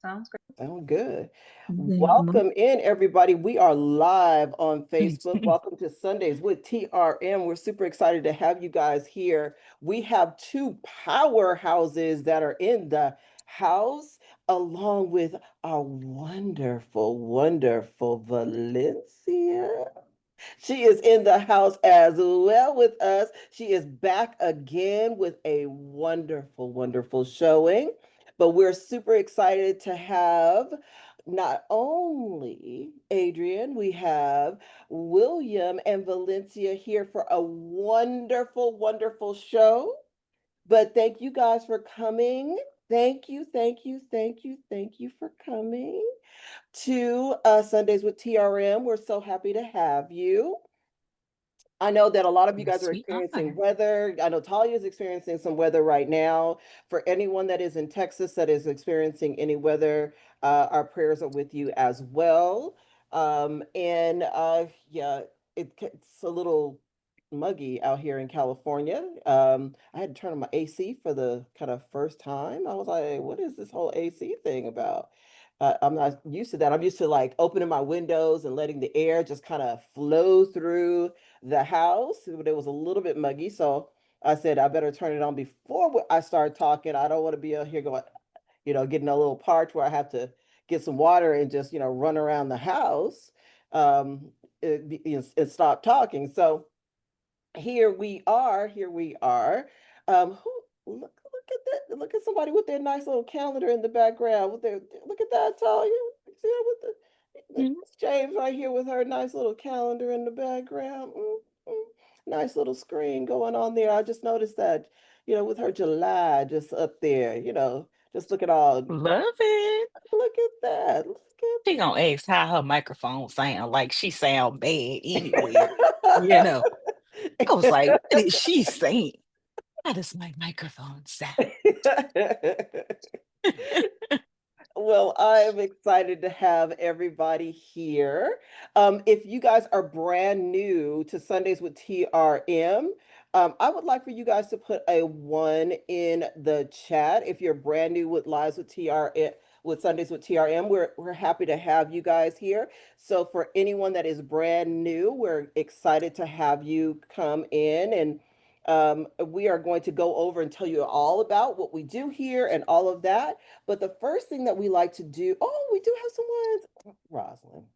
Sounds great. Oh, good. Mhm. Welcome in, everybody. We are live on Facebook. Welcome to Sundays with TRM. We're super excited to have you guys here. We have two powerhouses that are in the house, along with our wonderful, wonderful Valencia. She is in the house as well with us. She is back again with a wonderful, wonderful showing. But we're super excited to have not only Adrian, we have William and Valencia here for a wonderful, wonderful show. But thank you guys for coming. Thank you, thank you, thank you, thank you for coming to Sundays with TRM. We're so happy to have you. I know that a lot of you guys Yes, are we experiencing are. weather. I know Talia is experiencing some weather right now. For anyone that is in Texas that is experiencing any weather, our prayers are with you as well. Yeah, it's a little muggy out here in California. I had to turn on my AC for the kind of first time. I was like, what is this whole AC thing about? I'm not used to that. I'm used to like opening my windows and letting the air just kind of flow through the house, but it was a little bit muggy. So I said, I better turn it on before I start talking. I don't want to be out here going, getting a little part where I have to get some water and just, run around the house and stop talking. So here we are. Who look at that? Look at somebody with their nice little calendar in the background. Look at that, Talia. You see that with Mhm. Miss James right here with her nice little calendar in the background. Mm. Nice little screen going on there. I just noticed that, with her July just up there, just look at all. Love it. Look at that. Look She at gonna ask how her microphone sound like she sound bad anyway. You know, I was like, what that. is she saying? How does my microphone sound? Well, I am excited to have everybody here. If you guys are brand new to Sundays with TRM, I would like for you guys to put a one in the chat. If you're brand new with Lives with TRM, with Sundays with TRM, we're happy to have you guys here. So for anyone that is brand new, we're excited to have you come in and we are going to go over and tell you all about what we do here and all of that. But the first thing that we like to do, oh, we do have some ones. Rosalind,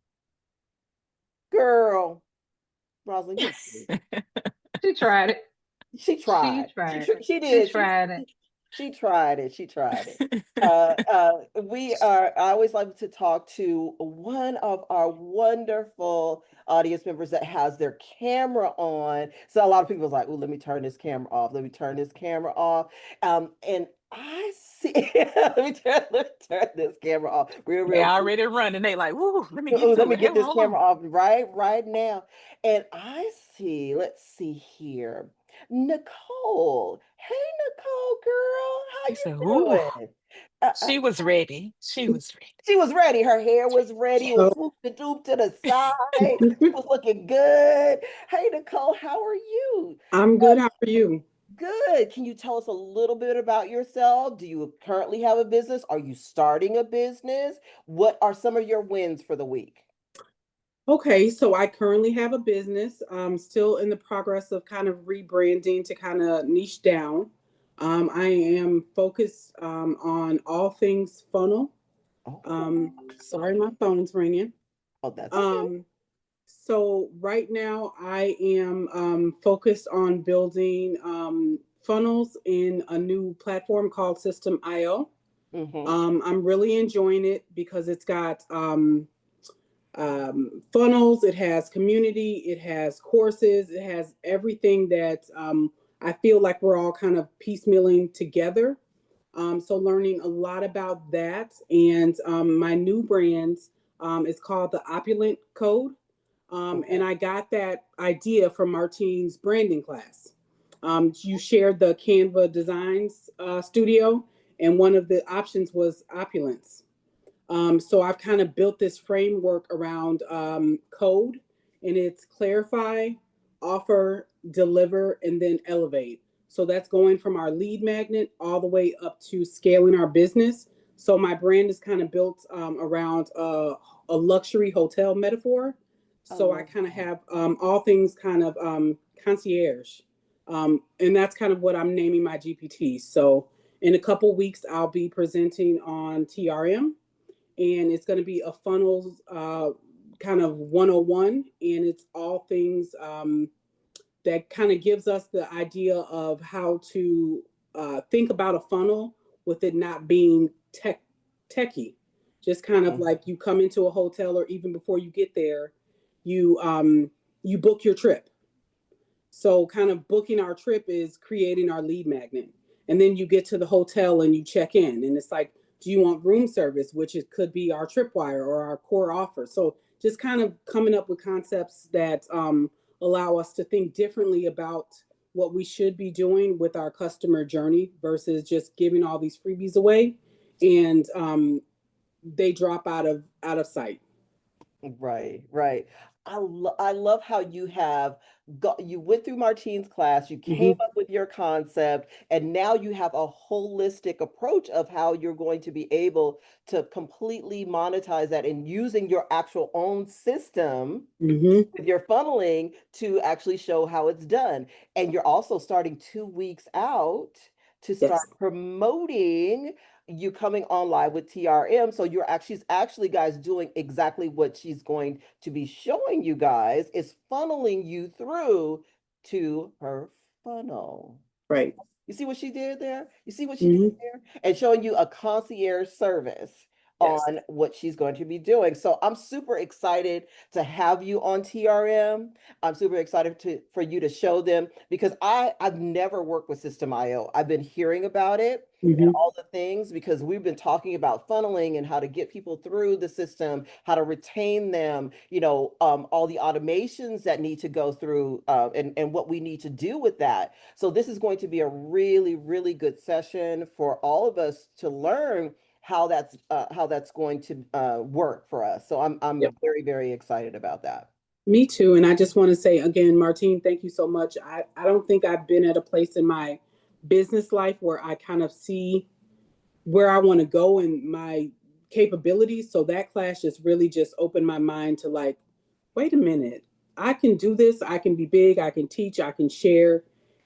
girl, Rosalind, you're cute. She tried it. She She tried. tried it. She She did. tried it. She tried it. She tried it. I always like to talk to one of our wonderful audience members that has their camera on. So a lot of people are like, oh, let me turn this camera off. Let me turn this camera off. And I see, let me turn this camera off They real quick. already running. They like, woo, let me get Oh, let to me it. get this Hold on. camera off right now. And I see, let's see here. Nicole. Hey, Nicole, girl. They How said, ooh, you doing? Uh, uh, she was ready. She was ready. she was ready. Her hair was ready. It was Yeah. Oh, swooped and doop to the side. She was looking good. Hey, Nicole, how are you? I'm good. How are you? Good. Can you tell us a little bit about yourself? Do you currently have a business? Are you starting a business? What are some of your wins for the week? Okay, so I currently have a business. I'm still in the progress of kind of rebranding to kind of niche down. I am focused on all things funnel. Oh, Sorry, my phone's ringing. oh, that's okay. Um, so right now I am focused on building funnels in a new platform called System IO. Mm-hmm. I'm really enjoying it because it's got funnels, it has community, it has courses, it has everything that I feel like we're all kind of piecemealing together. So learning a lot about that, and my new brand is called the Opulent Code, and Okay. I got that idea from Martine's branding class. You shared the Canva Designs studio, and one of the options was opulence. So I've kind of built this framework around code, and it's clarify, offer, deliver, and then elevate. So that's going from our lead magnet all the way up to scaling our business So my brand is kind of built around a luxury hotel metaphor. So I kind of have all things kind of concierge. And that's kind of what I'm naming my GPT. So in a couple weeks, I'll be presenting on TRM, and it's going to be a funnels kind of 101. And it's all things that kind of gives us the idea of how to think about a funnel with it not being techie. Just kind of like you come into a hotel, or even before you get there, you book your trip. So kind of booking our trip is creating our lead magnet. And then you get to the hotel and you check in, and it's like, do you want room service, which it could be our tripwire or our core offer. So just kind of coming up with concepts that allow us to think differently about what we should be doing with our customer journey versus just giving all these freebies away and they drop out of sight. Right, right. I love how you went through Martine's class, you came up with your concept, and now you have a holistic approach of how you're going to be able to completely monetize that and using your actual own system with your funneling to actually show how it's done. And you're also starting 2 weeks out to start promoting you coming on live with TRM. So she's actually guys doing exactly what she's going to be showing you guys, is funneling you through to her funnel. Right. You see what she did there? You see what she did there? And showing you a concierge service on what she's going to be doing. So I'm super excited to have you on TRM. I'm super excited for you to show them, because I've never worked with System.io. I've been hearing about it and all the things, because we've been talking about funneling and how to get people through the system, how to retain them, all the automations that need to go through and what we need to do with that. So this is going to be a really, really good session for all of us to learn how that's going to work for us. So I'm very, very excited about that. Me too. And I just want to say again, Martine, thank you so much. I don't think I've been at a place in my business life where I kind of see where I want to go and my capabilities. So that class just really just opened my mind to like, wait a minute, I can do this. I can be big. I can teach. I can share.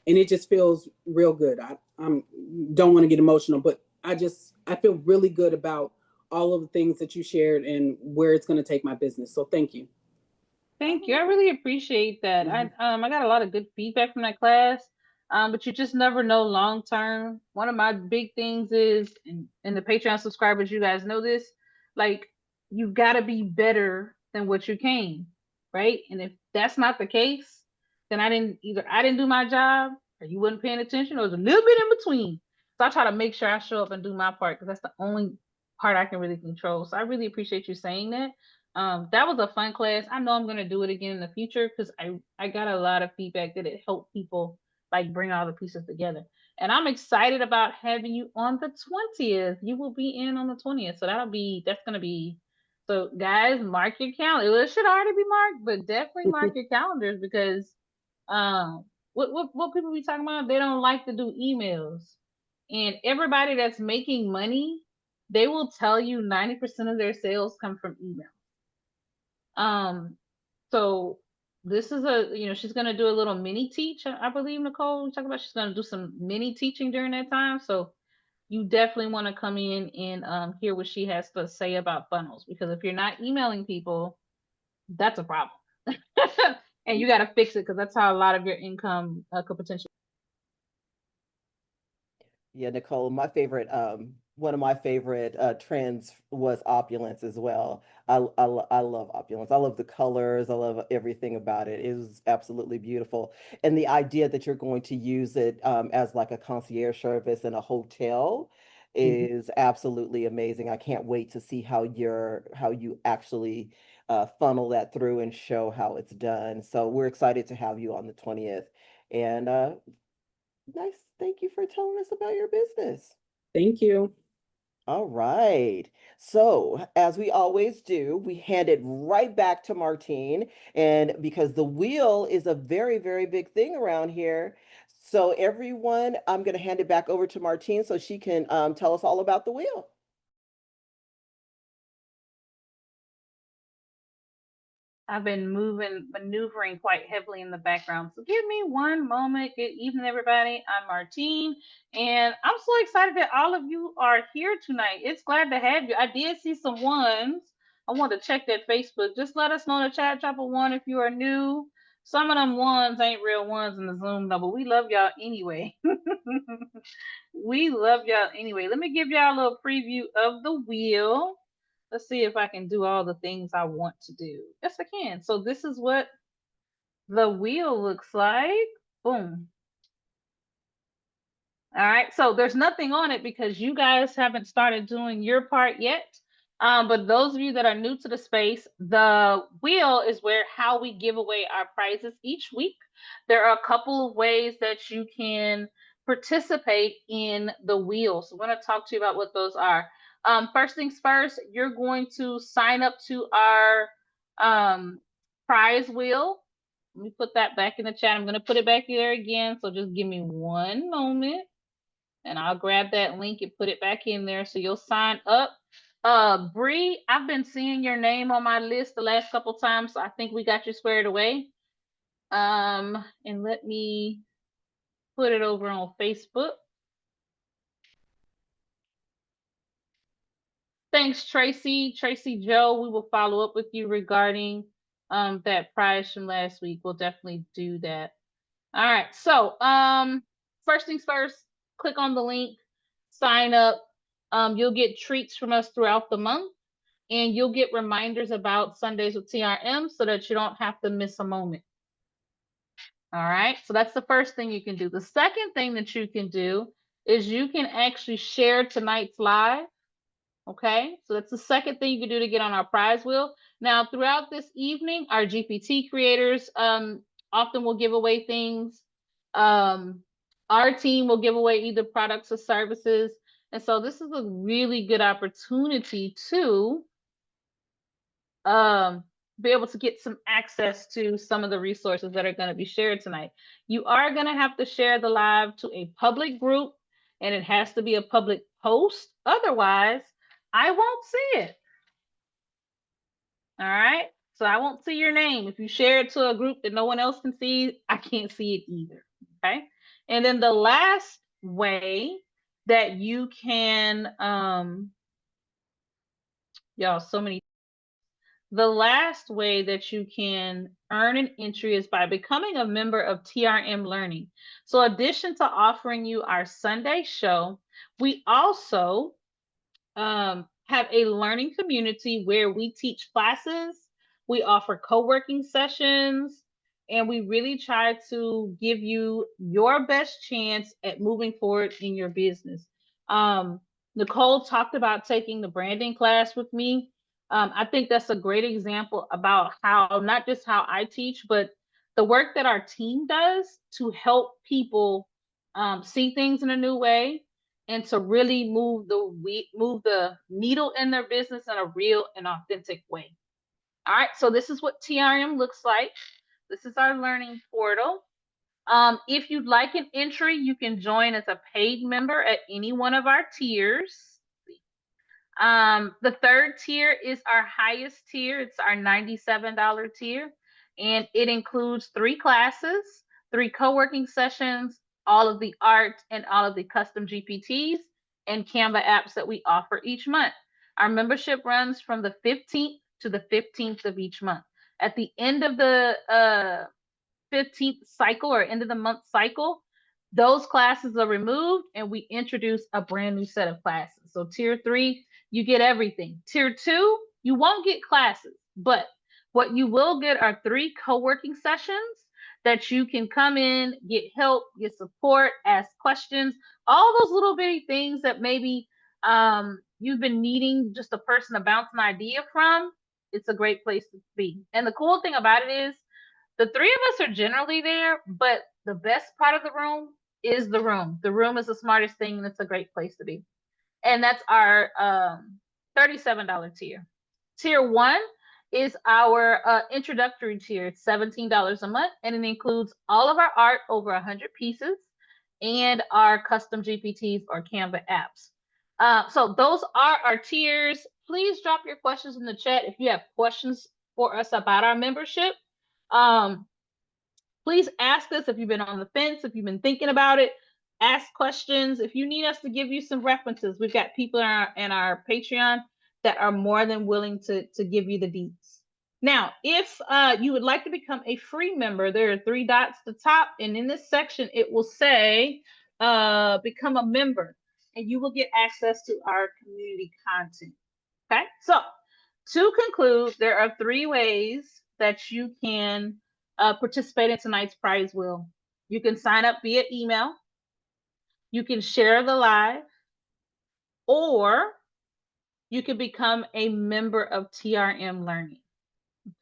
And it just feels real good. I don't want to get emotional, but I feel really good about all of the things that you shared and where it's going to take my business. So thank you. Thank you. I really appreciate that. I got a lot of good feedback from that class. But you just never know long term. One of my big things is, and the Patreon subscribers, you guys know this, like, you've got to be better than what you came, right? And if that's not the case, then I didn't do my job, or you wasn't paying attention, or it was a little bit in between. So I try to make sure I show up and do my part, because that's the only part I can really control. So I really appreciate you saying that. That was a fun class. I know I'm gonna do it again in the future, because I got a lot of feedback that it helped people like bring all the pieces together. And I'm excited about having you on the 20th. You will be in on the 20th. So that's gonna be, so guys, mark your calendar. Well, it should already be marked, but definitely mark your calendars, because what people be talking about, they don't like to do emails. And everybody that's making money, they will tell you 90% of their sales come from email. So this is she's gonna do a little mini teach, I believe, Nicole. We talked about she's gonna do some mini teaching during that time. So you definitely want to come in and hear what she has to say about funnels, because if you're not emailing people, that's a problem. And you got to fix it, because that's how a lot of your income could potentially. Yeah, Nicole, one of my favorite trends was opulence as well. I love opulence. I love the colors. I love everything about it. It was absolutely beautiful. And the idea that you're going to use it as like a concierge service in a hotel is absolutely amazing. I can't wait to see how you actually funnel that through and show how it's done. So we're excited to have you on the 20th. And nice. Thank you for telling us about your business. Thank you. All right. So, as we always do, we hand it right back to Martine. And because the wheel is a very, very big thing around here. So, everyone, I'm going to hand it back over to Martine so she can tell us all about the wheel. I've been maneuvering quite heavily in the background. So give me one moment. Good evening, everybody. I'm Martine, and I'm so excited that all of you are here tonight. It's glad to have you. I did see some ones. I want to check that Facebook. Just let us know in the chat. Drop a one if you are new. Some of them ones ain't real ones in the Zoom though, but we love y'all anyway. We love y'all anyway. Let me give y'all a little preview of the wheel. Let's see if I can do all the things I want to do. Yes, I can. So this is what the wheel looks like. Boom. All right. So there's nothing on it because you guys haven't started doing your part yet. But those of you that are new to the space, the wheel is where how we give away our prizes each week. There are a couple of ways that you can participate in the wheel. So I'm going to talk to you about what those are. First things first, you're going to sign up to our prize wheel. Let me put that back in the chat. I'm going to put it back there again. So just give me one moment and I'll grab that link and put it back in there. So you'll sign up. Bree, I've been seeing your name on my list the last couple times. So I think we got you squared away. And let me put it over on Facebook. Thanks, Tracy. Tracy Joe, we will follow up with you regarding that prize from last week. We'll definitely do that. All right. So first things first, click on the link, sign up. You'll get treats from us throughout the month, and you'll get reminders about Sundays with TRM so that you don't have to miss a moment. All right. So that's the first thing you can do. The second thing that you can do is you can actually share tonight's live. Okay, so that's the second thing you can do to get on our prize wheel. Now, throughout this evening, our GPT creators often will give away things. Our team will give away either products or services. And so this is a really good opportunity to be able to get some access to some of the resources that are going to be shared tonight. You are going to have to share the live to a public group, and it has to be a public post. Otherwise, I won't see it. All right. So I won't see your name. If you share it to a group that no one else can see, I can't see it either. Okay. And then the last way that you can, y'all, so many. The last way that you can earn an entry is by becoming a member of TRM Learning. So, in addition to offering you our Sunday show, we also have a learning community where we teach classes, we offer co-working sessions, and we really try to give you your best chance at moving forward in your business. Nicole talked about taking the branding class with me. I think that's a great example about how, not just how I teach, but the work that our team does to help people see things in a new way and to really move the needle in their business in a real and authentic way. All right, so this is what TRM looks like. This is our learning portal. If you'd like an entry, you can join as a paid member at any one of our tiers. The third tier is our highest tier. It's our $97 tier, and it includes 3 classes, 3 co-working sessions, all of the art and all of the custom GPTs and Canva apps that we offer each month. Our membership runs from the 15th to the 15th of each month. At the end of the 15th cycle or end of the month cycle, those classes are removed and we introduce a brand new set of classes. So tier 3, you get everything. Tier 2, you won't get classes, but what you will get are 3 co-working sessions that you can come in, get help, get support, ask questions, all those little bitty things that maybe you've been needing just a person to bounce an idea from. It's a great place to be. And the cool thing about it is the 3 of us are generally there, but the best part of the room is the room. The room is the smartest thing, and it's a great place to be. And that's our $37 tier. Tier 1 is our introductory tier. It's $17 a month, and it includes all of our art, over 100 pieces, and our custom GPTs or Canva apps. So those are our tiers. Please drop your questions in the chat if you have questions for us about our membership. Um, Please ask us if you've been on the fence, if you've been thinking about it. Ask questions. If you need us to give you some references, we've got people in our Patreon that are more than willing to give you the deets. Now, if you would like to become a free member, there are 3 dots at the top, and in this section, it will say become a member, and you will get access to our community content. Okay, so to conclude, there are 3 ways that you can participate in tonight's prize wheel. You can sign up via email, you can share the live, or you can become a member of TRM Learning.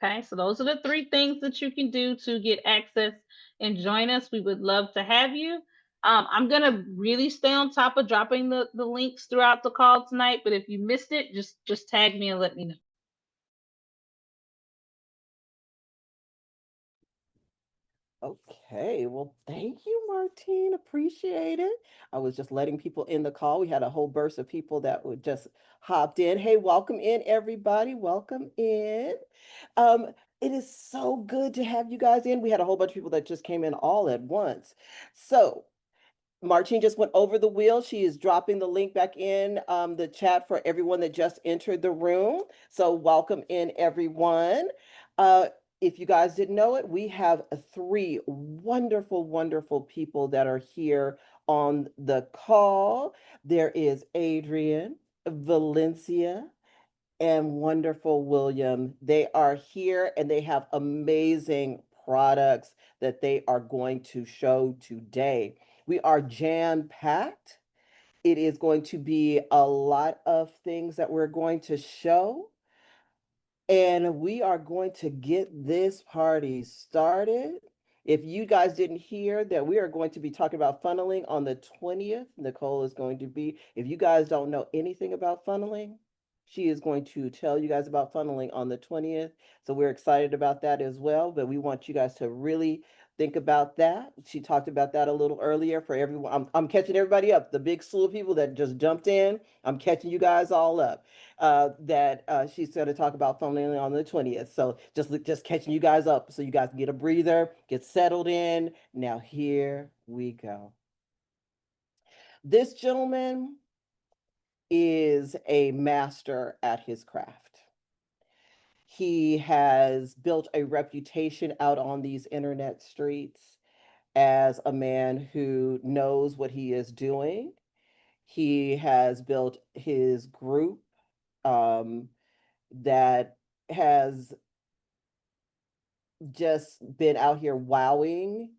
Okay, so those are the 3 things that you can do to get access and join us. We would love to have you. I'm going to really stay on top of dropping the links throughout the call tonight, but if you missed it, just tag me and let me know. Okay, well, thank you, Martine. Appreciate it. I was just letting people in the call. We had a whole burst of people that would just hopped in. Hey, welcome in, everybody. Welcome in. Um, it is so good to have you guys in. We had a whole bunch of people that just came in all at once. So Martine just went over the wheel. She is dropping the link back in the chat for everyone that just entered the room. So welcome in, everyone. Uh, if you guys didn't know it, we have 3 wonderful, wonderful people that are here on the call. There is Adrian, Valencia, and wonderful William. They are here and they have amazing products that they are going to show today. We are jam-packed. It is going to be a lot of things that we're going to show. And we are going to get this party started. If you guys didn't hear that we are going to be talking about funneling on the 20th, Nicole is going to be, if you guys don't know anything about funneling, she is going to tell you guys about funneling on the 20th. So we're excited about that as well, but we want you guys to really think about that. She talked about that a little earlier for everyone. I'm catching everybody up. The big slew of people that just jumped in, I'm catching you guys all up. That she's going to talk about funneling on the 20th. So just catching you guys up so you guys can get a breather, get settled in. Now here we go. This gentleman is a master at his craft. He has built a reputation out on these internet streets as a man who knows what he is doing. He has built his group that has just been out here wowing.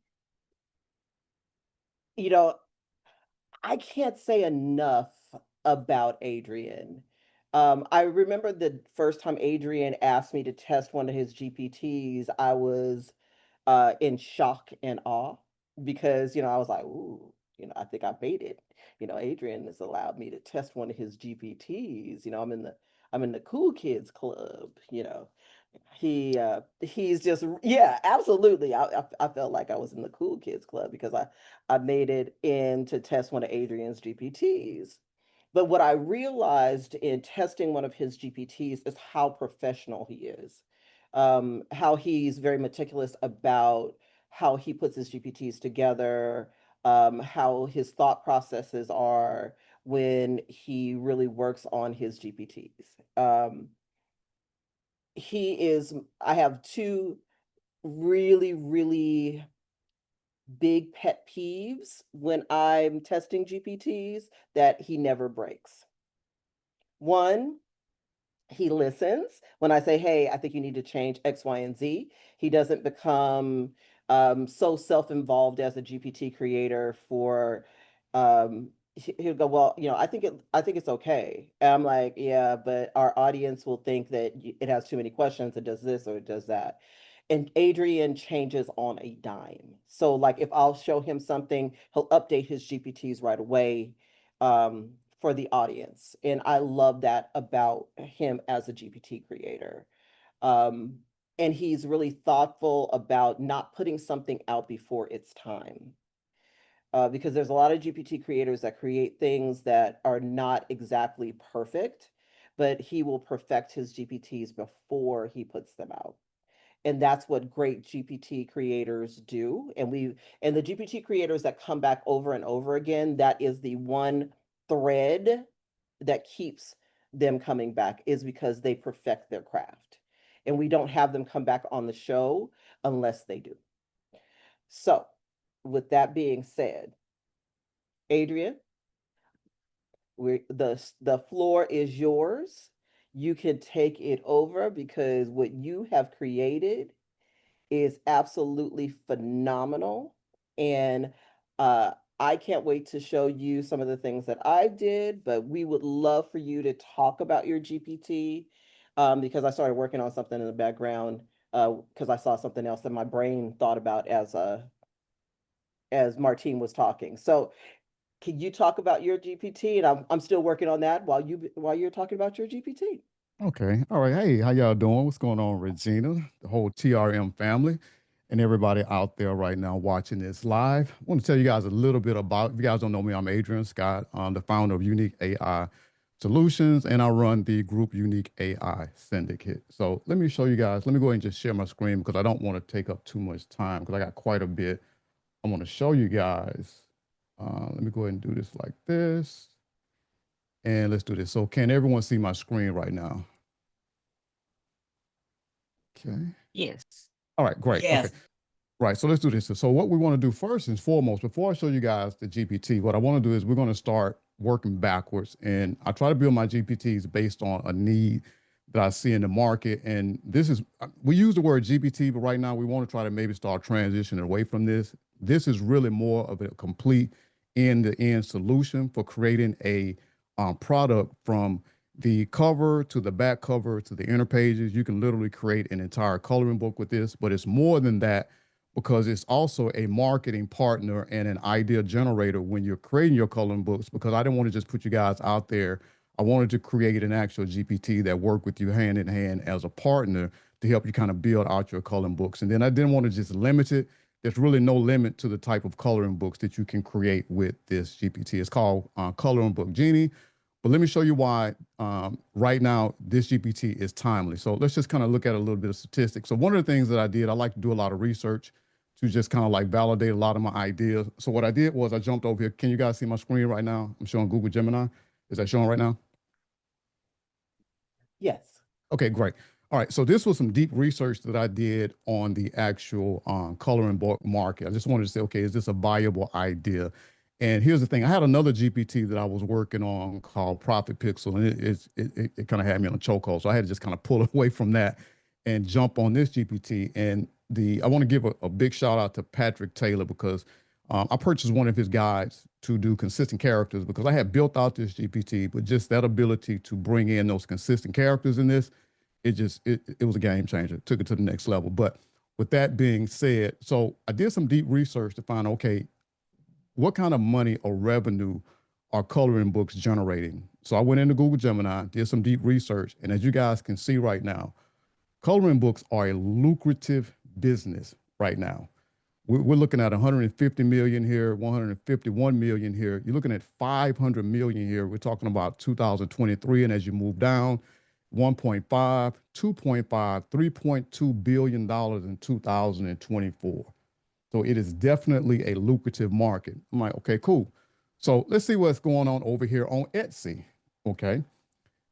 You know, I can't say enough about Adrian. I remember the first time Adrian asked me to test one of his GPTs, I was in shock and awe because, I was like, ooh, I think I made it. Adrian has allowed me to test one of his GPTs. I'm in the cool kids club. He's just, yeah, absolutely. I felt like I was in the cool kids club because I made it in to test one of Adrian's GPTs. But what I realized in testing one of his GPTs is how professional he is, how he's very meticulous about how he puts his GPTs together, how his thought processes are when he really works on his GPTs. I have 2 really, really big pet peeves when I'm testing GPTs that he never breaks. One, he listens when I say, hey, I think you need to change X, Y, and Z. He doesn't become so self-involved as a GPT creator for he'll go, well, I think it's okay. And I'm like, yeah, but our audience will think that it has too many questions, it does this or it does that. And Adrian changes on a dime. So like if I'll show him something, he'll update his GPTs right away. For the audience. And I love that about him as a GPT creator. Um, and he's really thoughtful about not putting something out before it's time. Because there's a lot of GPT creators that create things that are not exactly perfect, but he will perfect his GPTs before he puts them out. And that's what great GPT creators do. And the GPT creators that come back over and over again, that is the one thread that keeps them coming back, is because they perfect their craft. And we don't have them come back on the show unless they do. So with that being said, Adrian, the floor is yours. You can take it over, because what you have created is absolutely phenomenal. And I can't wait to show you some of the things that I did, but we would love for you to talk about your GPT, because I started working on something in the background, because I saw something else that my brain thought about as Martine was talking. So can you talk about your GPT? And I'm still working on that while you're talking about your GPT. Okay. All right. Hey, how y'all doing? What's going on, Regina, the whole TRM family, and everybody out there right now watching this live? I want to tell you guys a little bit about, if you guys don't know me, I'm Adrian Scott. I'm the founder of Unique AI Solutions, and I run the group Unique AI Syndicate. So let me show you guys, let me go ahead and just share my screen, because I don't want to take up too much time, because I got quite a bit I want to show you guys. Let me go ahead and do this like this. And let's do this. So can everyone see my screen right now? Okay. Yes. All right, great. Yes. Okay. Right. So let's do this. So what we want to do first and foremost, before I show you guys the GPT, what I want to do is we're going to start working backwards. And I try to build my GPTs based on a need that I see in the market. And this is, we use the word GPT, but right now we want to try to maybe start transitioning away from this. This is really more of a complete end-to-end solution for creating a product from the cover to the back cover to the inner pages. You can literally create an entire coloring book with this, but it's more than that, because it's also a marketing partner and an idea generator when you're creating your coloring books, because I didn't want to just put you guys out there. I wanted to create an actual GPT that worked with you hand in hand as a partner to help you kind of build out your coloring books. And then I didn't want to just limit it. There's really no limit to the type of coloring books that you can create with this GPT. It's called Coloring Book Genie. But let me show you why right now this GPT is timely. So let's just kind of look at a little bit of statistics. So one of the things that I did, I like to do a lot of research to just kind of like validate a lot of my ideas. So what I did was I jumped over here. Can you guys see my screen right now? I'm showing Google Gemini. Is that showing right now? Yes. Okay, great. All right, so this was some deep research that I did on the actual coloring book market. I just wanted to say, okay, is this a viable idea? And here's the thing. I had another GPT that I was working on called Profit Pixel, and it kind of had me on a chokehold. So I had to just kind of pull away from that and jump on this GPT. And I want to give a big shout out to Patrick Taylor, because I purchased one of his guides to do consistent characters, because I had built out this GPT, but just that ability to bring in those consistent characters in this, it was a game changer. It took it to the next level. But with that being said, so I did some deep research to find, okay, what kind of money or revenue are coloring books generating? So I went into Google Gemini, did some deep research, and as you guys can see right now, coloring books are a lucrative business right now. We're looking at 150 million here, 151 million here. You're looking at 500 million here. We're talking about 2023, and as you move down, 1.5, 2.5, $3.2 billion in 2024. So it is definitely a lucrative market. I'm like, okay, cool. So let's see what's going on over here on Etsy, okay?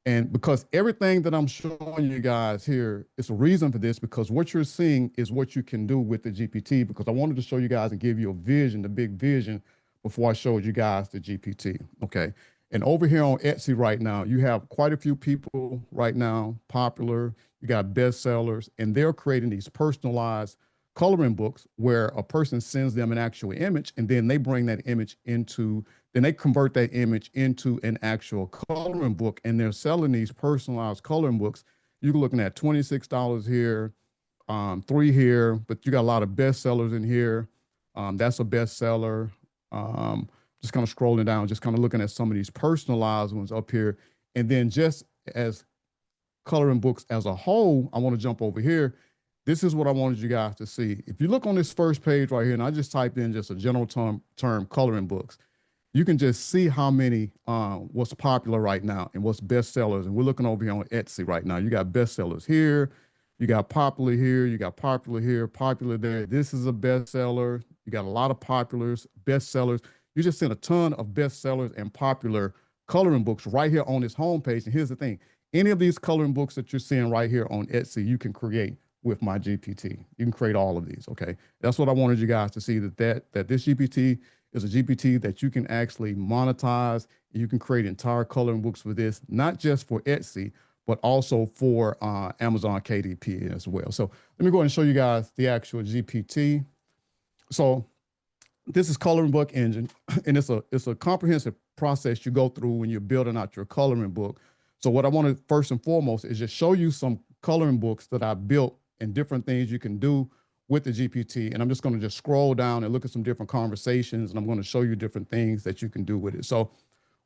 And because everything that I'm showing you guys here, it's a reason for this, because what you're seeing is what you can do with the GPT, because I wanted to show you guys and give you a vision, the big vision, before I showed you guys the GPT, okay? And over here on Etsy right now, you have quite a few people right now, popular, you got bestsellers, and they're creating these personalized coloring books where a person sends them an actual image, and then they bring that image into, then they convert that image into an actual coloring book, and they're selling these personalized coloring books. You're looking at $26 here, 3 here, but you got a lot of bestsellers in here. That's a bestseller. Just kind of scrolling down, just kind of looking at some of these personalized ones up here. And then just as coloring books as a whole, I want to jump over here. This is what I wanted you guys to see. If you look on this first page right here, and I just typed in just a general term coloring books, you can just see how many what's popular right now and what's bestsellers. And we're looking over here on Etsy right now. You got bestsellers here, you got popular here, you got popular here, popular there. This is a bestseller. You got a lot of populars, bestsellers. You just seen a ton of bestsellers and popular coloring books right here on this homepage. And here's the thing. Any of these coloring books that you're seeing right here on Etsy, you can create with my GPT. You can create all of these, okay? That's what I wanted you guys to see, that this GPT is a GPT that you can actually monetize. You can create entire coloring books with this, not just for Etsy, but also for Amazon KDP as well. So let me go ahead and show you guys the actual GPT. So this is Coloring Book Engine, and it's a comprehensive process you go through when you're building out your coloring book. So what I want to first and foremost is just show you some coloring books that I built and different things you can do with the GPT. And I'm just going to just scroll down and look at some different conversations, and I'm going to show you different things that you can do with it. So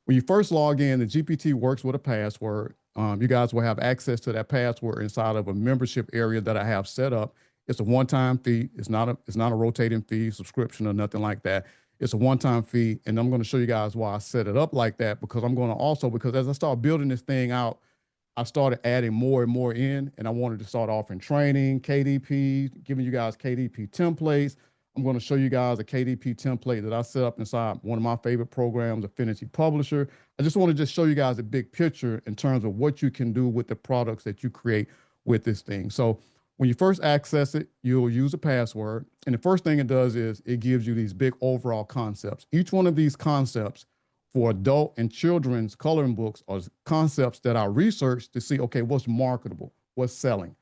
when you first log in, the GPT works with a password. You guys will have access to that password inside of a membership area that I have set up. It's a one-time fee. It's not a rotating fee, subscription, or nothing like that. It's a one-time fee, and I'm going to show you guys why I set it up like that, because I'm going to also, because as I start building this thing out, I started adding more and more in, and I wanted to start offering training, KDP, giving you guys KDP templates. I'm going to show you guys a KDP template that I set up inside one of my favorite programs, Affinity Publisher. I just want to just show you guys a big picture in terms of what you can do with the products that you create with this thing. So when you first access it, you'll use a password. And the first thing it does is it gives you these big overall concepts. Each one of these concepts for adult and children's coloring books are concepts that I researched to see, okay, what's marketable, what's selling.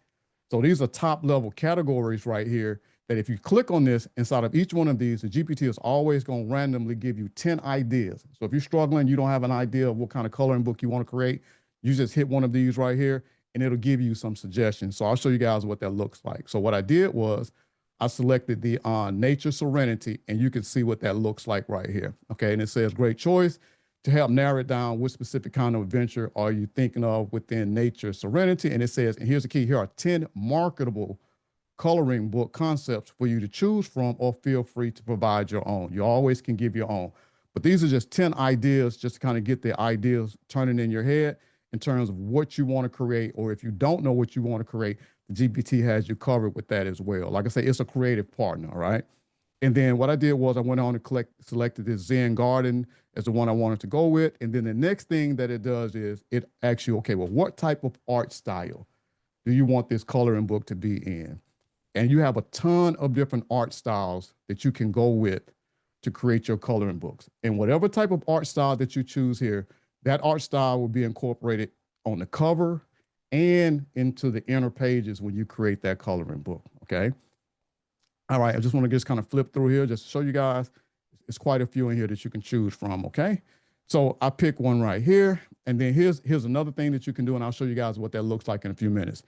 So these are top level categories right here that if you click on this inside of each one of these, the GPT is always going to randomly give you 10 ideas. So if you're struggling, you don't have an idea of what kind of coloring book you want to create, you just hit one of these right here and it'll give you some suggestions. So I'll show you guys what that looks like. So what I did was I selected the Nature Serenity, and you can see what that looks like right here. Okay, and it says great choice. To help narrow it down, what specific kind of adventure are you thinking of within Nature Serenity? And it says, and here's the key, here are 10 marketable coloring book concepts for you to choose from, or feel free to provide your own. You always can give your own. But these are just 10 ideas just to kind of get the ideas turning in your head in terms of what you want to create, or if you don't know what you want to create, the GPT has you covered with that as well. Like I say, it's a creative partner, all right? And then what I did was I went on and selected this Zen Garden as the one I wanted to go with. And then the next thing that it does is it asks you, okay, well, what type of art style do you want this coloring book to be in? And you have a ton of different art styles that you can go with to create your coloring books. And whatever type of art style that you choose here, that art style will be incorporated on the cover and into the inner pages when you create that coloring book, okay? All right, I just want to just kind of flip through here just to show you guys. It's quite a few in here that you can choose from, okay? So I pick one right here, and then here's another thing that you can do, and I'll show you guys what that looks like in a few minutes.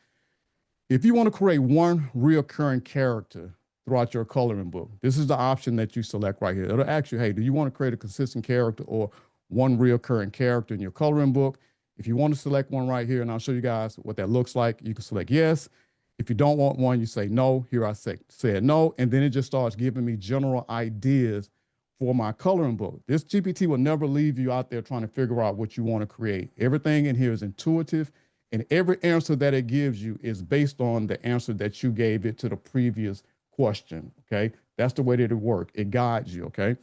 If you want to create one reoccurring character throughout your coloring book, this is the option that you select right here. It'll ask you, hey, do you want to create a consistent character or one reoccurring character in your coloring book? If you want to select one right here, and I'll show you guys what that looks like, you can select yes. If you don't want one, you say no. Here I said no, and then it just starts giving me general ideas for my coloring book. This GPT will never leave you out there trying to figure out what you want to create. Everything in here is intuitive, and every answer that it gives you is based on the answer that you gave it to the previous question, okay? That's the way that it works. It guides you, okay?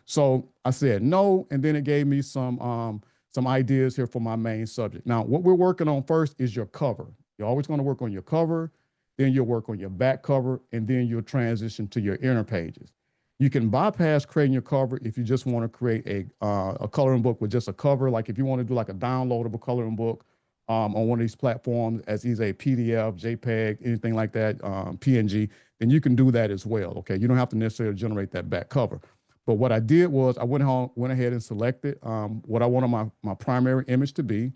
So I said no, and then it gave me some ideas here for my main subject. Now, what we're working on first is your cover. You're always going to work on your cover, then you'll work on your back cover, and then you'll transition to your inner pages. You can bypass creating your cover if you just want to create a coloring book with just a cover. Like if you want to do like a downloadable coloring book on one of these platforms as either a PDF, JPEG, anything like that, PNG, then you can do that as well, okay? You don't have to necessarily generate that back cover. But what I did was I went ahead and selected what I wanted my primary image to be.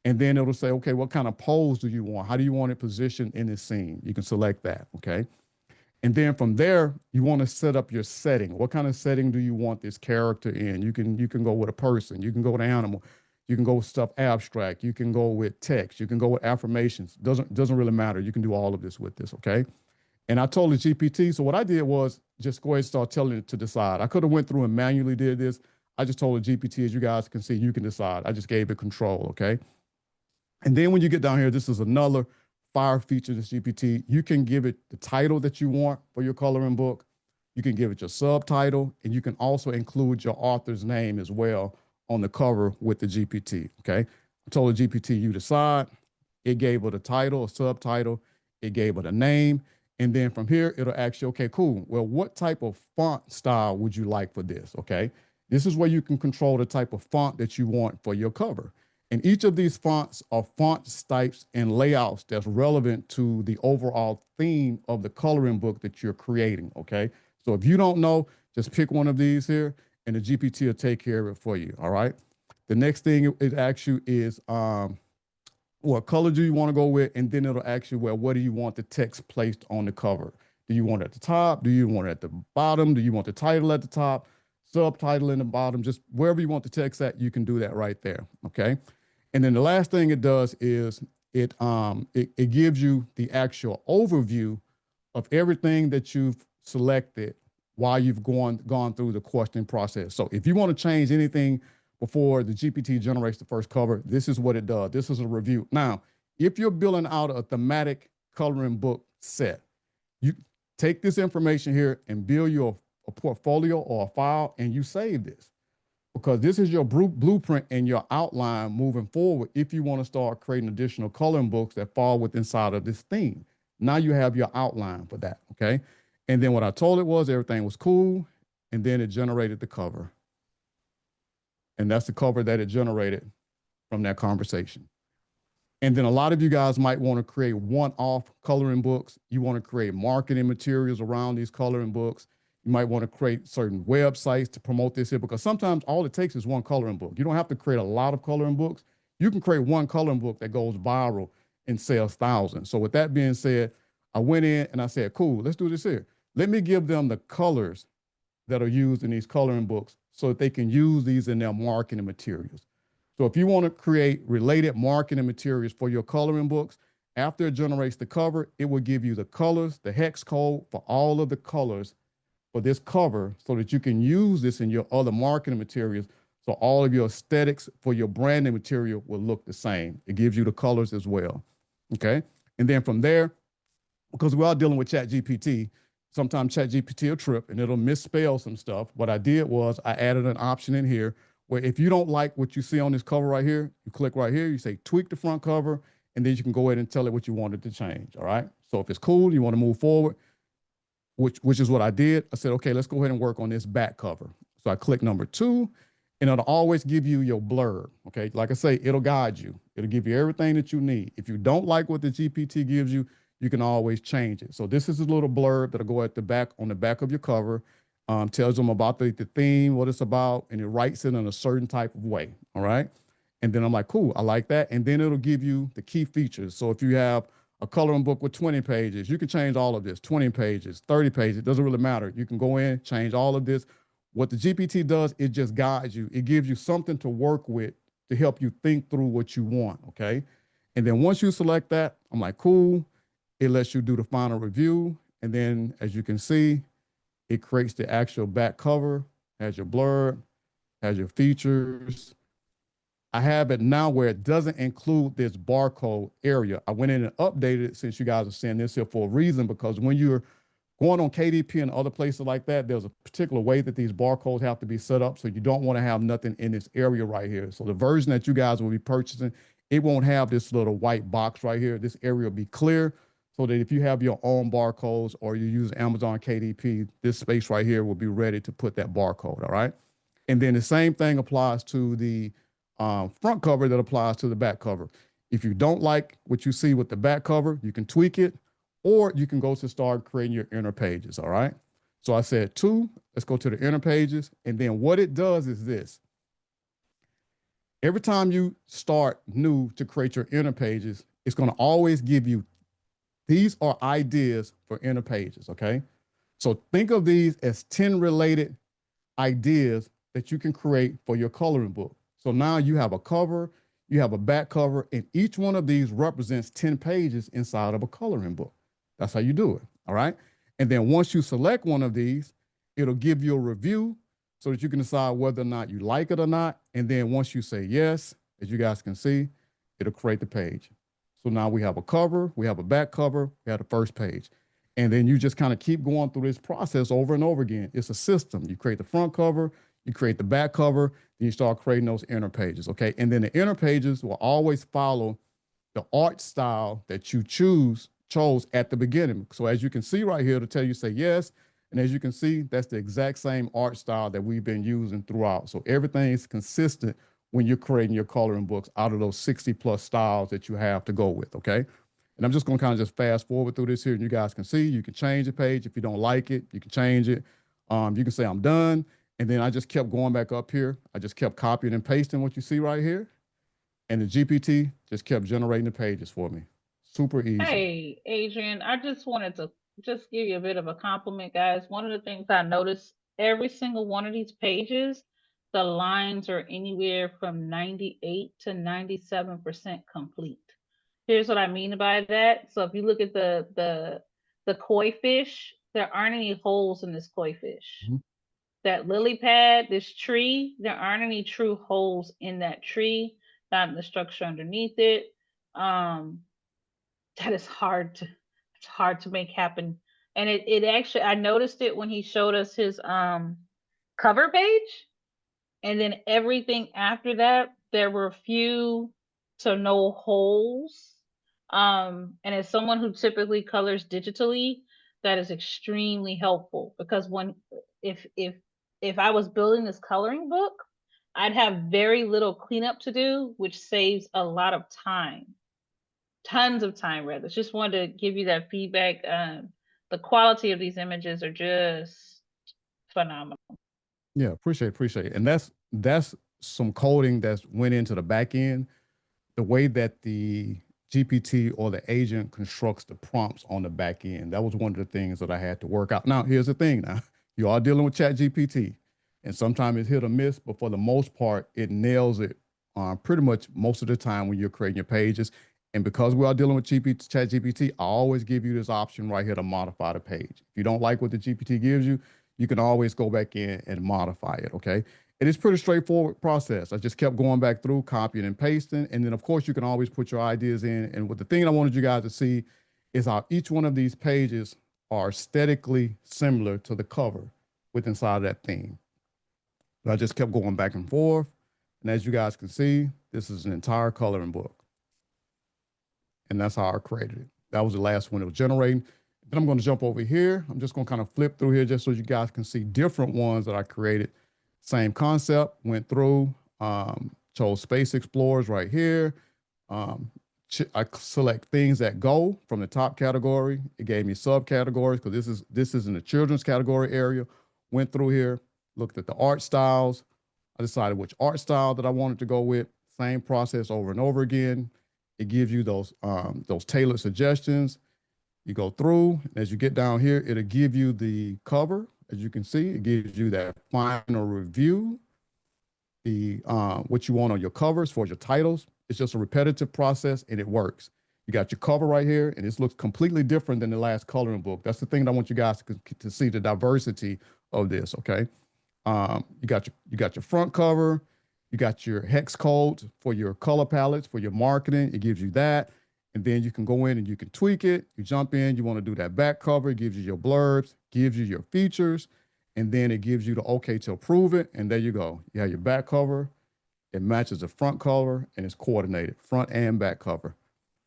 And then it'll say, okay, what kind of pose do you want? How do you want it positioned in this scene? You can select that, okay? And then from there, you want to set up your setting. What kind of setting do you want this character in? You can go with a person. You can go with an animal. You can go with stuff abstract. You can go with text. You can go with affirmations. Doesn't really matter. You can do all of this with this, okay? And I told the GPT, so what I did was just go ahead and start telling it to decide. I could have went through and manually did this. I just told the GPT, as you guys can see, you can decide. I just gave it control, okay? And then when you get down here, this is another fire feature, this GPT. You can give it the title that you want for your coloring book. You can give it your subtitle, and you can also include your author's name as well on the cover with the GPT, okay? I told the GPT, you decide. It gave it a title, a subtitle. It gave it a name. And then from here, it'll ask you, okay, cool. Well, what type of font style would you like for this, okay? This is where you can control the type of font that you want for your cover. And each of these fonts are font types and layouts that's relevant to the overall theme of the coloring book that you're creating, okay? So if you don't know, just pick one of these here and the GPT will take care of it for you, all right? The next thing it asks you is what color do you want to go with? And then it'll ask you, well, what do you want the text placed on the cover? Do you want it at the top? Do you want it at the bottom? Do you want the title at the top? Subtitle in the bottom? Just wherever you want the text at, you can do that right there, okay? And then the last thing it does is it gives you the actual overview of everything that you've selected while you've gone through the questioning process. So if you want to change anything before the GPT generates the first cover, this is what it does. This is a review. Now, if you're building out a thematic coloring book set, you take this information here and build your a portfolio or a file, and you save this, because this is your blueprint and your outline moving forward if you want to start creating additional coloring books that fall within inside of this theme. Now you have your outline for that, okay? And then what I told it was everything was cool, and then it generated the cover. And that's the cover that it generated from that conversation. And then a lot of you guys might want to create one-off coloring books. You want to create marketing materials around these coloring books. You might want to create certain websites to promote this here, because sometimes all it takes is one coloring book. You don't have to create a lot of coloring books. You can create one coloring book that goes viral and sells thousands. So with that being said, I went in and I said, cool, let's do this here. Let me give them the colors that are used in these coloring books so that they can use these in their marketing materials. So if you want to create related marketing materials for your coloring books, after it generates the cover, it will give you the colors, the hex code for all of the colors for this cover so that you can use this in your other marketing materials. So all of your aesthetics for your branding material will look the same. It gives you the colors as well, okay? And then from there, because we are dealing with ChatGPT, sometimes ChatGPT will trip and it'll misspell some stuff. What I did was I added an option in here where if you don't like what you see on this cover right here, you click right here, you say tweak the front cover, and then you can go ahead and tell it what you wanted to change, all right? So if it's cool, you want to move forward, which is what I did. I said, okay, let's go ahead and work on this back cover. So I click number 2, and it'll always give you your blurb, okay? Like I say, it'll guide you. It'll give you everything that you need. If you don't like what the GPT gives you, you can always change it. So this is a little blurb that'll go at the back, on the back of your cover, tells them about the theme, what it's about, and it writes it in a certain type of way, all right? And then I'm like, cool, I like that. And then it'll give you the key features. So if you have a coloring book with 20 pages, you can change all of this, 20 pages, 30 pages, it doesn't really matter. You can go in, change all of this. What the GPT does, it just guides you. It gives you something to work with to help you think through what you want, okay? And then once you select that, I'm like, cool. It lets you do the final review. And then as you can see, it creates the actual back cover, has your blurb, has your features. I have it now where it doesn't include this barcode area. I went in and updated it, since you guys are seeing this here for a reason, because when you're going on KDP and other places like that, there's a particular way that these barcodes have to be set up. So you don't want to have nothing in this area right here. So the version that you guys will be purchasing, it won't have this little white box right here. This area will be clear, so that if you have your own barcodes or you use Amazon KDP, this space right here will be ready to put that barcode, all right? And then the same thing applies to the front cover that applies to the back cover. If you don't like what you see with the back cover, you can tweak it, or you can go to start creating your inner pages, all right? So I said 2, let's go to the inner pages. And then what it does is this. Every time you start new to create your inner pages, it's going to always give you, these are ideas for inner pages, okay? So think of these as 10 related ideas that you can create for your coloring book. So now you have a cover, you have a back cover, and each one of these represents 10 pages inside of a coloring book. That's how you do it, all right? And then once you select one of these, it'll give you a review so that you can decide whether or not you like it or not. And then once you say yes, as you guys can see, it'll create the page. So now we have a cover, we have a back cover, we have the first page. And then you just kind of keep going through this process over and over again. It's a system. You create the front cover, you create the back cover, then you start creating those inner pages, okay? And then the inner pages will always follow the art style that you chose at the beginning. So as you can see right here, to tell you say yes, and as you can see, that's the exact same art style that we've been using throughout. So everything is consistent when you're creating your coloring books out of those 60 plus styles that you have to go with, okay? And I'm just gonna kind of just fast forward through this here, and you guys can see, you can change the page. If you don't like it, you can change it. You can say I'm done. And then I just kept going back up here. I just kept copying and pasting what you see right here. And the GPT just kept generating the pages for me. Super easy. Hey, Adrian, I just wanted to just give you a bit of a compliment, guys. One of the things I noticed, every single one of these pages, the lines are anywhere from 98 to 97% complete. Here's what I mean by that. So if you look at the koi fish, there aren't any holes in this koi fish. Mhm. That lily pad, this tree, there aren't any true holes in that tree, not in the structure underneath it. That is hard to it's hard to make happen. And it actually, I noticed it when he showed us his cover page, and then everything after that, there were few to no holes. And as someone who typically colors digitally, that is extremely helpful, because when if I was building this coloring book, I'd have very little cleanup to do, which saves a lot of time. Tons of time, rather. Just wanted to give you that feedback. The quality of these images are just phenomenal. Yeah, appreciate it. And that's some coding that's went into the back end. The way that the GPT or the agent constructs the prompts on the back end. That was one of the things that I had to work out. Now, here's the thing now. You are dealing with Chat GPT, and sometimes it's hit or miss, but for the most part, it nails it pretty much most of the time when you're creating your pages. And because we are dealing with Chat GPT, I always give you this option right here to modify the page. If you don't like what the GPT gives you, you can always go back in and modify it, okay? And it's pretty straightforward process. I just kept going back through, copying and pasting. And then, of course, you can always put your ideas in. And what the thing I wanted you guys to see is how each one of these pages are aesthetically similar to the cover within inside of that theme. But I just kept going back and forth. And as you guys can see, this is an entire coloring book. And that's how I created it. That was the last one it was generating. Then I'm going to jump over here. I'm just going to kind of flip through here just so you guys can see different ones that I created. Same concept, went through, chose Space Explorers right here. I select things that go from the top category. It gave me subcategories because this is in the children's category area. Went through here, looked at the art styles. I decided which art style that I wanted to go with. Same process over and over again. It gives you those tailored suggestions. You go through, and as you get down here, it'll give you the cover. As you can see, it gives you that final review, the what you want on your covers for your titles. It's just a repetitive process, and it works. You got your cover right here, and this looks completely different than the last coloring book. That's the thing that I want you guys to see, the diversity of this, okay? You got your front cover. You got your hex codes for your color palettes, for your marketing. It gives you that. And then you can go in and you can tweak it. You jump in, you want to do that back cover. It gives you your blurbs, gives you your features, and then it gives you the okay to approve it. And there you go. You have your back cover. It matches the front cover, and it's coordinated, front and back cover.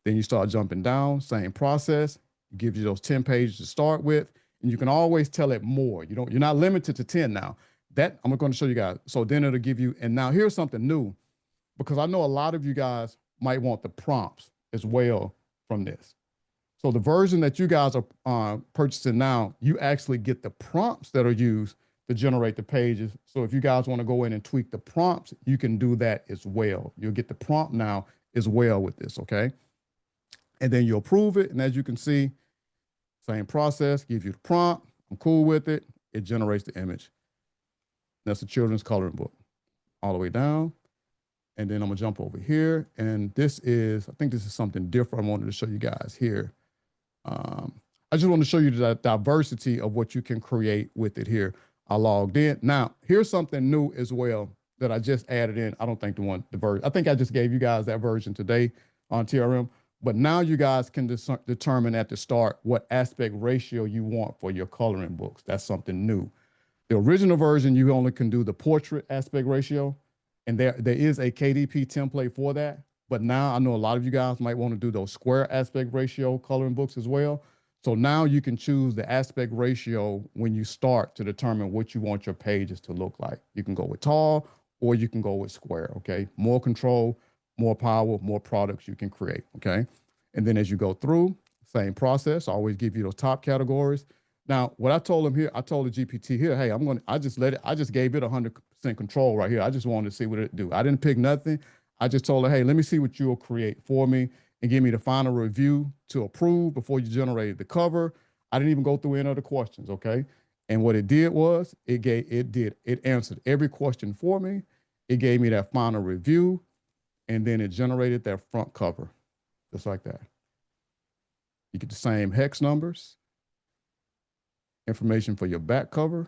Then you start jumping down, same process. It gives you those 10 pages to start with, and you can always tell it more. You're not limited to 10 now. That I'm going to show you guys. So then it'll give you, and now here's something new, because I know a lot of you guys might want the prompts as well from this. So the version that you guys are purchasing now, you actually get the prompts that are used to generate the pages. So if you guys want to go in and tweak the prompts, you can do that as well. You'll get the prompt now as well with this, okay? And then you'll approve it. And as you can see, same process, gives you the prompt. I'm cool with it. It generates the image. That's the children's coloring book all the way down. And then I'm gonna jump over here. And this is, I think this is something different I wanted to show you guys here. I just want to show you the diversity of what you can create with it here. I logged in. Now, here's something new as well that I just added in. I don't think the version, I think I just gave you guys that version today on TRM, but now you guys can determine at the start what aspect ratio you want for your coloring books. That's something new. The original version, you only can do the portrait aspect ratio, and there is a KDP template for that. But now I know a lot of you guys might want to do those square aspect ratio coloring books as well. So now you can choose the aspect ratio when you start to determine what you want your pages to look like. You can go with tall or you can go with square, okay? More control, more power, more products you can create, okay? And then as you go through, same process, I always give you those top categories. Now, what I told him here, I told the GPT here, hey, I just gave it 100% control right here. I just wanted to see what it do. I didn't pick nothing. I just told her, hey, let me see what you'll create for me and give me the final review to approve before you generated the cover. I didn't even go through any other questions, okay? And what it did was it answered every question for me. It gave me that final review, and then it generated that front cover, just like that. You get the same hex numbers, information for your back cover,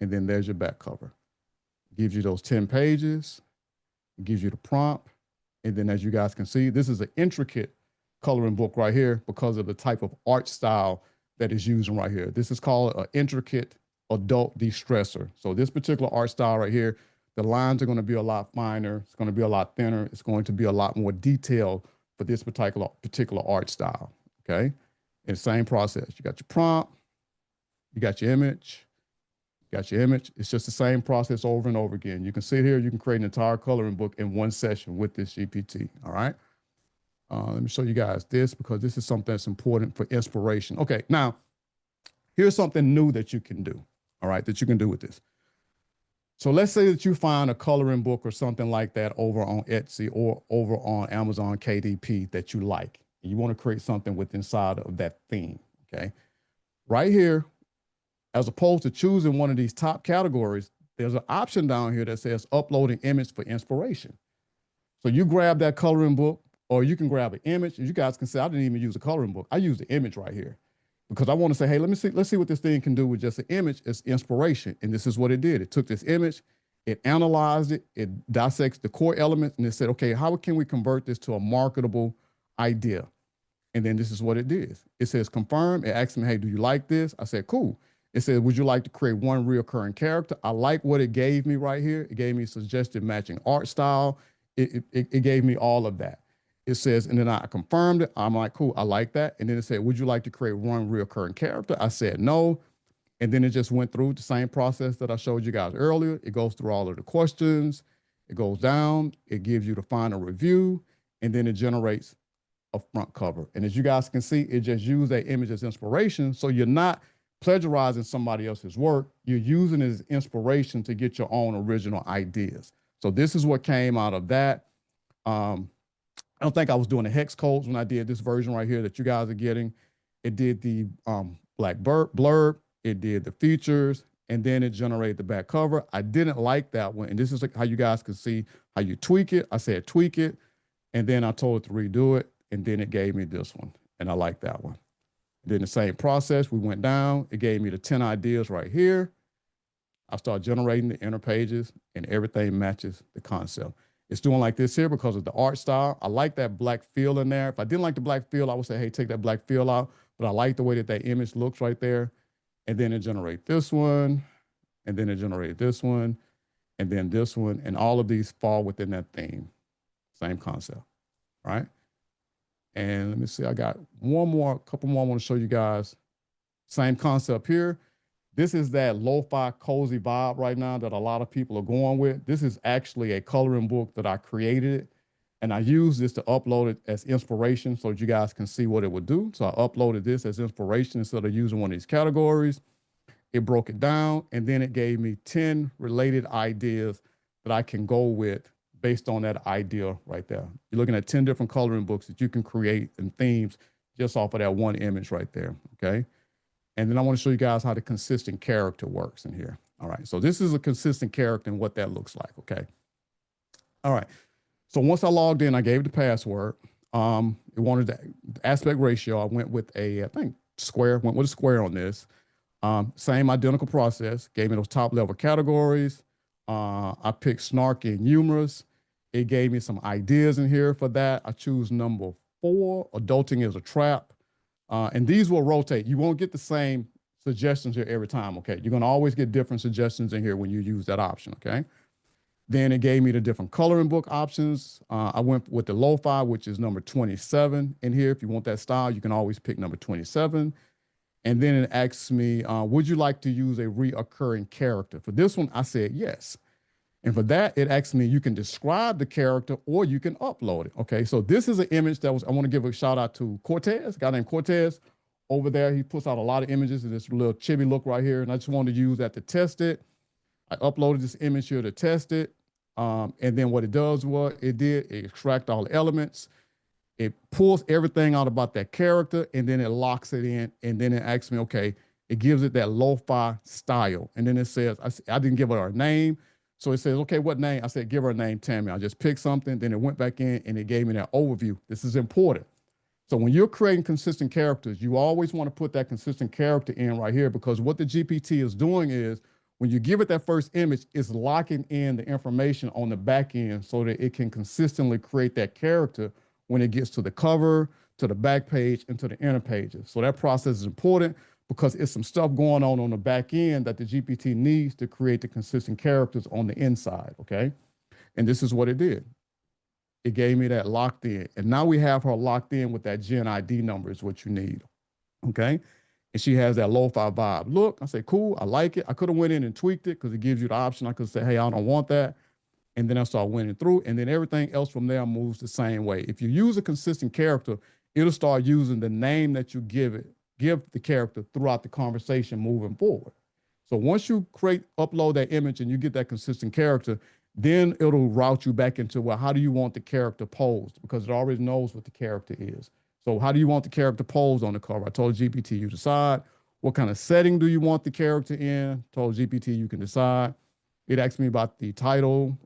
and then there's your back cover. It gives you those 10 pages, it gives you the prompt, and then as you guys can see, this is an intricate coloring book right here because of the type of art style that is using right here. This is called an intricate adult de-stressor. So this particular art style right here, the lines are going to be a lot finer, it's going to be a lot thinner, it's going to be a lot more detailed for this particular art style, okay? And same process, you got your prompt, you got your image, It's just the same process over and over again. You can sit here, you can create an entire coloring book in one session with this GPT, all right? Let me show you guys this because this is something that's important for inspiration. Okay, now, here's something new that you can do, all right, that you can do with this. So let's say that you find a coloring book or something like that over on Etsy or over on Amazon KDP that you like. And you want to create something with inside of that theme, okay? Right here, as opposed to choosing one of these top categories, there's an option down here that says uploading image for inspiration. So you grab that coloring book, or you can grab an image, and you guys can say, I didn't even use a coloring book. I used the image right here because I want to say, hey, let's see what this thing can do with just an image as inspiration. And this is what it did. It took this image, it analyzed it, it dissects the core elements, and it said, okay, how can we convert this to a marketable idea? And then this is what it did. It says confirm. It asked me, hey, do you like this? I said, cool. It said, would you like to create one reoccurring character? I like what it gave me right here. It gave me suggested matching art style. It gave me all of that. It says, and then I confirmed it. I'm like, cool, I like that. And then it said, would you like to create one reoccurring character? I said, no. And then it just went through the same process that I showed you guys earlier. It goes through all of the questions. It goes down. It gives you the final review. And then it generates a front cover. And as you guys can see, it just used that image as inspiration. So you're not plagiarizing somebody else's work. You're using it as inspiration to get your own original ideas. So this is what came out of that. I don't think I was doing the hex codes when I did this version right here that you guys are getting. It did the black blurb, it did the features, and then it generated the back cover. I didn't like that one. And this is how you guys can see how you tweak it. I said tweak it, and then I told it to redo it, and then it gave me this one. And I like that one. Then the same process, we went down. It gave me the 10 ideas right here. I start generating the inner pages, and everything matches the concept. It's doing like this here because of the art style. I like that black feel in there. If I didn't like the black feel, I would say, hey, take that black feel out. But I like the way that image looks right there. And then it generates this one, and then it generated this one, and then this one. And all of these fall within that theme. Same concept, right? And let me see, I got a couple more I want to show you guys. Same concept here. This is that lo-fi cozy vibe right now that a lot of people are going with. This is actually a coloring book that I created, and I used this to upload it as inspiration so that you guys can see what it would do. So I uploaded this as inspiration instead of using one of these categories. It broke it down, and then it gave me 10 related ideas that I can go with based on that idea right there. You're looking at 10 different coloring books that you can create and themes just off of that one image right there, okay? And then I want to show you guys how the consistent character works in here. All right, so this is a consistent character and what that looks like, okay? All right, so once I logged in, I gave it the password. It wanted the aspect ratio. I went with I think square, went with a square on this. Same identical process, gave me those top level categories. I picked snarky and humorous. It gave me some ideas in here for that. I choose number 4, adulting is a trap. And these will rotate. You won't get the same suggestions here every time, okay? You're gonna always get different suggestions in here when you use that option, okay? Then it gave me the different coloring book options. I went with the lo-fi, which is number 27 in here. If you want that style, you can always pick number 27. And then it asks me, would you like to use a reoccurring character? For this one, I said yes. And for that, it asks me, you can describe the character or you can upload it. Okay, so this is an image that was, I want to give a shout out to Cortez, a guy named Cortez over there. He puts out a lot of images in this little chibi look right here. And I just wanted to use that to test it. I uploaded this image here to test it. And then what it does, it extract all the elements. It pulls everything out about that character, and then it locks it in. And then it asks me, okay, it gives it that lo-fi style. And then it says, I didn't give her a name. So it says, okay, what name? I said, give her a name, Tammy. I just picked something. Then it went back in and it gave me that overview. This is important. So when you're creating consistent characters, you always want to put that consistent character in right here, because what the GPT is doing is when you give it that first image, it's locking in the information on the back end so that it can consistently create that character when it gets to the cover, to the back page, and to the inner pages. So that process is important because it's some stuff going on the back end that the GPT needs to create the consistent characters on the inside, okay? And this is what it did. It gave me that locked in. And now we have her locked in with that Gen ID number is what you need, okay? And she has that lo-fi vibe. Look, I say, cool, I like it. I could have went in and tweaked it because it gives you the option. I could say, hey, I don't want that. And then I start winning through, and then everything else from there moves the same way. If you use a consistent character, it'll start using the name that you give the character throughout the conversation moving forward. So once you upload that image and you get that consistent character, then it'll route you back into, well, how do you want the character posed? Because it already knows what the character is. So how do you want the character posed on the cover? I told GPT, you decide. What kind of setting do you want the character in? Told GPT, you can decide. It asked me about the title,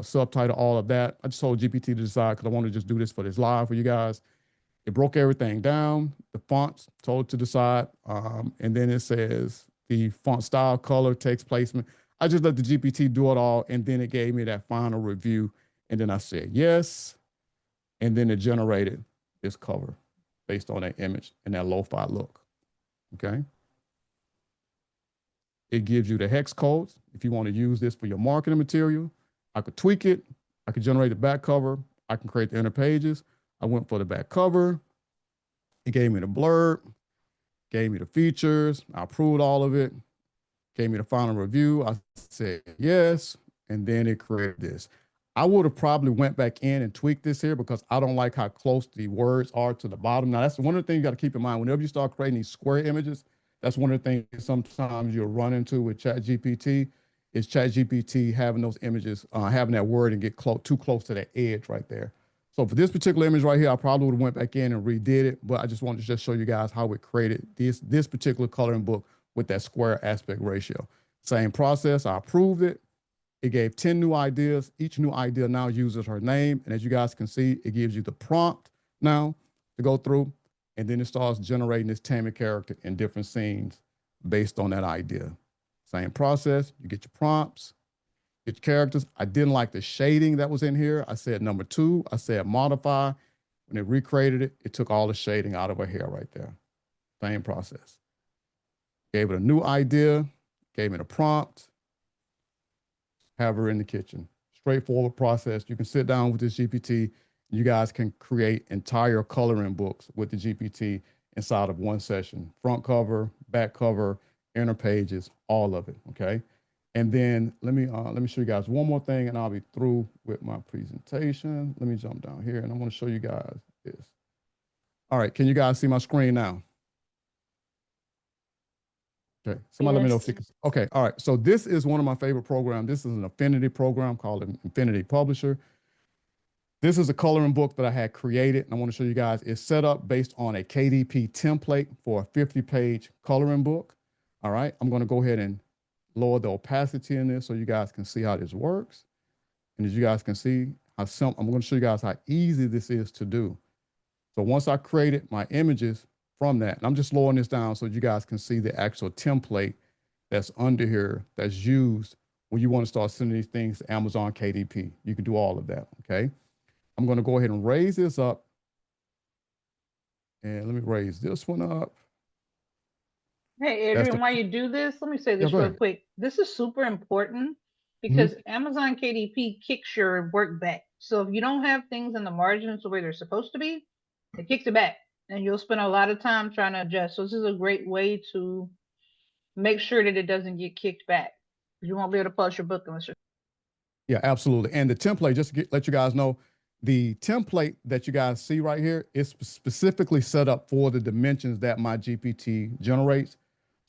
subtitle, all of that. I just told GPT to decide because I want to just do this for this live for you guys. It broke everything down. The fonts, told it to decide. And then it says the font style, color, text placement. I just let the GPT do it all. And then it gave me that final review. And then I said yes. And then it generated this cover based on that image and that lo-fi look. Okay. It gives you the hex codes. If you want to use this for your marketing material, I could tweak it. I could generate the back cover. I can create the inner pages. I went for the back cover. It gave me the blurb, gave me the features. I approved all of it. Gave me the final review. I said yes. And then it created this. I would have probably went back in and tweaked this here because I don't like how close the words are to the bottom. Now, that's one of the things you got to keep in mind. Whenever you start creating these square images, that's one of the things sometimes you'll run into with ChatGPT is ChatGPT having those images, having that word and get too close to that edge right there. So for this particular image right here, I probably would have went back in and redid it, but I just wanted to just show you guys how it created this particular coloring book with that square aspect ratio. Same process, I approved it. It gave 10 new ideas. Each new idea now uses her name. And as you guys can see, it gives you the prompt now to go through. And then it starts generating this Tammy character in different scenes based on that idea. Same process, you get your prompts, get your characters. I didn't like the shading that was in here. I said number 2, I said modify. When it recreated it, it took all the shading out of her hair right there. Same process. Gave it a new idea, gave it a prompt, have her in the kitchen. Straightforward process. You can sit down with this GPT. You guys can create entire coloring books with the GPT inside of one session. Front cover, back cover, inner pages, all of it, okay? And then let me show you guys one more thing and I'll be through with my presentation. Let me jump down here and I want to show you guys this. All right, can you guys see my screen now? Okay, somebody let me know if you can. Okay, all right. So this is one of my favorite programs. This is an Affinity program called Infinity Publisher. This is a coloring book that I had created, and I want to show you guys. It's set up based on a KDP template for a 50-page coloring book. All right, I'm going to go ahead and lower the opacity in this so you guys can see how this works. And as you guys can see, how simple, I'm going to show you guys how easy this is to do. So once I created my images, from that. And I'm just lowering this down so you guys can see the actual template that's under here that's used when you want to start sending these things to Amazon KDP. You can do all of that, okay? I'm going to go ahead and raise this up. And let me raise this one up. Hey, Adrian, while you do this, let me say this real quick. This is super important because Amazon KDP kicks your work back. So if you don't have things in the margins the way they're supposed to be, it kicks it back. And you'll spend a lot of time trying to adjust. So this is a great way to make sure that it doesn't get kicked back. You won't be able to publish your book unless you're. Yeah, absolutely. And the template, just to let you guys know, the template that you guys see right here is specifically set up for the dimensions that my GPT generates,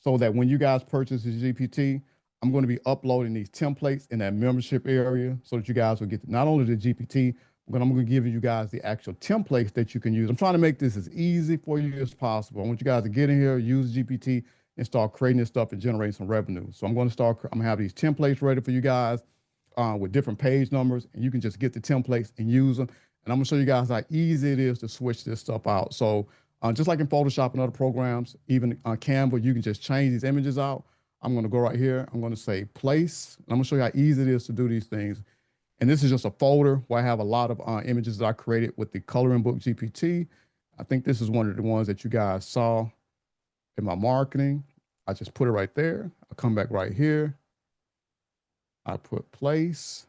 so that when you guys purchase the GPT, I'm going to be uploading these templates in that membership area so that you guys will get not only the GPT, but I'm going to give you guys the actual templates that you can use. I'm trying to make this as easy for you as possible. I want you guys to get in here, use GPT, and start creating this stuff and generating some revenue. So I'm going to have these templates ready for you guys with different page numbers, and you can just get the templates and use them. And I'm going to show you guys how easy it is to switch this stuff out. So just like in Photoshop and other programs, even on Canva, you can just change these images out. I'm going to go right here. I'm going to say place. And I'm going to show you how easy it is to do these things. And this is just a folder where I have a lot of images that I created with the coloring book GPT. I think this is one of the ones that you guys saw in my marketing. I just put it right there. I come back right here. I put place.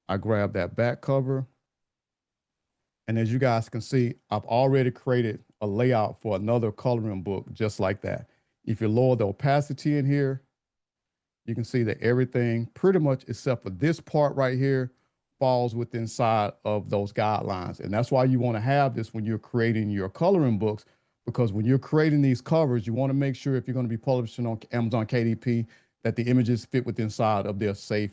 I grab that back cover. And as you guys can see, I've already created a layout for another coloring book just like that. If you lower the opacity in here, you can see that everything pretty much except for this part right here falls within inside of those guidelines. And that's why you want to have this when you're creating your coloring books, because when you're creating these covers, you want to make sure if you're going to be publishing on Amazon KDP that the images fit within inside of their safe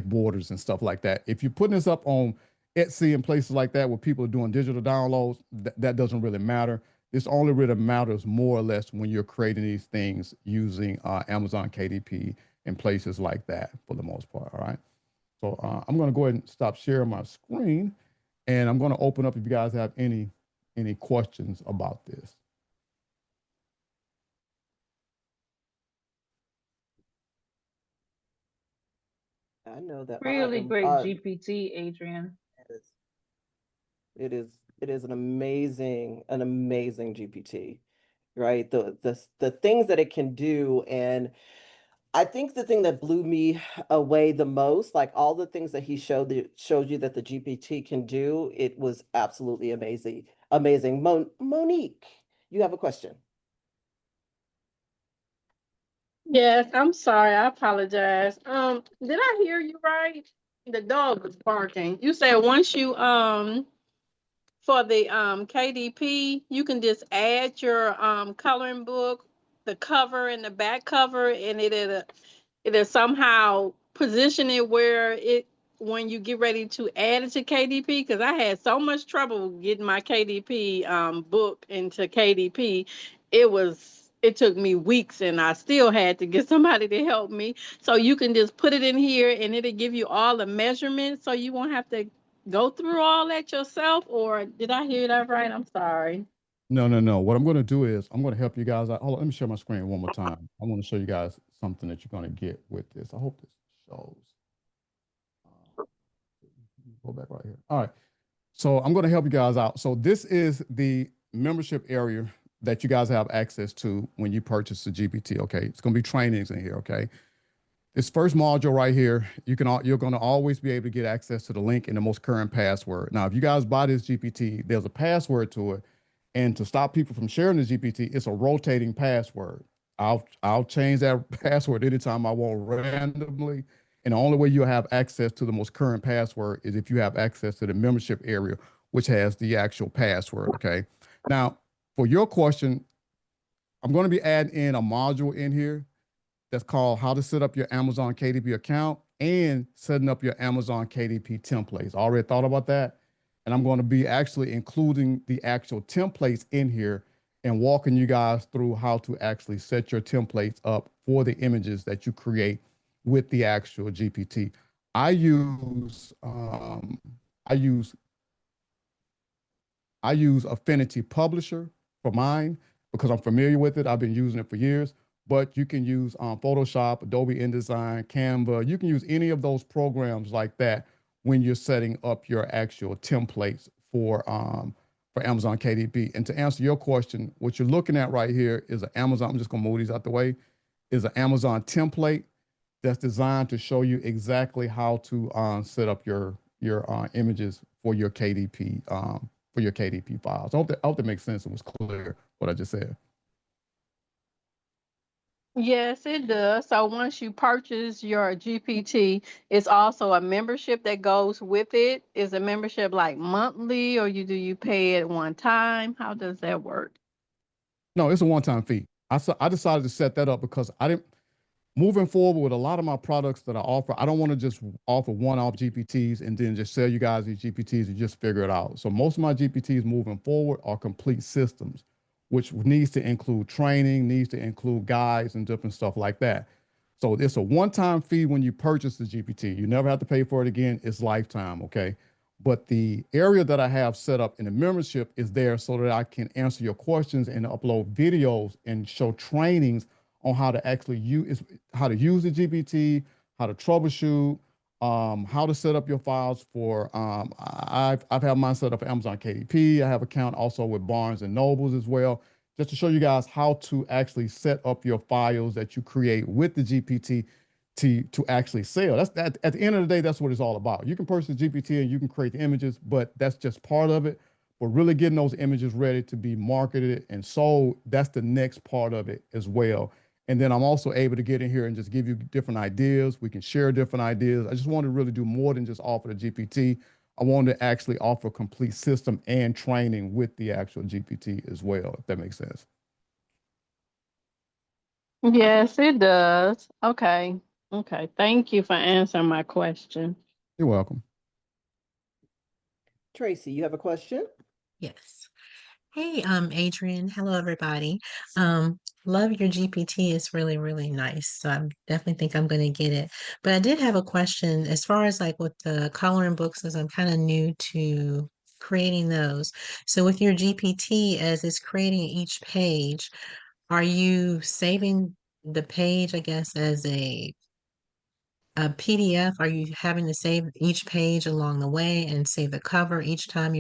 borders and stuff like that. If you're putting this up on Etsy and places like that where people are doing digital downloads, that doesn't really matter. This only really matters more or less when you're creating these things using Amazon KDP and places like that for the most part, all right? So I'm gonna go ahead and stop sharing my screen, and I'm gonna open up if you guys have any questions about this. I know that really great GPT, Adrian. It is an amazing GPT, right? The things that it can do. And I think the thing that blew me away the most, like all the things that he showed you that the GPT can do, it was absolutely amazing. Monique, you have a question. Yes, I'm sorry. I apologize. Did I hear you right? The dog was barking. You said once you for the KDP, you can just add your coloring book, the cover and the back cover, and it'll somehow position it where it when you get ready to add it to KDP, because I had so much trouble getting my KDP book into KDP. It took me weeks and I still had to get somebody to help me. So you can just put it in here and it'll give you all the measurements so you won't have to go through all that yourself. Or did I hear that right? I'm sorry. No. What I'm going to do is I'm going to help you guys out. Hold on, let me share my screen one more time. I want to show you guys something that you're going to get with this. I hope this shows. Go back right here. All right. So I'm going to help you guys out. So this is the membership area that you guys have access to when you purchase the GPT. Okay. It's going to be trainings in here. Okay. This first module right here, you're going to always be able to get access to the link and the most current password. Now, if you guys buy this GPT, there's a password to it. And to stop people from sharing the GPT, it's a rotating password. I'll change that password anytime I want randomly. And the only way you'll have access to the most current password is if you have access to the membership area, which has the actual password. Okay. Now, for your question, I'm going to be adding in a module in here that's called how to set up your Amazon KDP account and setting up your Amazon KDP templates. I already thought about that. And I'm going to be actually including the actual templates in here and walking you guys through how to actually set your templates up for the images that you create with the actual GPT. I use Affinity Publisher for mine because I'm familiar with it. I've been using it for years. But you can use Photoshop, Adobe InDesign, Canva. You can use any of those programs like that when you're setting up your actual templates for Amazon KDP. And to answer your question, what you're looking at right here is an Amazon. I'm just gonna move these out the way. Is an Amazon template that's designed to show you exactly how to set up your images for your KDP files. I hope that makes sense. It was clear what I just said. Yes, it does. So once you purchase your GPT, it's also a membership that goes with it. Is a membership like monthly, or do you pay it one time? How does that work? No, it's a one-time fee. I decided to set that up because I didn't moving forward with a lot of my products that I offer. I don't want to just offer one-off GPTs and then just sell you guys these GPTs and just figure it out. So most of my GPTs moving forward are complete systems, which needs to include training, needs to include guides and different stuff like that. So it's a one-time fee when you purchase the GPT. You never have to pay for it again. It's lifetime, okay? But the area that I have set up in the membership is there so that I can answer your questions and upload videos and show trainings on how to actually use the GPT, how to troubleshoot, how to set up your files for. I've had mine set up for Amazon KDP. I have an account also with Barnes and Nobles as well, just to show you guys how to actually set up your files that you create with the GPT to actually sell. That's that. At the end of the day, that's what it's all about. You can purchase the GPT and you can create the images, but that's just part of it. But really getting those images ready to be marketed and sold, that's the next part of it as well. And then I'm also able to get in here and just give you different ideas. We can share different ideas. I just want to really do more than just offer the GPT. I wanted to actually offer a complete system and training with the actual GPT as well, if that makes sense. Yes, it does. Okay. Okay. Thank you for answering my question. You're welcome. Tracy, you have a question? Yes. Hey, Adrian. Hello, everybody. Love your GPT. It's really, really nice. So I definitely think I'm going to get it. But I did have a question as far as like with the coloring books, as I'm kind of new to creating those. So with your GPT, as it's creating each page, are you saving the page, I guess, as a PDF? Are you having to save each page along the way and save the cover each time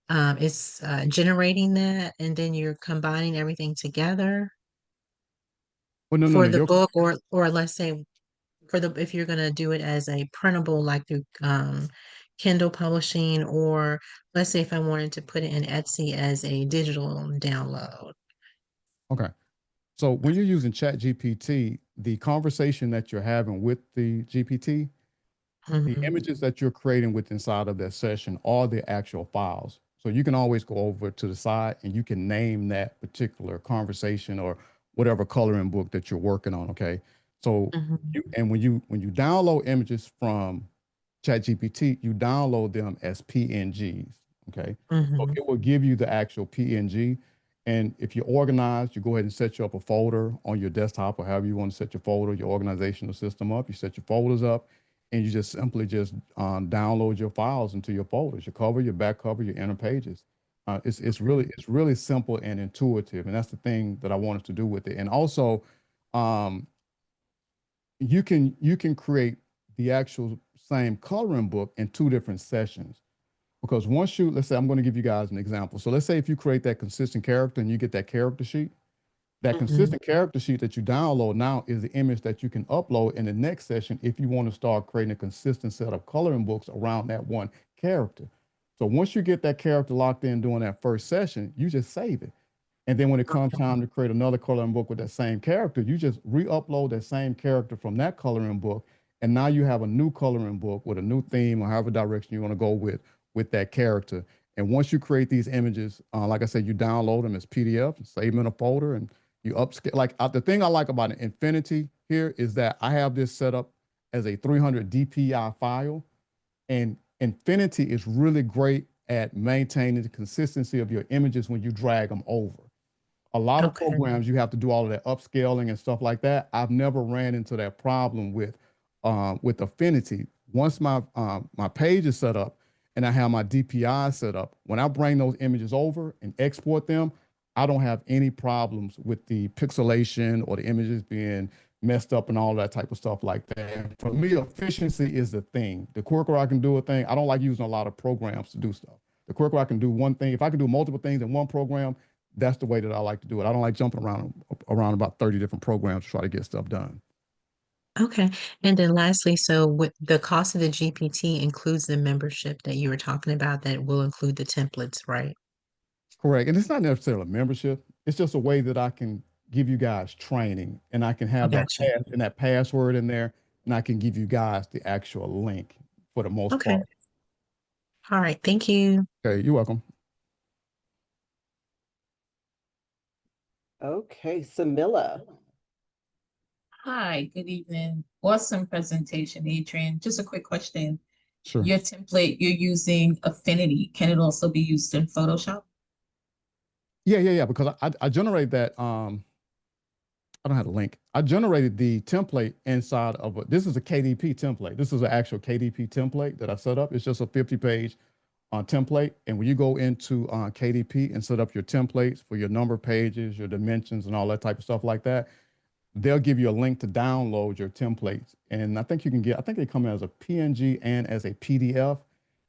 it's generating that, and then you're combining everything together Well, no, no, for no. the book, or let's say for the if you're gonna do it as a printable, like through Kindle publishing, or let's say if I wanted to put it in Etsy as a digital download. Okay. So when you're using Chat GPT, the conversation that you're having with the GPT, the Mhm. images that you're creating with inside of that session are the actual files. So you can always go over to the side and you can name that particular conversation or whatever coloring book that you're working on. Okay. So Mhm. when you download images from ChatGPT, you download them as PNGs. Okay. So Mhm. it will give you the actual PNG. And if you're organized, you go ahead and set you up a folder on your desktop or however you want to set your folder, your organizational system up. You set your folders up and you just simply just download your files into your folders, your cover, your back cover, your inner pages. It's really simple and intuitive, and that's the thing that I wanted to do with it. And also, um, you can create the actual same coloring book in two different sessions. Because once let's say I'm going to give you guys an example. So let's say if you create that consistent character and you get that character sheet, that Mhm. consistent character sheet that you download now is the image that you can upload in the next session if you want to start creating a consistent set of coloring books around that one character. So once you get that character locked in during that first session, you just save it. And then when it comes time to create another coloring book with that same character, you just re-upload that same character from that coloring book. And now you have a new coloring book with a new theme or however direction you want to go with that character. And once you create these images, like I said, you download them as PDF, save them in a folder, and you upscale. Like the thing I like about Infinity here is that I have this set up as a 300 DPI file, and Infinity is really great at maintaining the consistency of your images when you drag them over. A lot of Okay. programs you have to do all of that upscaling and stuff like that. I've never ran into that problem with Affinity. Once my page is set up and I have my DPI set up, when I bring those images over and export them, I don't have any problems with the pixelation or the images being messed up and all that type of stuff like that. For me, efficiency is the thing. The quicker I can do a thing, I don't like using a lot of programs to do stuff. The quicker I can do one thing, if I can do multiple things in one program, that's the way that I like to do it. I don't like jumping around about 30 different programs to try to get stuff done. Okay. And then lastly, so with the cost of the GPT includes the membership that you were talking about that will include the templates, right? Correct. And it's not necessarily a membership. It's just a way that I can give you guys training and I can I have that got you. that password in there and I can give you guys the actual link for the most Okay. part. All right. Thank you. Okay, you're welcome. Okay, Samilla. Hi, good evening. Awesome presentation, Adrian. Just a quick question. Sure. Your template, you're using Affinity. Can it also be used in Photoshop? Yeah. Because I generate that. I don't have a link. I generated the template inside of this is a KDP template. This is an actual KDP template that I set up. It's just a 50-page template. And when you go into KDP and set up your templates for your number pages, your dimensions, and all that type of stuff like that, they'll give you a link to download your templates. And I think you can I think they come as a PNG and as a PDF.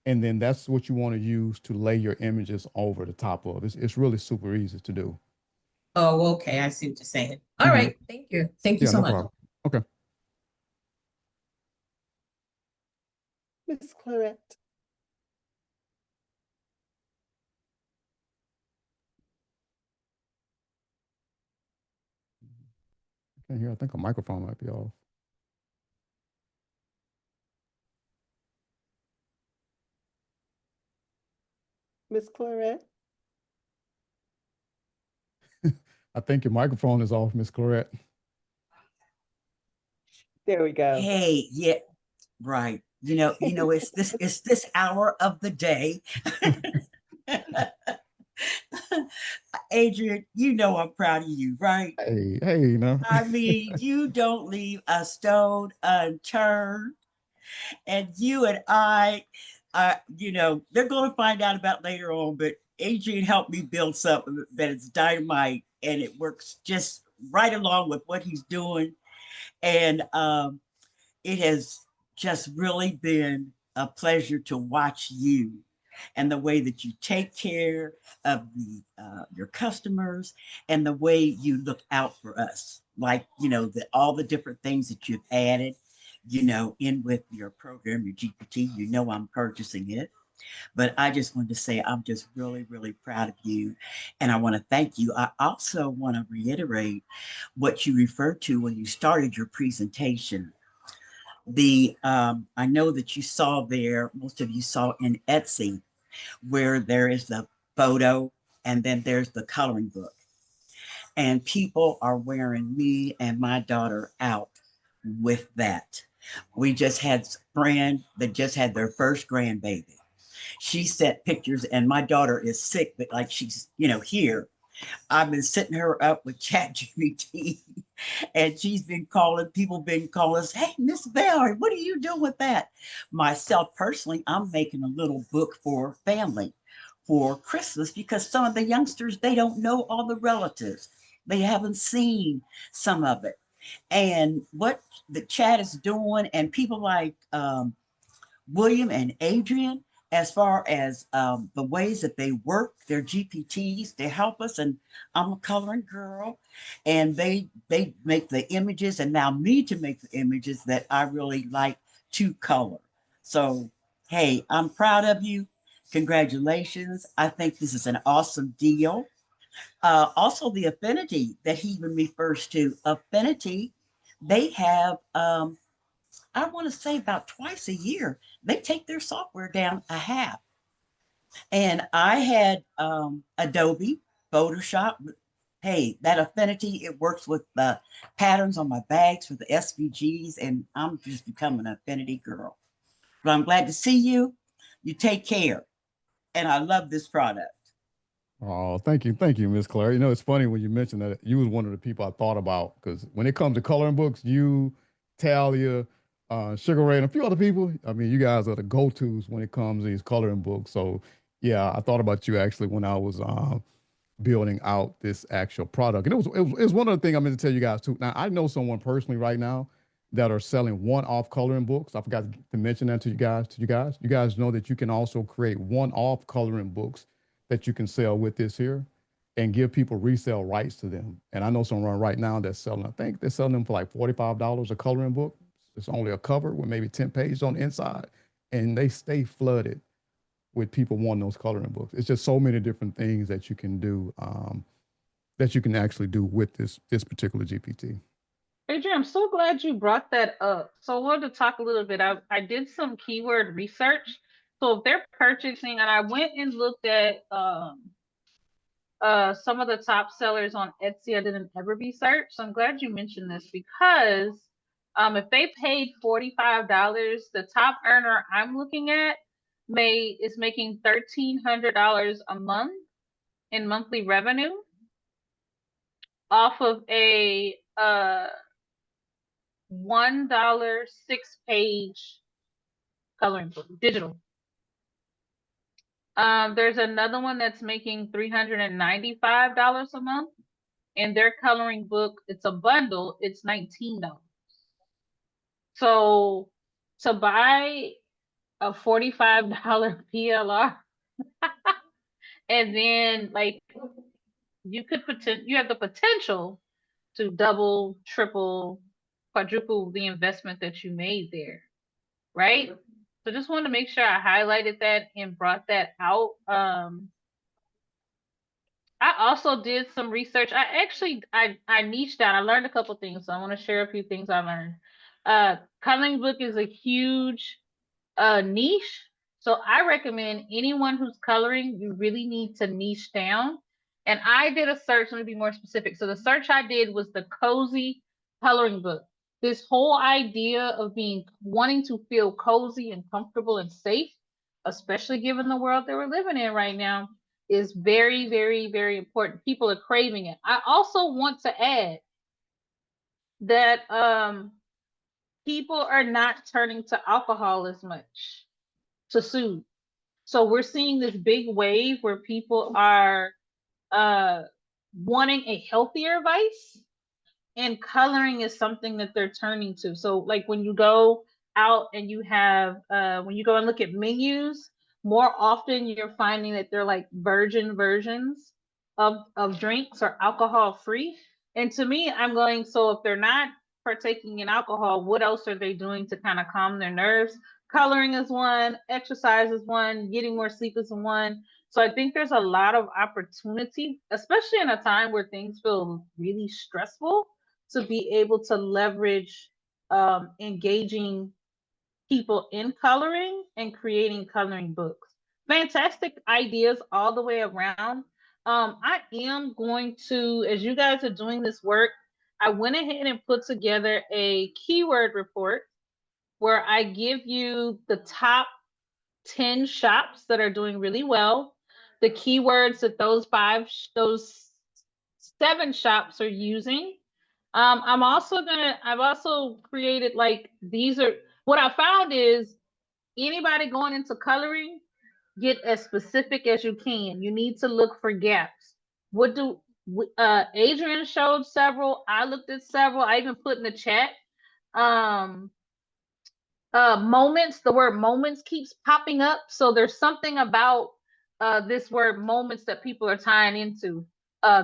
And then that's what you want to use to lay your images over the top of. It's really super easy to do. Oh, okay. I see what you're saying. All right. Thank you. Thank you Yeah, so no much. problem. Okay. Miss Clarette. I can't hear. I think a microphone might be off. Miss Clarette. I think your microphone is off, Miss Clarette. There we go. Hey, yeah, right. It's this hour of the day. Adrian, I'm proud of you, right? Hey, no. I mean, you don't leave a stone unturned. And you and I, they're going to find out about later on, but Adrian helped me build something that is dynamite and it works just right along with what he's doing. And it has just really been a pleasure to watch you and the way that you take care of your customers and the way you look out for us. Like, all the different things that you've added, in with your program, your GPT, I'm purchasing it. But I just wanted to say, I'm just really, really proud of you. And I want to thank you. I also want to reiterate what you referred to when you started your presentation. I know that you saw there, most of you saw in Etsy, where there is the photo and then there's the coloring book. And people are wearing me and my daughter out with that. We just had a friend that just had their first grandbaby. She sent pictures, and my daughter is sick, but like she's, here. I've been setting her up with ChatGPT, and she's been calling, people been calling us, hey, Miss Valerie, what are you doing with that? Myself personally, I'm making a little book for family for Christmas because some of the youngsters, they don't know all the relatives. They haven't seen some of it. And what the chat is doing, and people like William and Adrian, as far as the ways that they work, their GPTs, they help us. And I'm a coloring girl, and they make the images, and now me to make the images that I really like to color. So, hey, I'm proud of you. Congratulations. I think this is an awesome deal. Also, the affinity that he even refers to, affinity, they have I want to say about twice a year, they take their software down a half. And I had Adobe, Photoshop. Hey, that affinity, it works with the patterns on my bags for the SVGs, and I'm just becoming an affinity girl. But I'm glad to see you. You take care. And I love this product. Oh, thank you, Miss Claire. It's funny when you mentioned that you was one of the people I thought about because when it comes to coloring books, you, Talya, Sugar Ray, and a few other people. I mean, you guys are the go-tos when it comes to these coloring books. So, yeah, I thought about you actually when I was building out this actual product. And it was one of the things I meant to tell you guys too. Now I know someone personally right now that are selling one-off coloring books. I forgot to mention that to you guys. You guys know that you can also create one-off coloring books that you can sell with this here and give people resale rights to them. And I know someone right now that's selling, I think they're selling them for like $45 a coloring book. It's only a cover with maybe 10 pages on the inside, and they stay flooded with people wanting those coloring books. It's just so many different things that you can do, that you can actually do with this particular GPT. Adrian, I'm so glad you brought that up. So I wanted to talk a little bit. I did some keyword research. So if they're purchasing, and I went and looked at some of the top sellers on Etsy. I did an Everbee search. So I'm glad you mentioned this because if they paid $45, the top earner I'm looking at is making $1,300 a month in monthly revenue off of a $1 6-page coloring book, digital. There's another one that's making $395 a month, and their coloring book, it's a bundle, it's $19. So to buy a $45 PLR, and then like you have the potential to double, triple, quadruple the investment that you made there, right? So just wanted to make sure I highlighted that and brought that out. I also did some research. I niched down. I learned a couple things, so I want to share a few things I learned. Coloring book is a huge niche. So I recommend anyone who's coloring, you really need to niche down. And I did a search, let me be more specific. So the search I did was the cozy coloring book. This whole idea of wanting to feel cozy and comfortable and safe, especially given the world that we're living in right now, is very, very, very important. People are craving it. I also want to add that people are not turning to alcohol as much to soothe. So we're seeing this big wave where people are wanting a healthier vice, and coloring is something that they're turning to. So like when you go out and you have when you go and look at menus, more often you're finding that they're like virgin versions of drinks or alcohol free. And to me, I'm going, so if they're not partaking in alcohol, what else are they doing to kind of calm their nerves? Coloring is one, exercise is one, getting more sleep is one. So I think there's a lot of opportunity, especially in a time where things feel really stressful, to be able to leverage engaging people in coloring and creating coloring books. Fantastic ideas all the way around. I am going to, as you guys are doing this work, I went ahead and put together a keyword report where I give you the top 10 shops that are doing really well, the keywords that those 7 shops are using. I've also created like, what I found is anybody going into coloring, get as specific as you can. You need to look for gaps. Adrian showed several, I looked at several, I even put in the chat. Moments, the word moments keeps popping up. So there's something about this word moments that people are tying into.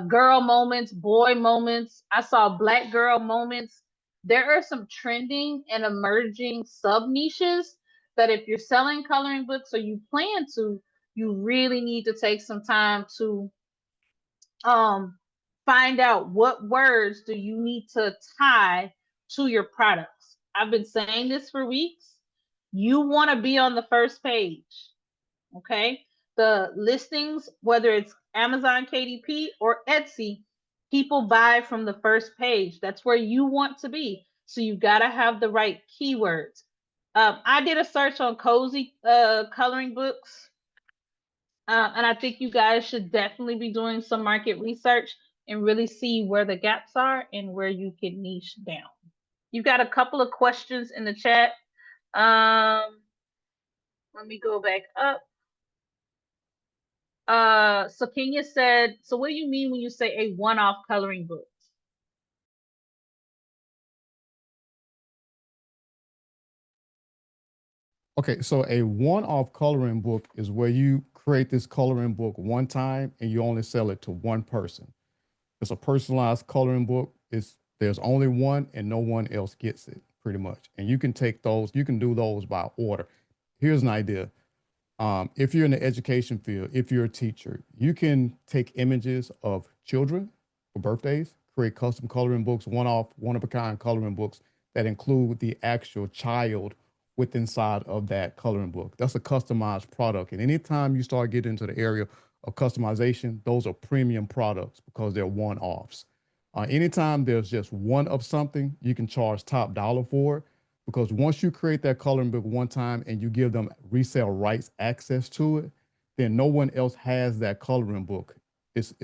Girl moments, boy moments. I saw black girl moments. There are some trending and emerging sub niches that if you're selling coloring books or you plan to, you really need to take some time to find out what words do you need to tie to your products. I've been saying this for weeks. You want to be on the first page, okay? The listings, whether it's Amazon KDP or Etsy, people buy from the first page. That's where you want to be. So you got to have the right keywords. I did a search on cozy coloring books. And I think you guys should definitely be doing some market research and really see where the gaps are and where you can niche down. You've got a couple of questions in the chat. Let me go back up. So Kenya said, so what do you mean when you say a one-off coloring book? Okay, so a one-off coloring book is where you create this coloring book one time and you only sell it to one person. It's a personalized coloring book. There's only one and no one else gets it, pretty much. And you can take those, you can do those by order. Here's an idea. If you're in the education field, if you're a teacher, you can take images of children for birthdays, create custom coloring books, one-off, one-of-a-kind coloring books that include the actual child with inside of that coloring book. That's a customized product. And anytime you start getting into the area of customization, those are premium products because they're one-offs. Anytime there's just one of something, you can charge top dollar for it because once you create that coloring book one time and you give them resale rights access to it, then no one else has that coloring book. It's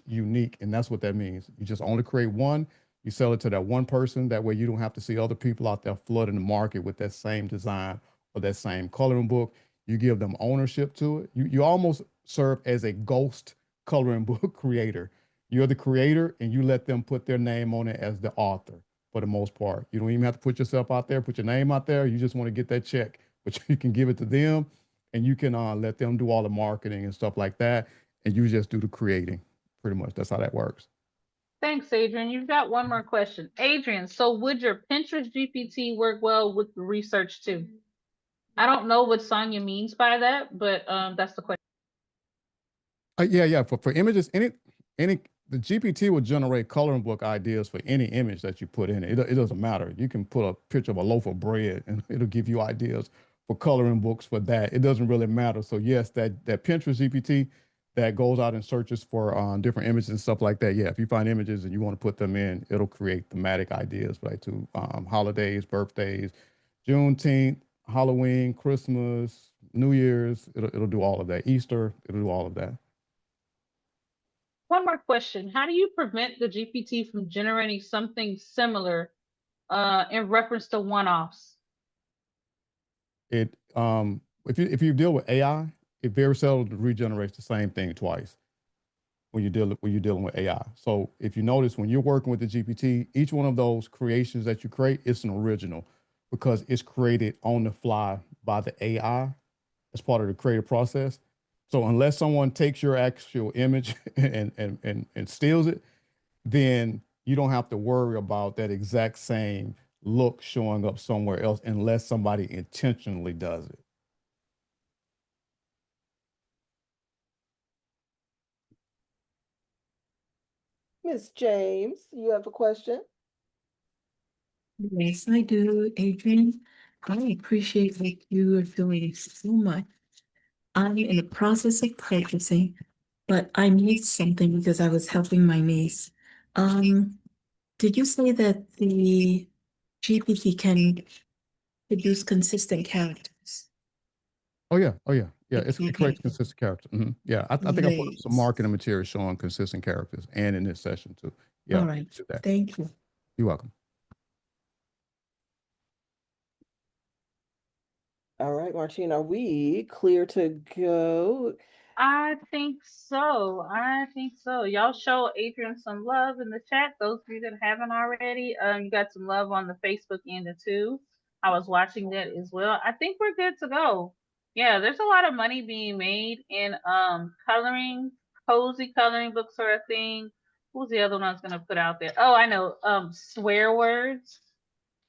unique, and that's what that means. You just only create one, you sell it to that one person. That way you don't have to see other people out there flooding the market with that same design or that same coloring book. You give them ownership to it. You almost serve as a ghost coloring book creator. You're the creator and you let them put their name on it as the author for the most part. You don't even have to put yourself out there, put your name out there. You just want to get that check, but you can give it to them and you can let them do all the marketing and stuff like that. And you just do the creating. Pretty much that's how that works. Thanks, Adrian. You've got one more question. Adrian, so would your Pinterest GPT work well with the research too? I don't know what Sonia means by that, but that's the question. Yeah. For images, any the GPT will generate coloring book ideas for any image that you put in it. It doesn't matter. You can put a picture of a loaf of bread and it'll give you ideas for coloring books for that. It doesn't really matter. So yes, that Pinterest GPT that goes out and searches for different images and stuff like that. Yeah, if you find images and you want to put them in, it'll create thematic ideas for like holidays, birthdays, Juneteenth, Halloween, Christmas, New Year's. It'll do all of that. Easter, it'll do all of that. One more question. How do you prevent the GPT from generating something similar in reference to one-offs? If you deal with AI, it very seldom regenerates the same thing twice when you're dealing with AI. So if you notice when you're working with the GPT, each one of those creations that you create, it's an original because it's created on the fly by the AI as part of the creative process. So unless someone takes your actual image and steals it, then you don't have to worry about that exact same look showing up somewhere else unless somebody intentionally does it. Miss James, you have a question? Yes, I do, Adrian. I appreciate what you are doing so much. I'm in the process of purchasing, but I missed something because I was helping my niece. Did you say that the GPT can produce consistent characters? Oh yeah. It Okay. creates consistent characters. Yeah, I think I put up some Nice. marketing material showing consistent characters, and in this session too. Yeah, All right. do that. Thank you. You're welcome. All right, Martine, are we clear to go? I think so. Y'all show Adrian some love in the chat. Those of you that haven't already, you got some love on the Facebook end too. I was watching that as well. I think we're good to go. Yeah, there's a lot of money being made in coloring. Cozy coloring books are a thing. Who's the other one I was gonna put out there? Oh, I know. Swear words.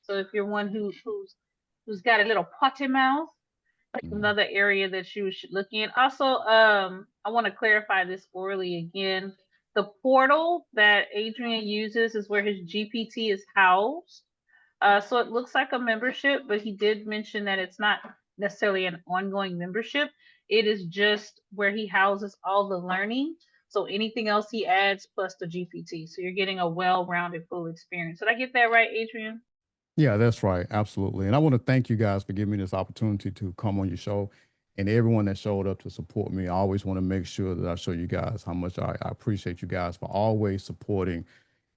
So if you're one who's got a little potty mouth, another area that you should look in. Also, I want to clarify this orally again. The portal that Adrian uses is where his GPT is housed. So it looks like a membership, but he did mention that it's not necessarily an ongoing membership. It is just where he houses all the learning. So anything else he adds plus the GPT. So you're getting a well-rounded full experience. Did I get that right, Adrian? Yeah, that's right. Absolutely. And I want to thank you guys for giving me this opportunity to come on your show and everyone that showed up to support me. I always want to make sure that I show you guys how much I appreciate you guys for always supporting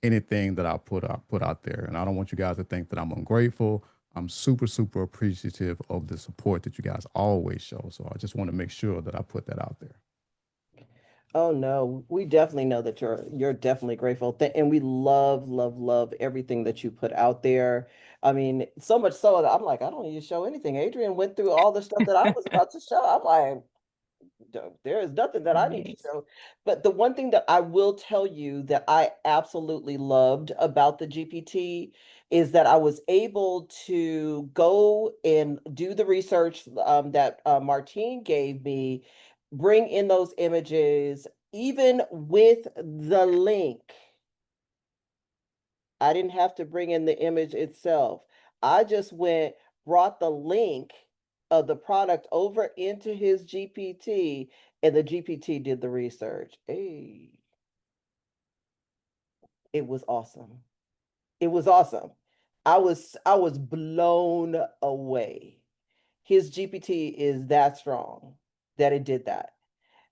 anything that I put out there. And I don't want you guys to think that I'm ungrateful. I'm super, super appreciative of the support that you guys always show. So I just want to make sure that I put that out there. Oh no, we definitely know that you're definitely grateful. And we love, love, love everything that you put out there. I mean, so much so that I'm like, I don't need to show anything. Adrian went through all the stuff that I was about to show. I'm like, there is nothing that I need to Right. show. But the one thing that I will tell you that I absolutely loved about the GPT is that I was able to go and do the research that Martine gave me, bring in those images, even with the link. I didn't have to bring in the image itself. I just brought the link of the product over into his GPT, and the GPT did the research. Hey, it was awesome. It was awesome. I was blown away. His GPT is that strong that it did that.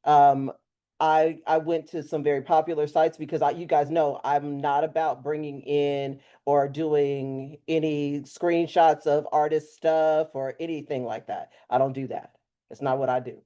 Um, I went to some very popular sites because you guys know I'm not about bringing in or doing any screenshots of artist stuff or anything like that. I don't do that. It's not what I do.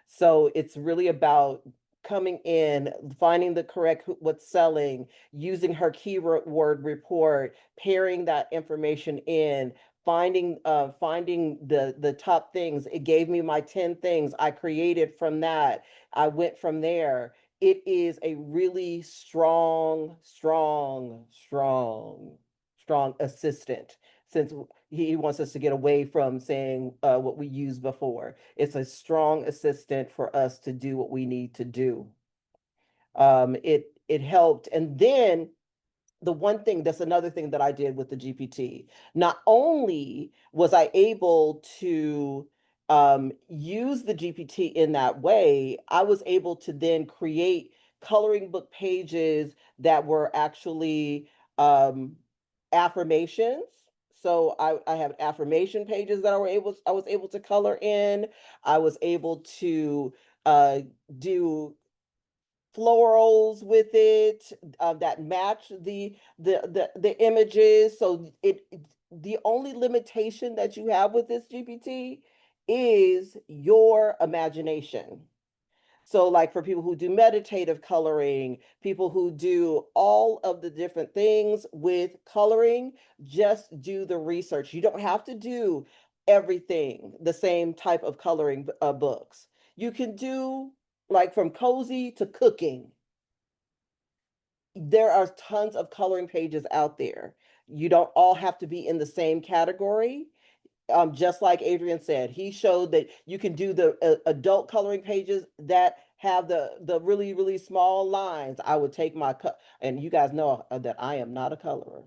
So it's really about coming in, finding the correct what's selling, using her keyword report, pairing that information in, finding the top things. It gave me my 10 things. I created from that. I went from there. It is a really strong, strong, strong, strong assistant since he wants us to get away from saying what we used before. It's a strong assistant for us to do what we need to do. It helped. And then the one thing, that's another thing that I did with the GPT. Not only was I able to use the GPT in that way, I was able to then create coloring book pages that were actually um, affirmations. So I have affirmation pages that I was able to color in. I was able to do florals with it that match the images. So the only limitation that you have with this GPT is your imagination. So like for people who do meditative coloring, people who do all of the different things with coloring, just do the research. You don't have to do everything, the same type of coloring books. You can do like from cozy to cooking. There are tons of coloring pages out there. You don't all have to be in the same category. Just like Adrian said, he showed that you can do the adult coloring pages that have the really, really small lines. I would take and you guys know that I am not a colorer.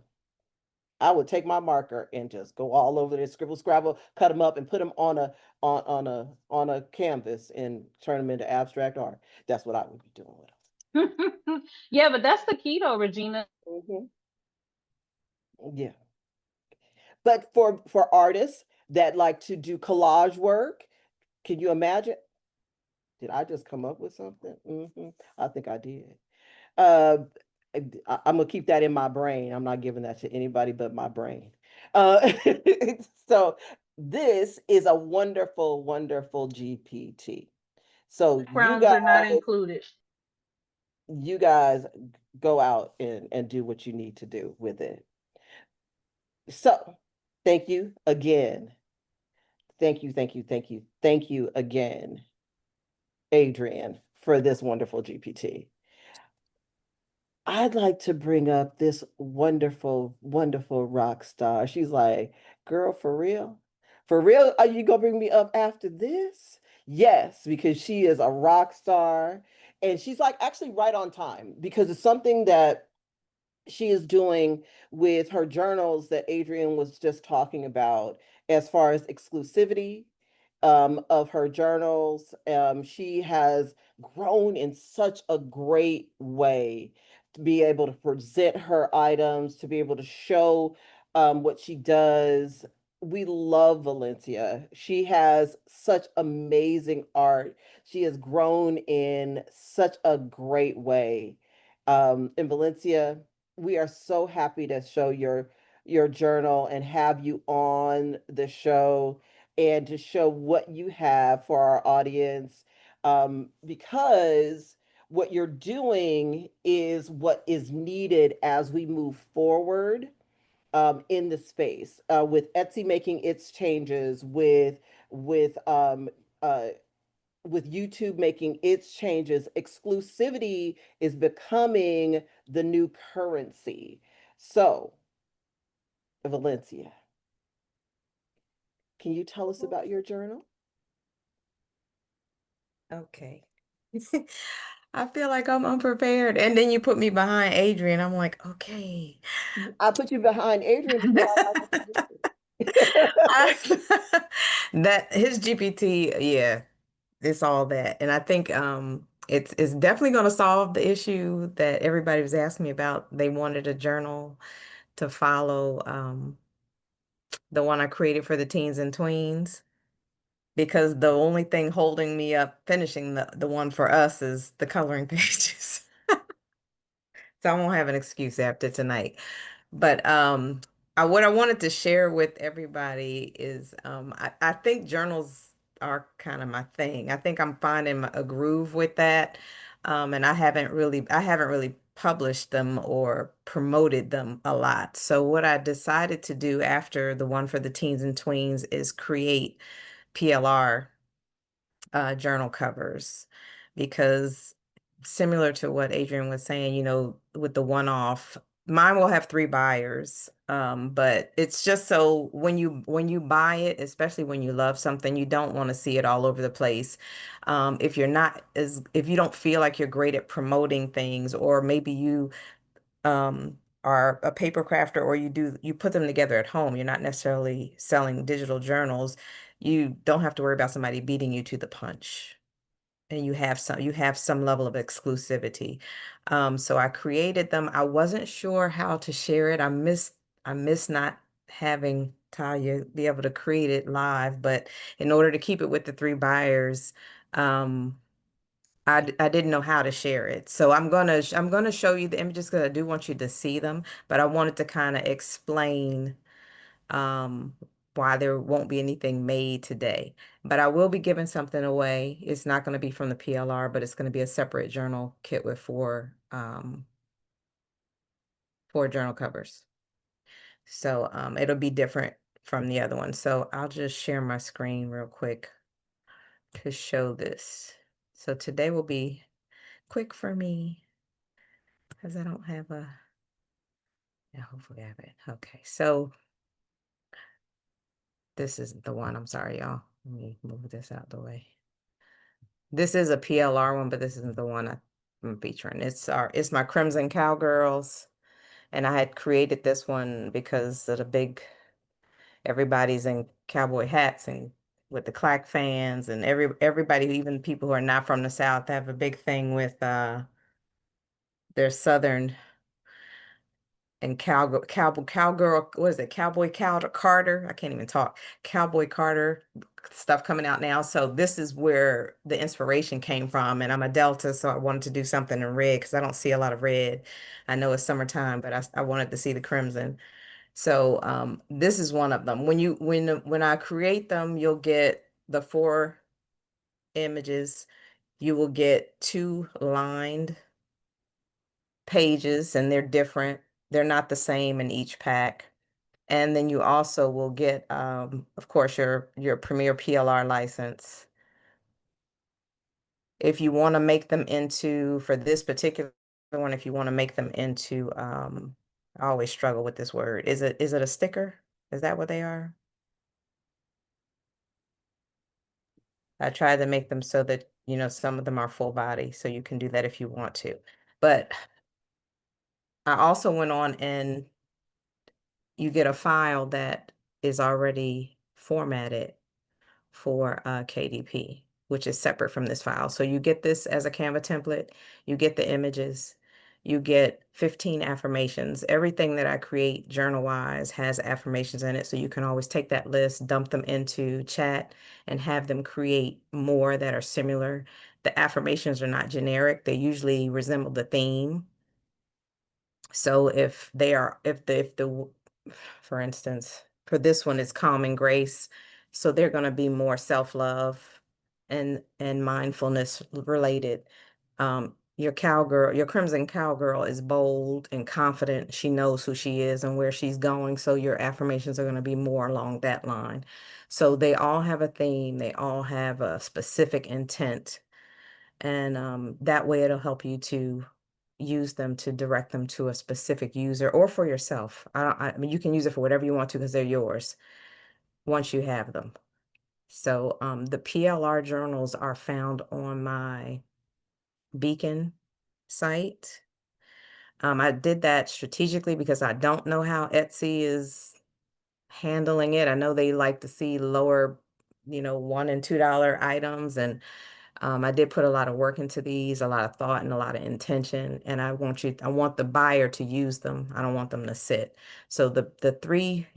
I would take my marker and just go all over there, scribble, scrabble, cut them up, and put them on a canvas and turn them into abstract art. That's what I would be doing with Yeah, but that's the key though, Regina. them. Yeah. But for artists that like to do collage work, can you imagine? Did I just come up with something? I think I did. Uh, I'm gonna keep that in my brain. I'm not giving that to anybody but my brain. Uh, so this is a wonderful, wonderful GPT. So Backgrounds are not included. you guys go out and do what you need to do with it. So thank you again. Thank you, thank you, thank you, thank you again, Adrian, for this wonderful GPT. I'd like to bring up this wonderful, wonderful rock star. She's like, girl, for real? For real? Are you gonna bring me up after this? Yes, because she is a rock star. And she's like actually right on time because it's something that she is doing with her journals that Adrian was just talking about as far as exclusivity of her journals. She has grown in such a great way to be able to present her items, to be able to show what she does. We love Valencia. She has such amazing art. She has grown in such a great way. In Valencia, we are so happy to show your journal and have you on the show and to show what you have for our audience because what you're doing is what is needed as we move forward in the space, with Etsy making its changes, with uh, with YouTube making its changes. Exclusivity is becoming the new currency. So, Valencia, can you tell us about your journal? Okay. I feel like I'm unprepared. And then you put me behind Adrian. I'm like, okay. I put you behind Adrian because I like That his GPT, yeah, it's all that. And I think it's definitely gonna solve the issue that everybody was asking me about. They wanted a journal to follow the one I created for the teens and tweens, because the only thing holding me up finishing the one for us is the coloring pages. So I won't have an excuse after tonight. But what I wanted to share with everybody is I think journals are kind of my thing. I think I'm finding a groove with that. And I haven't really published them or promoted them a lot. So what I decided to do after the one for the teens and tweens is create PLR journal covers, because similar to what Adrian was saying, with the one-off, mine will have 3 buyers. But it's just so when you buy it, especially when you love something, you don't want to see it all over the place. If you don't feel like you're great at promoting things, or maybe you are a paper crafter, or you put them together at home, you're not necessarily selling digital journals, you don't have to worry about somebody beating you to the punch, and you have some level of exclusivity. So I created them. I wasn't sure how to share it. I miss not having Talya be able to create it live, but in order to keep it with the 3 buyers, um, I didn't know how to share it. So I'm gonna show you the images because I do want you to see them, but I wanted to kind of explain um, why there won't be anything made today. But I will be giving something away. It's not going to be from the PLR, but it's going to be a separate journal kit with four journal covers. So it'll be different from the other one. So I'll just share my screen real quick to show this. So today will be quick for me because I don't have yeah, hopefully I have it. Okay, so this isn't the one. I'm sorry, y'all. Let me move this out the way. This is a PLR one, but this isn't the one I'm featuring. It's my Crimson Cowgirls, and I had created this one because of the big, everybody's in cowboy hats and with the Clack fans, and everybody, even people who are not from the South, have a big thing with their Southern and cowgirl, what is it? Carter. I can't even talk. Cowboy Carter stuff coming out now. So this is where the inspiration came from. And I'm a Delta, so I wanted to do something in red because I don't see a lot of red. I know it's summertime, but I wanted to see the crimson. So this is one of them. When I create them, you'll get the 4 images. You will get 2 lined pages, and they're different. They're not the same in each pack. And then you also will get, of course, your Premier PLR license. If you want to make them into, for this particular one, if you want to make them into, I always struggle with this word. Is it a sticker? Is that what they are? I try to make them so that, some of them are full body, so you can do that if you want to. But I also went on, and you get a file that is already formatted for KDP, which is separate from this file. So you get this as a Canva template, you get the images, you get 15 affirmations. Everything that I create journal-wise has affirmations in it, so you can always take that list, dump them into chat, and have them create more that are similar. The affirmations are not generic. They usually resemble the theme. So if for instance, for this one, it's calm and grace. So they're going to be more self-love and mindfulness related. your cowgirl, your crimson cowgirl is bold and confident. She knows who she is and where she's going. So your affirmations are going to be more along that line. So they all have a theme. They all have a specific intent. And that way it'll help you to use them to direct them to a specific user or for yourself. I mean, you can use it for whatever you want to because they're yours once you have them. So the PLR journals are found on my Beacon site. I did that strategically because I don't know how Etsy is handling it. I know they like to see lower, $1 and $2 items. And I did put a lot of work into these, a lot of thought and a lot of intention. And I want the buyer to use them. I don't want them to sit. So the 3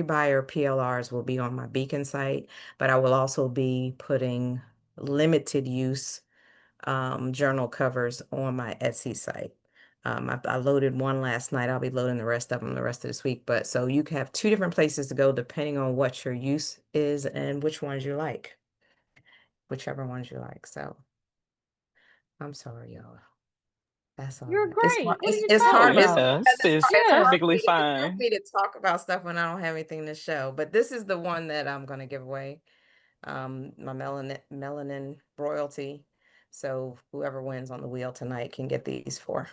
buyer PLRs will be on my Beacon site, but I will also be putting limited use journal covers on my Etsy site. I loaded one last night. I'll be loading the rest of them the rest of this week. But so you can have 2 different places to go depending on what your use is and which ones you like, whichever ones you like. So I'm sorry, y'all. That's all. You're It's great. hard. What are you It's Oh, talking hard. It's about? because yes, it's it's Yeah. hard for perfectly me to, it's hard for fine. me to talk about stuff when I don't have anything to show. But this is the one that I'm gonna give away. My melanin royalty. So whoever wins on the wheel tonight can get these 4.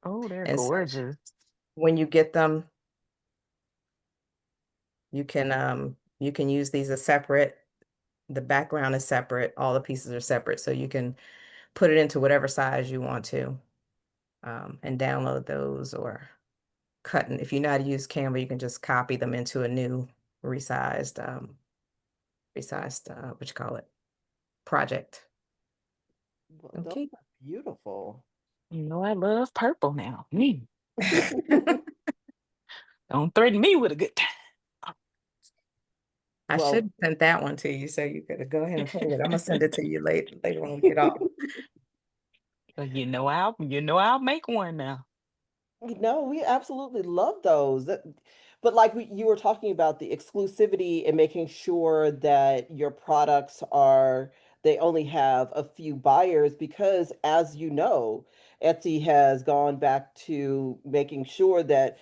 Oh, they're And so gorgeous. when you get them, you can use these as separate. The background is separate. All the pieces are separate. So you can put it into whatever size you want to, and download those or cut. And if you know how to use Canva, you can just copy them into a new resized, what you call it, project. Well, those Okay. are beautiful. You know, I love purple now. Don't threaten me with a good time. I Well, should send that one to you so you could go ahead and play with it. I'm gonna send it to you later when we get off. I'll make one now. no, we absolutely love those. But like you were talking about the exclusivity and making sure that your products they only have a few buyers because, as you know, Etsy has gone back to making sure that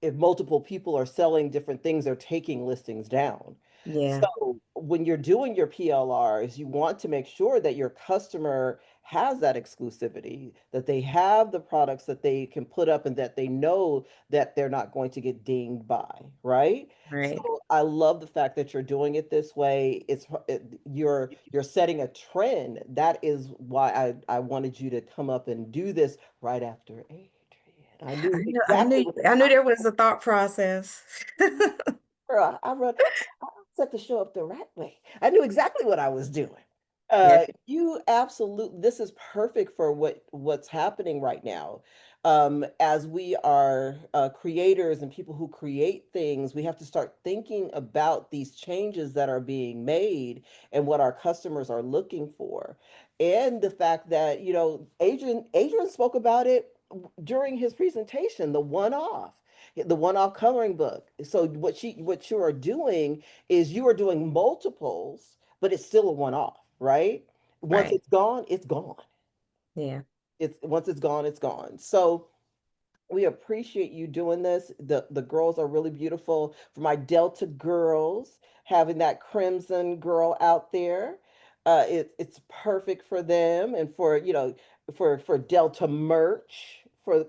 if multiple people are selling different things, they're taking listings down. Yeah, So when you're doing your PLRs, you want to make sure that your customer has that exclusivity, that they have the products that they can put up and that they know that they're not going to get dinged by, right? right. So I love the fact that you're doing it this way. You're setting a trend. That is why I wanted you to come up and do this right after Adrian. I knew exactly what I knew there was a thought process. girl, I set the show up the right way. I knew exactly what I was doing. Yeah, You absolutely, this is perfect for what's happening right now. As we are creators and people who create things, we have to start thinking about these changes that are being made and what our customers are looking for. And the fact that, Adrian spoke about it during his presentation, the one-off coloring book. So what you are doing is you are doing multiples, but it's still a one-off, right? Once right. it's gone, it's gone. Yeah. It's once it's gone, it's gone. So we appreciate you doing this. The girls are really beautiful. For my Delta girls, having that crimson girl out there, it's perfect for them and for for Delta merch for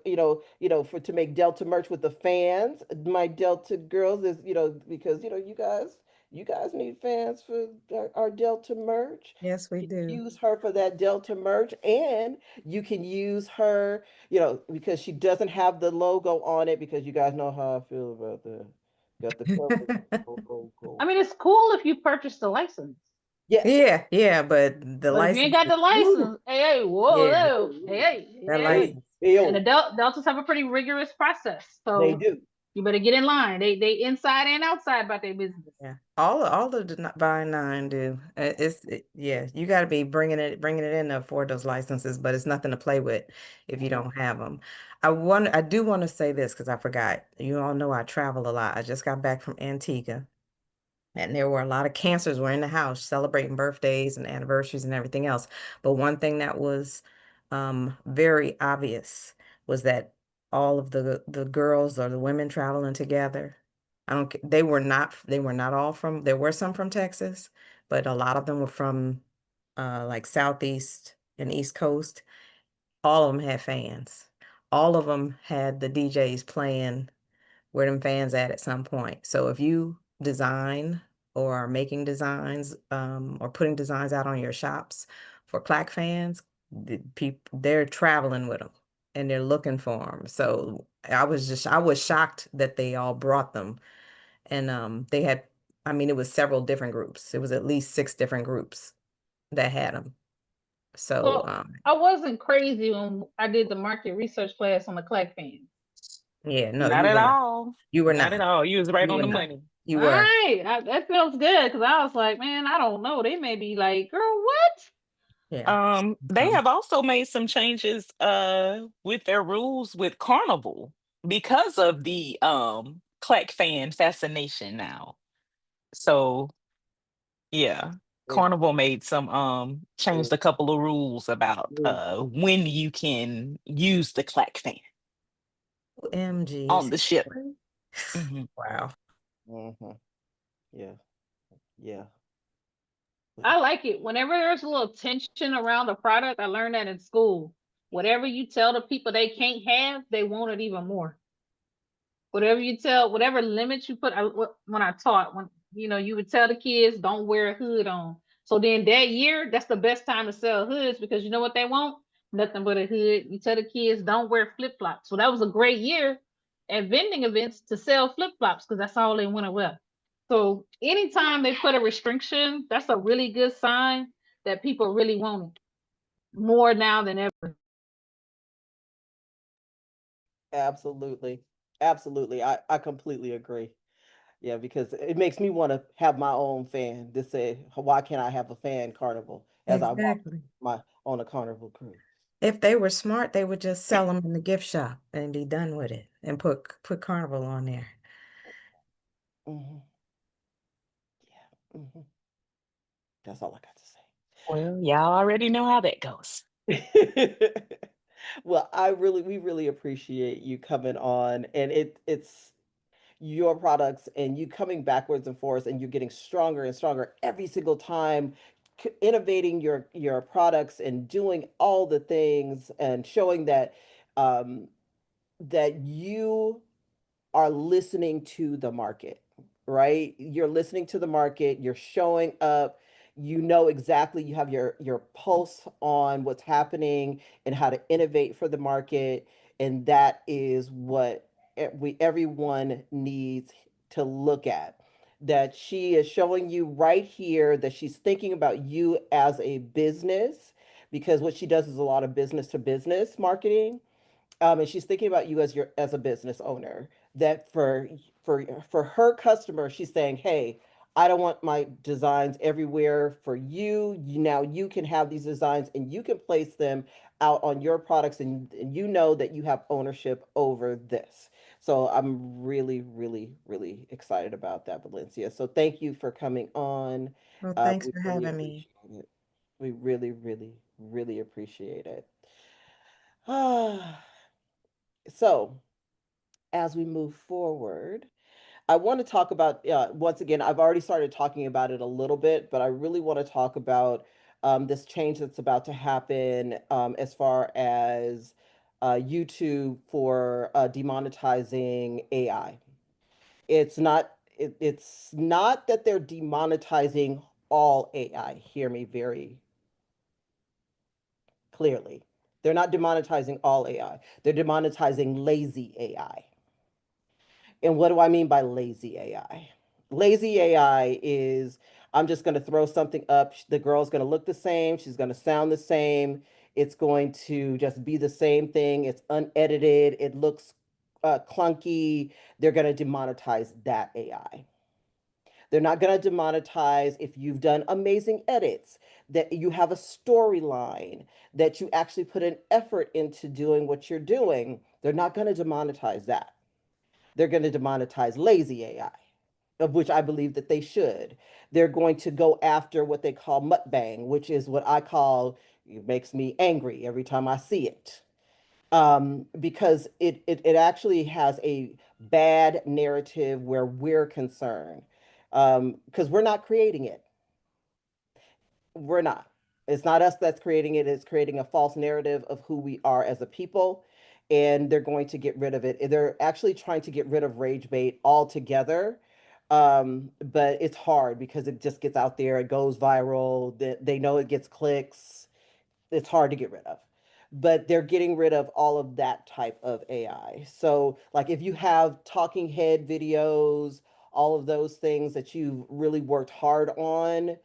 for to make Delta merch with the fans. My Delta girls is because you guys need fans for our Delta merch. Yes, we You can do. use her for that Delta merch, and you can use her because she doesn't have the logo on it because you guys know how I feel about that. Got the cover I logo. mean, it's cool if you purchase the license, Yes. Yeah, but the but if you ain't license got is, the woo, license, hey, whoa, yeah, whoa, that hey. license. And the Ew, Deltas have a pretty rigorous process, they so do. you better get in line. They inside and outside about their business. Yeah, all of the buying nine do. Yeah, you got to be bringing it in to afford those licenses, but it's nothing to play with if you don't have them. I do want to say this because I forgot. You all know I travel a lot. I just got back from Antigua, and there were a lot of cancers were in the house celebrating birthdays and anniversaries and everything else. But one thing that was very obvious was that all of the girls or the women traveling together, they were not all from, there were some from Texas, but a lot of them were from like Southeast and East Coast. All of them had fans. All of them had the DJs playing where them fans at some point. So if you design or are making designs or putting designs out on your shops for Clack fans, they're traveling with them and they're looking for them. So I was shocked that they all brought them. And they had, I mean, it was several different groups. It was at least 6 different groups that had them. So So I wasn't crazy when I did the market research class on the Clack fans. yeah, no, Not you at were not. all. You were Not not. at all. You was right You on were the not. money. You All were. right, that feels good because I was like, man, I don't know. They may be like, girl, what? Yeah. They have also made some changes with their rules with Carnival because of the Clack fan fascination now. So yeah, Yeah. Carnival made some changed a couple of rules about Yeah. when you can use the Clack fan OMG. on the ship. Mhm. Wow. Mhm. Yeah. Yeah. I like it. Whenever there's a little tension around a product, I learned that in school. Whatever you tell the people they can't have, they want it even more. Whatever you tell, whatever limits you put. When I taught, when you would tell the kids don't wear a hood on. So then that year, that's the best time to sell hoods because you know what they want? Nothing but a hood. You tell the kids don't wear flip flops. So that was a great year at vending events to sell flip flops because that's all they want to wear. So anytime they put a restriction, that's a really good sign that people really want it more now than ever. Absolutely. Absolutely. I completely agree. Yeah, because it makes me want to have my own fan to say, why can't I have a fan carnival as I walk Exactly. my on a carnival cruise? If they were smart, they would just sell them in the gift shop and be done with it and put Carnival on there. Hmm. Yeah. That's all I got to say. Well, y'all already know how that goes. Well, we really appreciate you coming on, and it's your products and you coming backwards and forwards, and you're getting stronger and stronger every single time, innovating your products and doing all the things and showing um, that you are listening to the market, right? You're listening to the market, you're showing up, you know exactly, you have your pulse on what's happening and how to innovate for the market, and that is what everyone needs to look at. That she is showing you right here that she's thinking about you as a business, because what she does is a lot of business to business marketing, and she's thinking about you as a business owner. That for her customer, she's saying, "Hey, I don't want my designs everywhere for you. Now you can have these designs and you can place them out on your products, and you know that you have ownership over this." So I'm really, really, really excited about that, Valencia. So thank you for coming on. Well, thanks We for really having me. appreciate it. We really, really, really appreciate it. Ah. So, as we move forward, I want to talk about, once again, I've already started talking about it a little bit, but I really want to talk about this change that's about to happen as far as YouTube for demonetizing AI. It's not that they're demonetizing all AI. Hear me very clearly. They're not demonetizing all AI. They're demonetizing lazy AI. And what do I mean by lazy AI? Lazy AI is, I'm just going to throw something up. The girl's going to look the same. She's going to sound the same. It's going to just be the same thing. It's unedited. It looks clunky. They're going to demonetize that AI. They're not going to demonetize if you've done amazing edits, that you have a storyline, that you actually put an effort into doing what you're doing. They're not going to demonetize that. They're going to demonetize lazy AI, of which I believe that they should. They're going to go after what they call mukbang, which is what I call It makes me angry every time I see it. Because it actually has a bad narrative where we're concerned. Because we're not creating it. We're not. It's not us that's creating it. It's creating a false narrative of who we are as a people. And they're going to get rid of it. They're actually trying to get rid of rage bait altogether. But it's hard because it just gets out there. It goes viral. They know it gets clicks. It's hard to get rid of. But they're getting rid of all of that type of AI. So, like if you have talking head videos, all of those things that you've really worked hard on,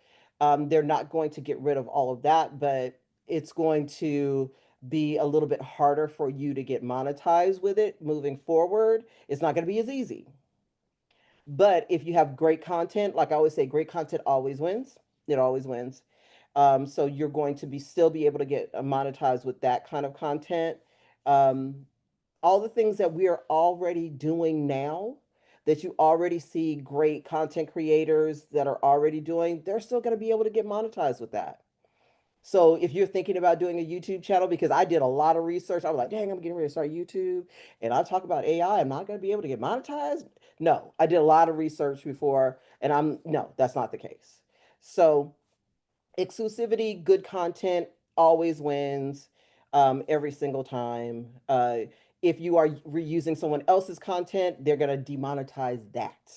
they're not going to get rid of all of that, but it's going to be a little bit harder for you to get monetized with it moving forward. It's not going to be as easy. But if you have great content, like I always say, great content always wins. It always wins. So you're going to still be able to get monetized with that kind of content. Um, all the things that we are already doing now, that you already see great content creators that are already doing, they're still going to be able to get monetized with that. So if you're thinking about doing a YouTube channel, because I did a lot of research, I was like, dang, I'm getting ready to start YouTube and I talk about AI, I'm not going to be able to get monetized. No, I did a lot of research before and no, that's not the case. So exclusivity, good content always wins every single time. If you are reusing someone else's content, they're going to demonetize that.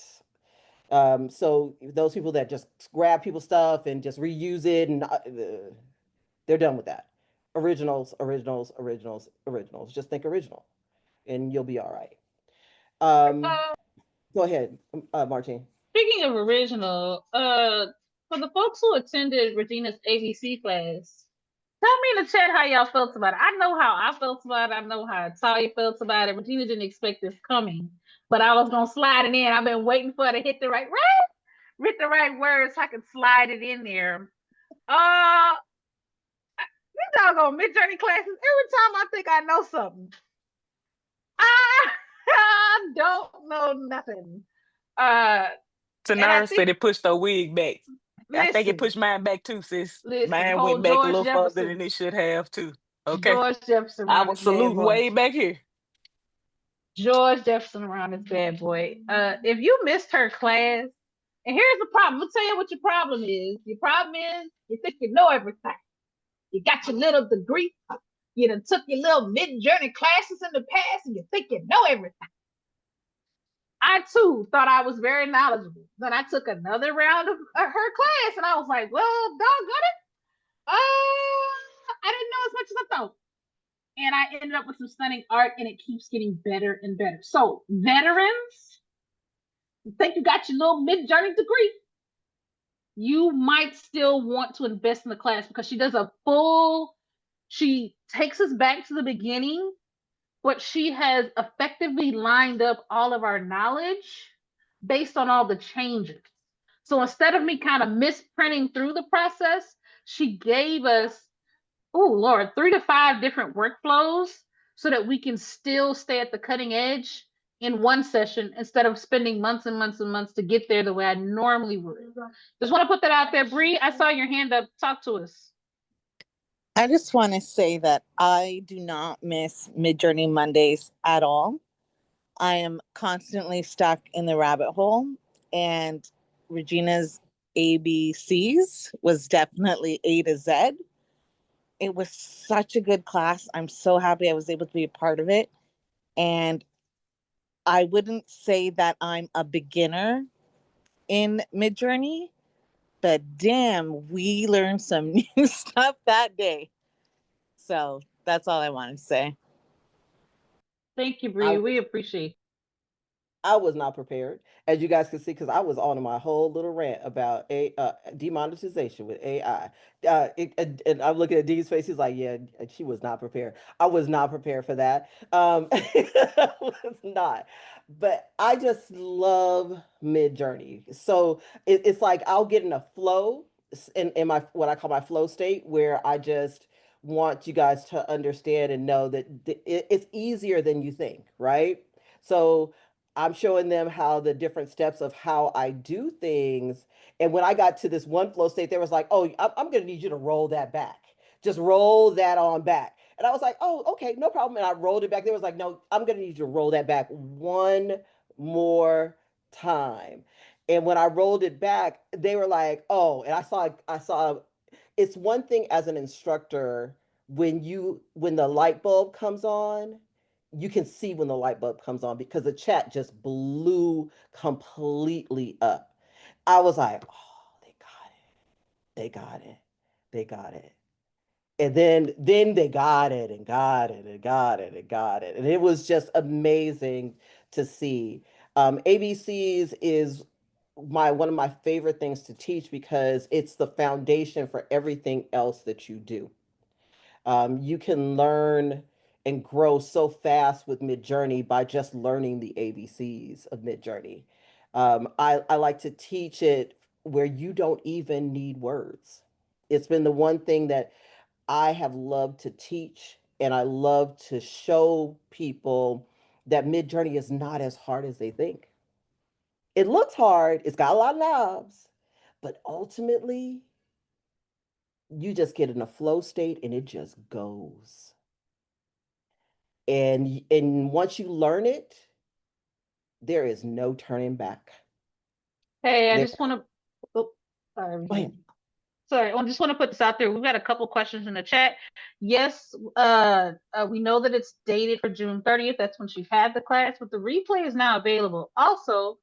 So those people that just grab people's stuff and just reuse it, and they're done with that. Originals, originals, originals, originals. Just think original, and you'll be all right. Uh, Go ahead, Martine. Speaking of original, for the folks who attended Regina's ABC class, tell me in the chat how y'all felt about it. I know how I felt about it. I know how Talya felt about it. Regina didn't expect this coming, but I was gonna slide it in. I've been waiting for her to hit the right words so I can slide it in there. These doggone Midjourney classes. Every time I think I know something, I, I don't know nothing. And I Tanara said think it pushed her wig back. I think it listen, pushed mine back too, sis. listen, Mine went whole back a George little further than Jefferson, it should have too. Okay. George Jefferson I around was this bad saluting boy. way back here. George Jefferson around this bad boy. If you missed her class, and here's the problem. I'll tell you what your problem is. Your problem is you think you know everything. You got your little degree. You done took your little Midjourney classes in the past, and you think you know everything. I too thought I was very knowledgeable. Then I took another round of her class, and I was like, "Well, doggone it, I didn't know as much as I thought." And I ended up with some stunning art, and it keeps getting better and better. So, veterans, you think you got your little Midjourney degree? You might still want to invest in the class because she does a full. She takes us back to the beginning, but she has effectively lined up all of our knowledge based on all the changes. So instead of me kind of misprinting through the process, she gave us, oh Lord, 3 to 5 different workflows so that we can still stay at the cutting edge in one session instead of spending months and months and months to get there the way I normally would. Just want to put that out there. Bree, I saw your hand up. Talk to us. I just want to say that I do not miss Midjourney Mondays at all. I am constantly stuck in the rabbit hole, and Regina's ABCs was definitely A to Z. It was such a good class. I'm so happy I was able to be a part of it. And I wouldn't say that I'm a beginner in Midjourney, but damn, we learned some new stuff that day. So that's all I want to say. Thank you, I Bree. We appreciate it. I was not prepared, as you guys can see, because I was on my whole little rant about demonetization with AI. And I'm looking at Dee's face. He's like, "Yeah, she was not prepared." I was not prepared for that. I was not. But I just love Midjourney. So it's like I'll get in a flow in my what I call my flow state, where I just want you guys to understand and know that it's easier than you think, right? So I'm showing them how the different steps of how I do things. And when I got to this one flow state, they was like, "Oh, I'm going to need you to roll that back." just roll that on back. And I was like, oh, okay, no problem. And I rolled it back. They was like, no, I'm going to need you to roll that back one more time. And when I rolled it back, they were like, oh, and I saw it's one thing as an instructor when the light bulb comes on, you can see when the light bulb comes on because the chat just blew completely up. I was like, oh, they got it, they got it. And then they got it and got it and got it and got it. And it was just amazing to see. ABCs is one of my favorite things to teach because it's the foundation for everything else that you do. You can learn and grow so fast with Midjourney by just learning the ABCs of Midjourney. I like to teach it where you don't even need words. It's been the one thing that I have loved to teach, and I love to show people that Midjourney is not as hard as they think. It looks hard, it's got a lot of knobs, but ultimately, you just get in a flow state and it just goes. And once you learn it, there is no turning back. Hey, I There, just want to. Oh, sorry. go ahead. Sorry, I just want to put this out there. We've got a couple questions in the chat. Yes, we know that it's dated for June 30th. That's when she had the class, but the replay is now available. Also,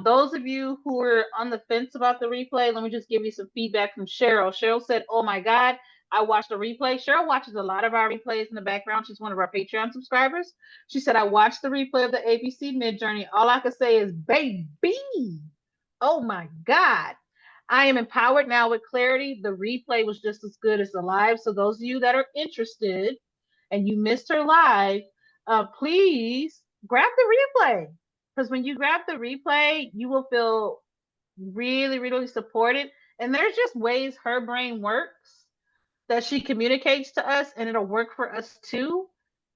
those of you who are on the fence about the replay, let me just give you some feedback from Cheryl. Cheryl said, "Oh my God, I watched the replay." Cheryl watches a lot of our replays in the background. She's one of our Patreon subscribers. She said, "I watched the replay of the ABC Midjourney. All I could say is, baby, oh my God. I am empowered now with clarity. The replay was just as good as the live. So those of you that are interested and you missed her live, please grab the replay. Because when you grab the replay, you will feel really, really supported. And there's just ways her brain works that she communicates to us, and it'll work for us too.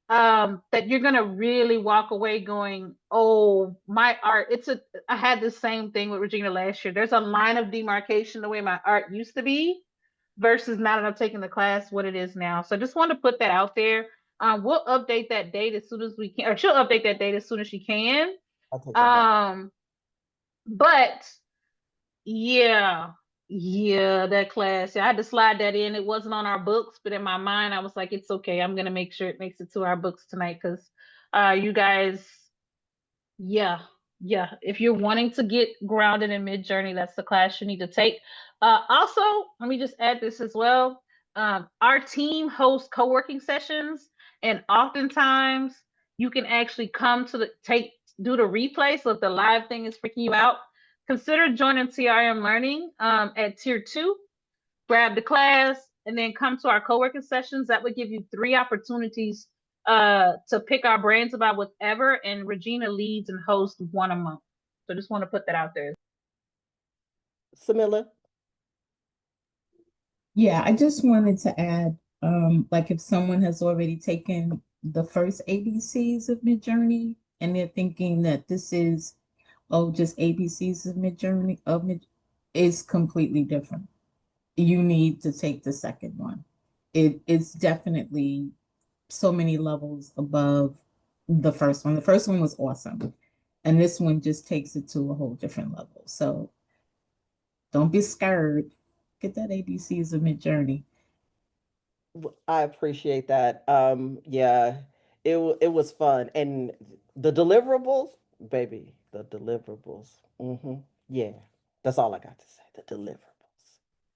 That you're gonna really walk away going, oh, my art. I had the same thing with Regina last year. There's a line of demarcation the way my art used to be versus now that I'm taking the class, what it is now. So I just want to put that out there. We'll update that date as soon as we can, or she'll update that date as soon as she can. I'll take that back. But yeah, yeah, that class. Yeah, I had to slide that in. It wasn't on our books, but in my mind, I was like, it's okay. I'm gonna make sure it makes it to our books tonight because you guys, yeah, yeah. If you're wanting to get grounded in Midjourney, that's the class you need to take. Also, let me just add this as well. Our team hosts co-working sessions, and oftentimes you can actually come to do the replay. So if the live thing is freaking you out, consider joining TRM Learning at Tier 2. Grab the class and then come to our co-working sessions. That would give you 3 opportunities to pick our brains about whatever, and Regina leads and hosts 1 a month. So just want to put that out there. Samila? Yeah, I just wanted to add, like if someone has already taken the first ABCs of Midjourney and they're thinking that this is, oh, just ABCs of Midjourney, is completely different. You need to take the second one. It's definitely so many levels above the first one. The first one was awesome. And this one just takes it to a whole different level. So don't be scared. Get that ABCs of Midjourney. I appreciate that. Yeah, it was fun. And the deliverables, baby, the deliverables. Yeah, that's all I got to say. The deliverables.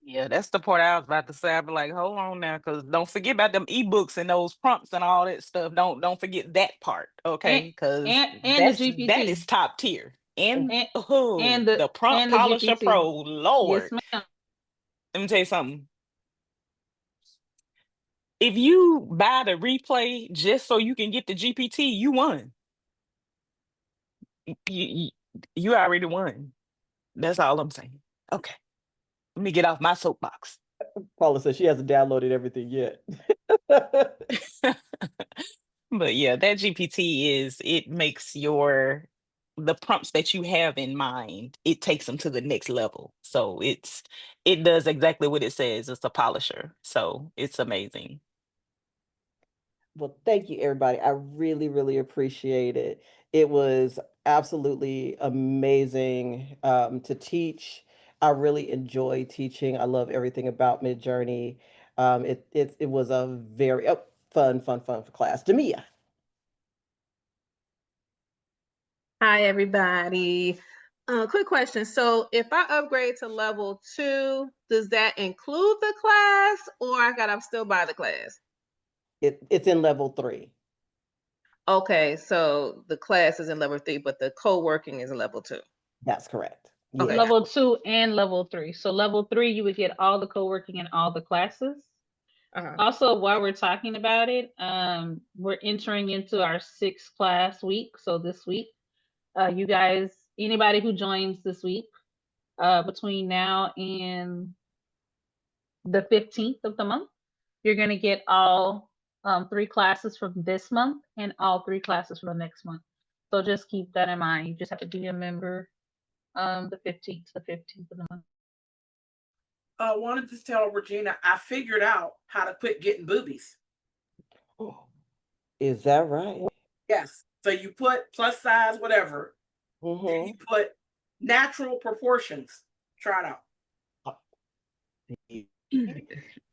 Yeah, that's the part I was about to say. I'd be like, hold on now, because don't forget about them ebooks and those prompts and all that stuff. Don't forget that part, okay? Because And the that GPT is top tier. And and oh, the the prompt polisher GPT. pro, Yes, Lord. ma'am. Let me tell you something. If you buy the replay just so you can get the GPT, you won. You already won. That's all I'm saying. Okay. Let me get off my soapbox. Paula says she hasn't downloaded everything yet. But yeah, that GPT it makes your the prompts that you have in mind, it takes them to the next level. So it does exactly what it says. It's a polisher. So it's amazing. Well, thank you, everybody. I really, really appreciate it. It was absolutely amazing to teach. I really enjoy teaching. I love everything about Midjourney. It was a very fun class. Demia. Hi, everybody. Quick question. So if I upgrade to level 2, does that include the class or I gotta still buy the class? It's in level 3. Okay, so the class is in level 3, but the co-working is in level 2. That's correct. Okay. Yeah. Level 2 and level 3. So level 3, you would get all the co-working and all the classes. Also, while we're talking about it, we're entering into our 6th class week. So this week, you guys, anybody who joins this week, between now and the 15th of the month, you're going to get all 3 classes from this month and all 3 classes from the next month. So just keep that in mind. You just have to be a member the 15th to the 15th of the month. Wanted to tell Regina, I figured out how to quit getting boobies. Is that right? Yes. So you put plus size, whatever. Then you put natural proportions. Try it out.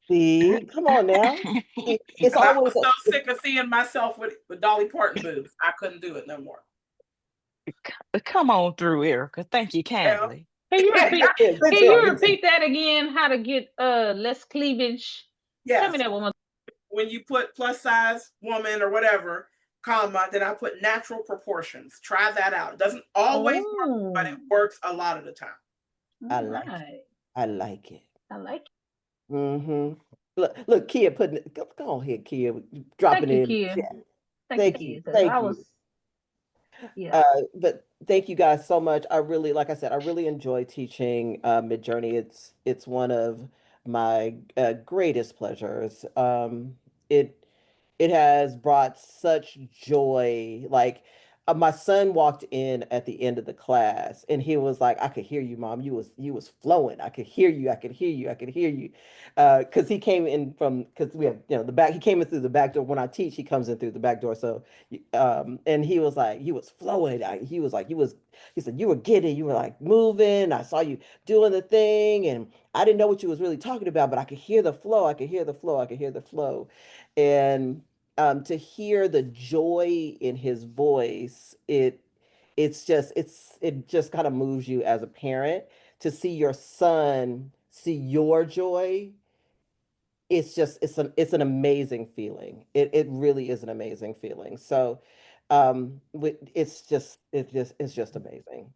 See, come on now. It's I always was so sick of seeing myself with Dolly Parton boobs. I couldn't do it no more. Come on through, Erica. Thank you kindly. Can you repeat that again? How to get less cleavage? Yes. Tell me that one more. When you put plus size woman or whatever, comma, then I put natural proportions. Try that out. It doesn't always work, but it works a lot of the time. I like it. I like it. I like it. Mm-hmm. Look, Kia putting it. Go on here, Kia, dropping it in the chat. Thank you. Thank you. Yeah. But thank you guys so much. I really, like I said, I really enjoy teaching Midjourney. It's one of my greatest pleasures. It it has brought such joy. Like my son walked in at the end of the class and he was like, I could hear you, mom. You was flowing. I could hear you. I could hear you. I could hear you. Because he came in from, because we have, the back, he came in through the back door. When I teach, he comes in through the back door. So and he was like, he was flowing. He was like, he said, you were giddy. You were like moving. I saw you doing the thing. And I didn't know what you was really talking about, but I could hear the flow. I could hear the flow. I could hear the flow. And to hear the joy in his voice, it just kind of moves you as a parent to see your son see your joy. It's an amazing feeling. It really is an amazing feeling. So it's just amazing.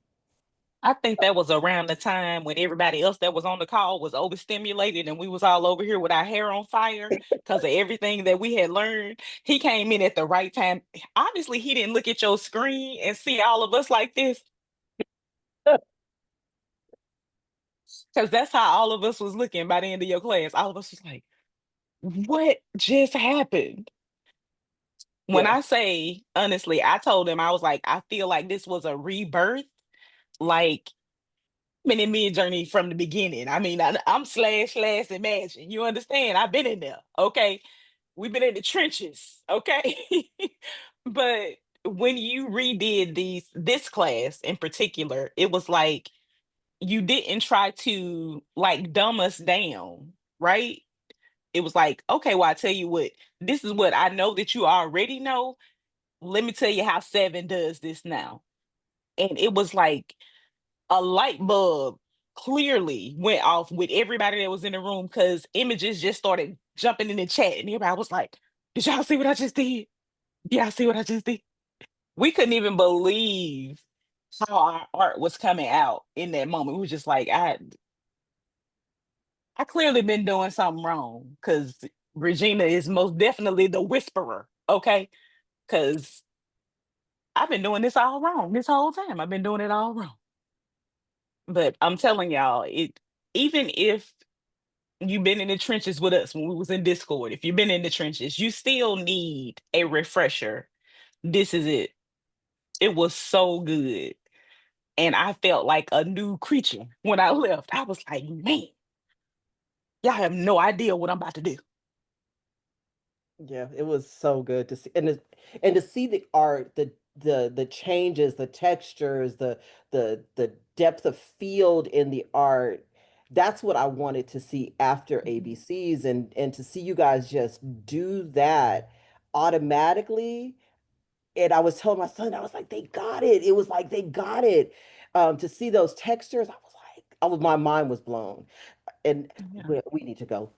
I think that was around the time when everybody else that was on the call was overstimulated and we was all over here with our hair on fire because of everything that we had learned. He came in at the right time. Obviously, he didn't look at your screen and see all of us like this. Because that's how all of us was looking by the end of your class. All of us was like, what just happened? When I say, honestly, I told him, I was like, I feel like this was a rebirth. Like, been in Midjourney from the beginning. I mean, I'm slash imagine. You understand? I've been in there. Okay. We've been in the trenches. Okay. But when you redid this class in particular, it was like you didn't try to like dumb us down, right? It was like, okay, well, I tell you what, this is what I know that you already know. Let me tell you how 7 does this now. And it was like a light bulb clearly went off with everybody that was in the room because images just started jumping in the chat and everybody was like, did y'all see what I just did? Yeah, I see what I just did. We couldn't even believe how our art was coming out in that moment. We were just like, I clearly been doing something wrong because Regina is most definitely the whisperer, okay? Because I've been doing this all wrong this whole time. I've been doing it all wrong. But I'm telling y'all, even if you've been in the trenches with us when we was in Discord, if you've been in the trenches, you still need a refresher. This is it. It was so good. And I felt like a new creature when I left. I was like, man, y'all have no idea what I'm about to do. Yeah, it was so good to see, and to see the art, the changes, the textures, the depth of field in the art. That's what I wanted to see after ABCs, and to see you guys just do that automatically. And I was telling my son, I was like, they got it. It was like they got it. To see those textures, my mind was blown. And Yeah. we need to go.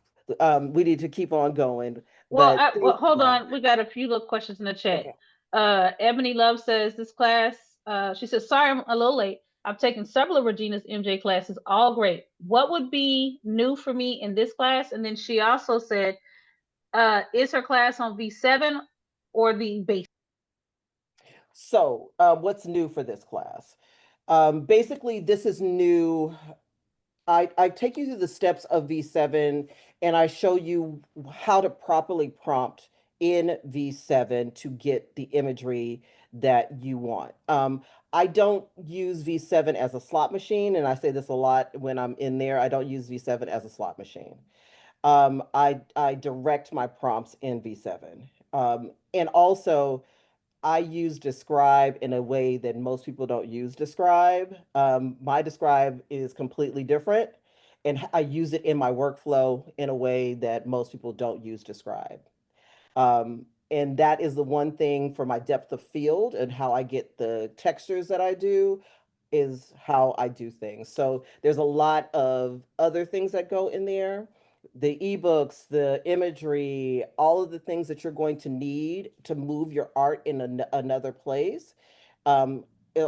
We need to keep on going. Well, But thank you hold guys. on. We got a few little questions in the chat. Okay. Ebony Love says this class. She says, "Sorry, I'm a little late. I've taken several of Regina's MJ classes, all great. What would be new for me in this class?" And then she also said, "Is her class on V7 or the base?" So, what's new for this class? Basically, this is new. I take you through the steps of V7 and I show you how to properly prompt in V7 to get the imagery that you want. I don't use V7 as a slot machine, and I say this a lot when I'm in there. I don't use V7 as a slot machine. I direct my prompts in V7. And also, I use Describe in a way that most people don't use Describe. My Describe is completely different, and I use it in my workflow in a way that most people don't use Describe. And that is the one thing for my depth of field and how I get the textures that I do is how I do things. So there's a lot of other things that go in there. The ebooks, the imagery, all of the things that you're going to need to move your art in another place um,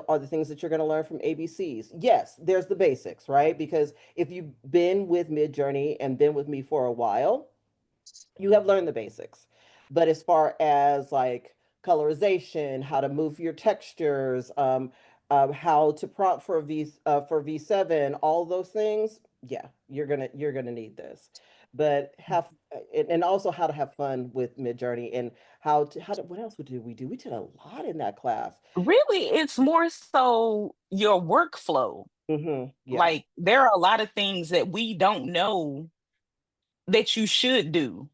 are the things that you're going to learn from ABCs. Yes, there's the basics, right? Because if you've been with Midjourney and been with me for a while, you have learned the basics. But as far as like colorization, how to move your textures, how to prompt for V7, all those things, yeah, you're gonna need this. But and also how to have fun with Midjourney and how to what else did we do? We did a lot in that class. Really, it's more so your workflow. Yeah, Like, there are a lot of things that we don't know that you should do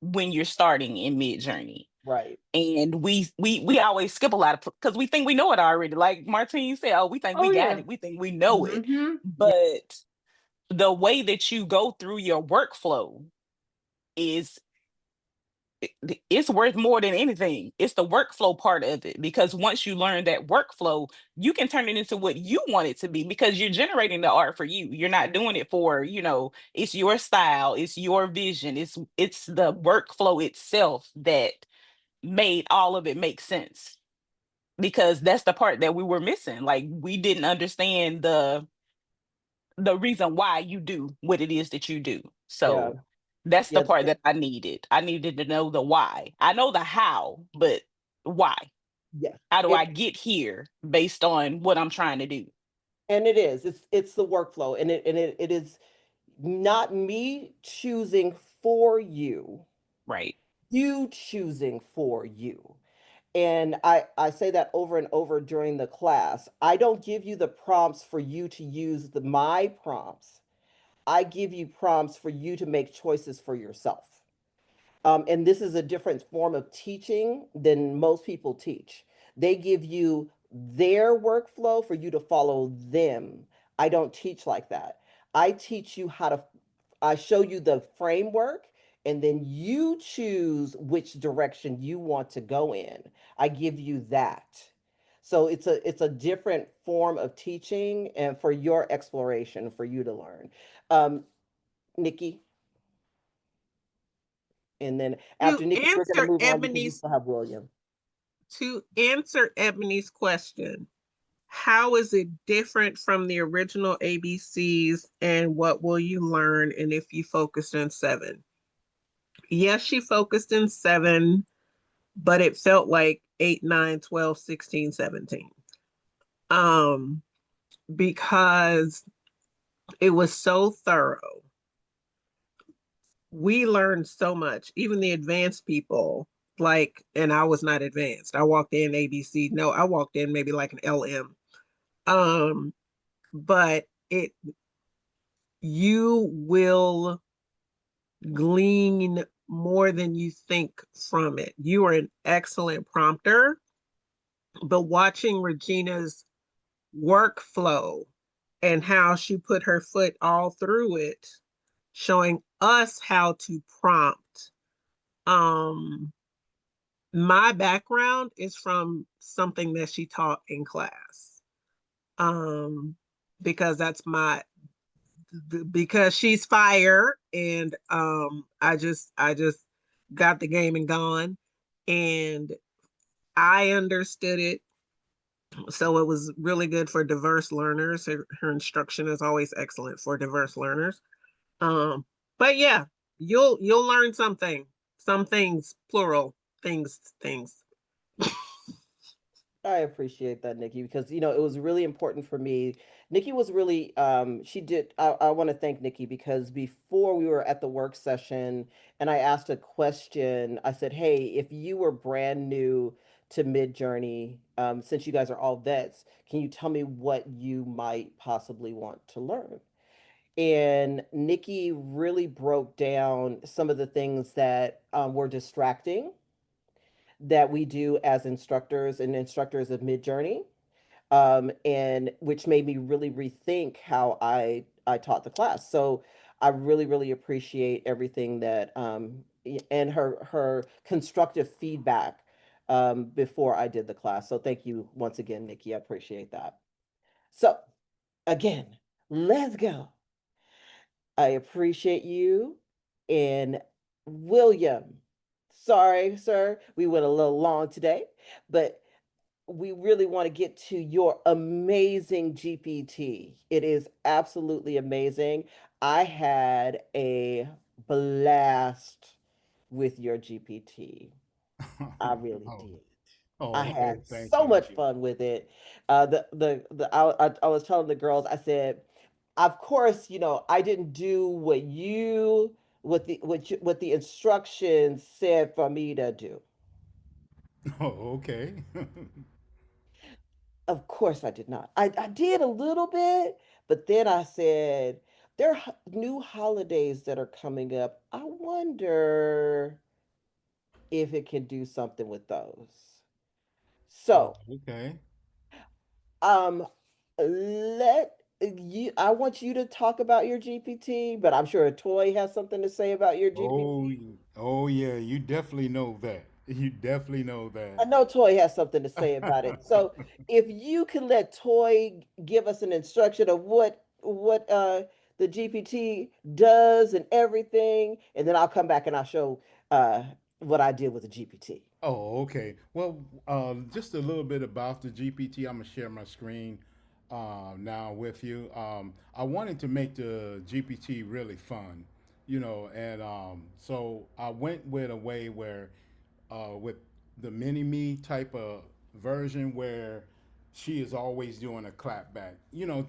when you're starting in Midjourney. right. And we always skip a lot of because we think we know it already. Like Martine said, oh, we think we Oh got yeah. it. We think we know it. Mm-hmm. Yeah, But the way that you go through your workflow is it's worth more than anything. It's the workflow part of it, because once you learn that workflow, you can turn it into what you want it to be, because you're generating the art for you. You're not doing it for, it's your style, it's your vision, it's the workflow itself that made all of it make sense, because that's the part that we were missing. Like, we didn't understand the reason why you do what it is that you do. yeah, So that's the yeah. part that I needed. I needed to know the why. I know the how, but why? Yeah. How do I It get here based on what I'm trying to do? and it is. It's the workflow, and it is not me choosing for you, Right. you choosing for you. And I say that over and over during the class. I don't give you the prompts for you to use my prompts. I give you prompts for you to make choices for yourself. And this is a different form of teaching than most people teach. They give you their workflow for you to follow them. I don't teach like that. I teach you I show you the framework and then you choose which direction you want to go in. I give you that. So it's a different form of teaching and for your exploration, for you to learn. Nikki, and then To after Nikki, we're going to answer move on because we Ebony's still have William. to answer Ebony's question, how is it different from the original ABCs, and what will you learn? And if you focused in 7? Yes, she focused in 7, but it felt like 8, 9, 12, 16, 17. Because it was so thorough. We learned so much, even the advanced people like, and I was not advanced. I walked in ABC. No, I walked in maybe like an LM. But you will glean more than you think from it. You are an excellent prompter, but watching Regina's workflow and how she put her foot all through it, showing us how to prompt. My background is from something that she taught in class. Because that's because she's fire, and I just got the game and gone, and I understood it. So it was really good for diverse learners. Her instruction is always excellent for diverse learners. But yeah, you'll learn something. Some things, plural, things. I appreciate that, Nikki, because it was really important for me. Nikki was really I want to thank Nikki because before we were at the work session and I asked a question, I said, hey, if you were brand new to Midjourney, since you guys are all vets, can you tell me what you might possibly want to learn? And Nikki really broke down some of the things that were distracting that we do as instructors and instructors of Midjourney, and which made me really rethink how I taught the class. So I really, really appreciate everything that and her constructive feedback before I did the class. So thank you once again, Nikki. I appreciate that. So again, let's go. I appreciate you. And William, sorry, sir, we went a little long today, but we really want to get to your amazing GPT. It is absolutely amazing. I had a blast with your GPT. I really Oh, did. I oh, okay. had Thank so you. much fun with it. I was telling the girls, I said, of course, I didn't do what the instructions said for me to do. Oh, okay. Of course, I did not. I did a little bit, but then I said, there are new holidays that are coming up. I wonder if it can do something with those. Oh, So, okay. um, I want you to talk about your GPT, but I'm sure Toy has something to say about your Oh, GPT. oh yeah, you definitely know that. You definitely know I that. know Toy has something to say about it. So if you can let Toy give us an instruction of what the GPT does and everything, and then I'll come back and I'll show what I did with the GPT. Oh, okay. Well, just a little bit about the GPT. I'm gonna share my screen now with you. I wanted to make the GPT really fun, and so I went with a way where, with the mini me type of version, where she is always doing a clap back,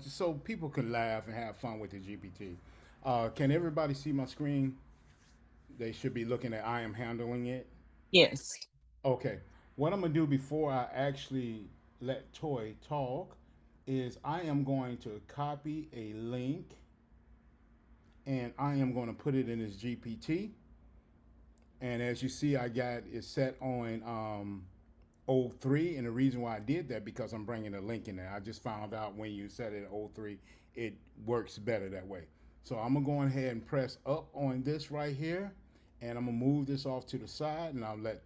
so people can laugh and have fun with the GPT. Can everybody see my screen? They should be looking at I am handling it. Yes. Okay. What I'm gonna do before I actually let Toy talk is I am going to copy a link and I am going to put it in his GPT. And as you see, I got it set on O3. And the reason why I did that because I'm bringing a link in there. I just found out when you set it at O3, it works better that way. So I'm gonna go ahead and press up on this right here, and I'm gonna move this off to the side, and I'll let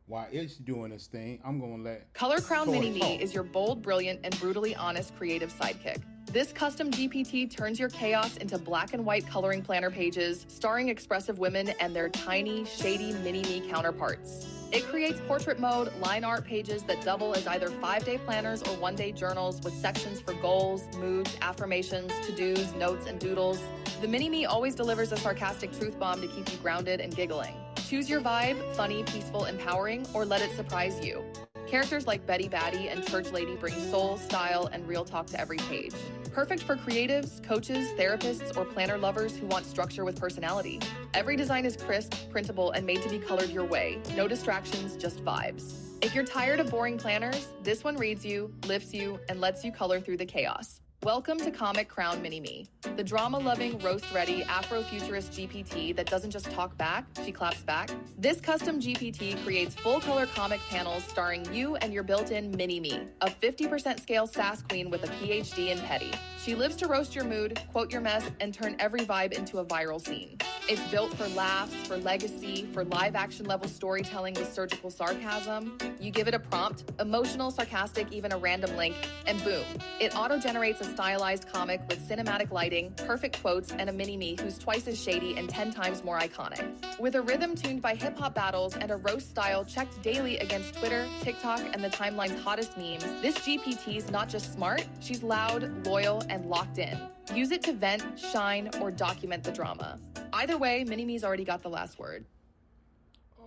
while it's doing this thing, I'm gonna let Color Crown Toy Mini Me talk. is your bold, brilliant, and brutally honest creative sidekick. This custom GPT turns your chaos into black and white coloring planner pages starring expressive women and their tiny, shady mini-me counterparts. It creates portrait mode line art pages that double as either 5-day planners or 1-day journals with sections for goals, moods, affirmations, to-dos, notes, and doodles. The mini-me always delivers a sarcastic truth bomb to keep you grounded and giggling. Choose your vibe, funny, peaceful, empowering, or let it surprise you. Characters like Betty Batty and Church Lady bring soul, style, and real talk to every page. Perfect for creatives, coaches, therapists, or planner lovers who want structure with personality. Every design is crisp, printable, and made to be colored your way. No distractions, just vibes. If you're tired of boring planners, this one reads you, lifts you, and lets you color through the chaos. Welcome to Comic Crown Mini Me, the drama-loving, roast-ready, Afro-futurist GPT that doesn't just talk back, she claps back. This custom GPT creates full-color comic panels starring you and your built-in Mini Me, a 50% scale sass queen with a PhD in petty. She lives to roast your mood, quote your mess, and turn every vibe into a viral scene. It's built for laughs, for legacy, for live-action level storytelling with surgical sarcasm. You give it a prompt, emotional, sarcastic, even a random link, and boom, it auto-generates a stylized comic with cinematic lighting, perfect quotes, and a mini-me who's twice as shady and 10 times more iconic. With a rhythm tuned by hip-hop battles and a roast style checked daily against Twitter, TikTok, and the timeline's hottest memes, this GPT's not just smart, she's loud, loyal, and locked in. Use it to vent, shine, or document the drama. Either way, Mini-Me's already got the last word.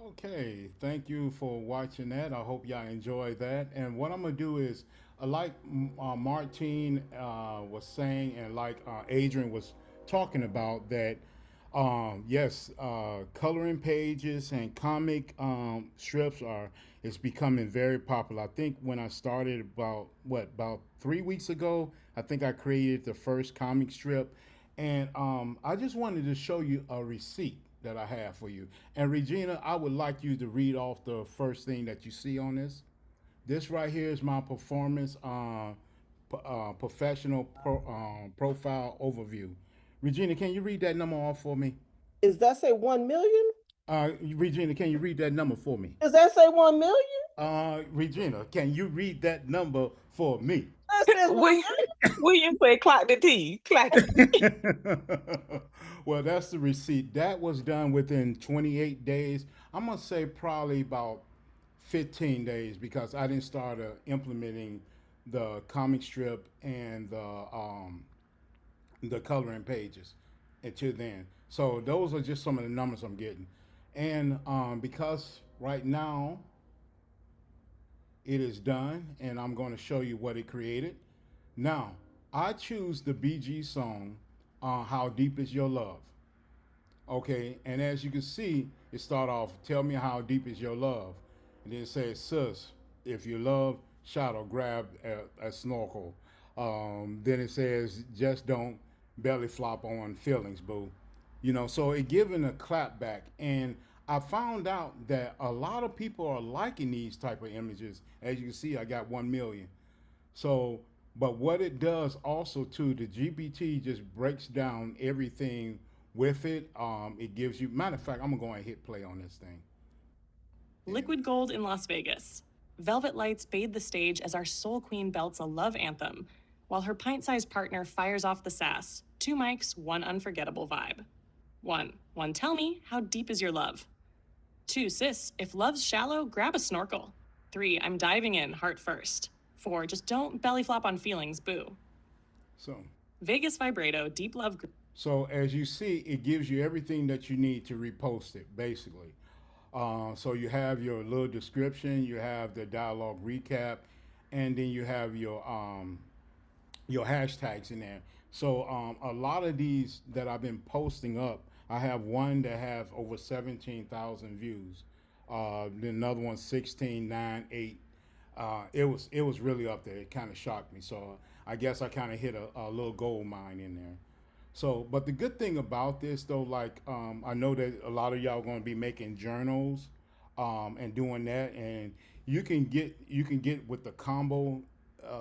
Okay, thank you for watching that. I hope y'all enjoyed that. And what I'm gonna do is, like Martine was saying, and like Adrian was talking about, that yes, coloring pages and comic strips are is becoming very popular. I think when I started about 3 weeks ago, I think I created the first comic strip, and I just wanted to show you a receipt that I have for you. And Regina, I would like you to read off the first thing that you see on this. This right here is my performance professional profile overview. Regina, can you read that number off for me? Is that say 1 million? Regina, can you read that number for me? Does that say 1 million? Regina, can you read that number for me? That says 1 million. William said, clock the T, clock it. Well, that's the receipt. That was done within 28 days. I'm going to say probably about 15 days, because I didn't start implementing the comic strip and the coloring pages until then. So those are just some of the numbers I'm getting. And because right now it is done, and I'm going to show you what it created. Now, I choose the BG song, How Deep Is Your Love. Okay, and as you can see, it start off, tell me how deep is your love. And then it says, sis, if you love, shot or grab a snorkel. Then it says, just don't belly flop on feelings, boo. You know, so it giving a clap back. And I found out that a lot of people are liking these type of images. As you can see, I got 1 million. So, but what it does also too, the GPT just breaks down everything with it. It gives you, matter of fact, I'm gonna go and hit play on this thing. Liquid Gold in Las Vegas. Velvet lights bathe the stage as our soul queen belts a love anthem, while her pint-sized partner fires off the sass. 2 mics, 1 unforgettable vibe. 1, tell me, how deep is your love? 2, sis, if love's shallow, grab a snorkel. 3, I'm diving in, heart first. 4, just don't belly flop on feelings, boo. So, Vegas vibrato, deep love. So as you see, it gives you everything that you need to repost it, basically. So you have your little description, you have the dialogue recap, and then you have your hashtags in there. So a lot of these that I've been posting up, I have one that have over 17,000 views. Then another one 16, 9, 8. It was really up there. It kind of shocked me. So I guess I kind of hit a little gold mine in there. So, but the good thing about this though, like I know that a lot of y'all are going to be making journals and doing that, and you can get with the combo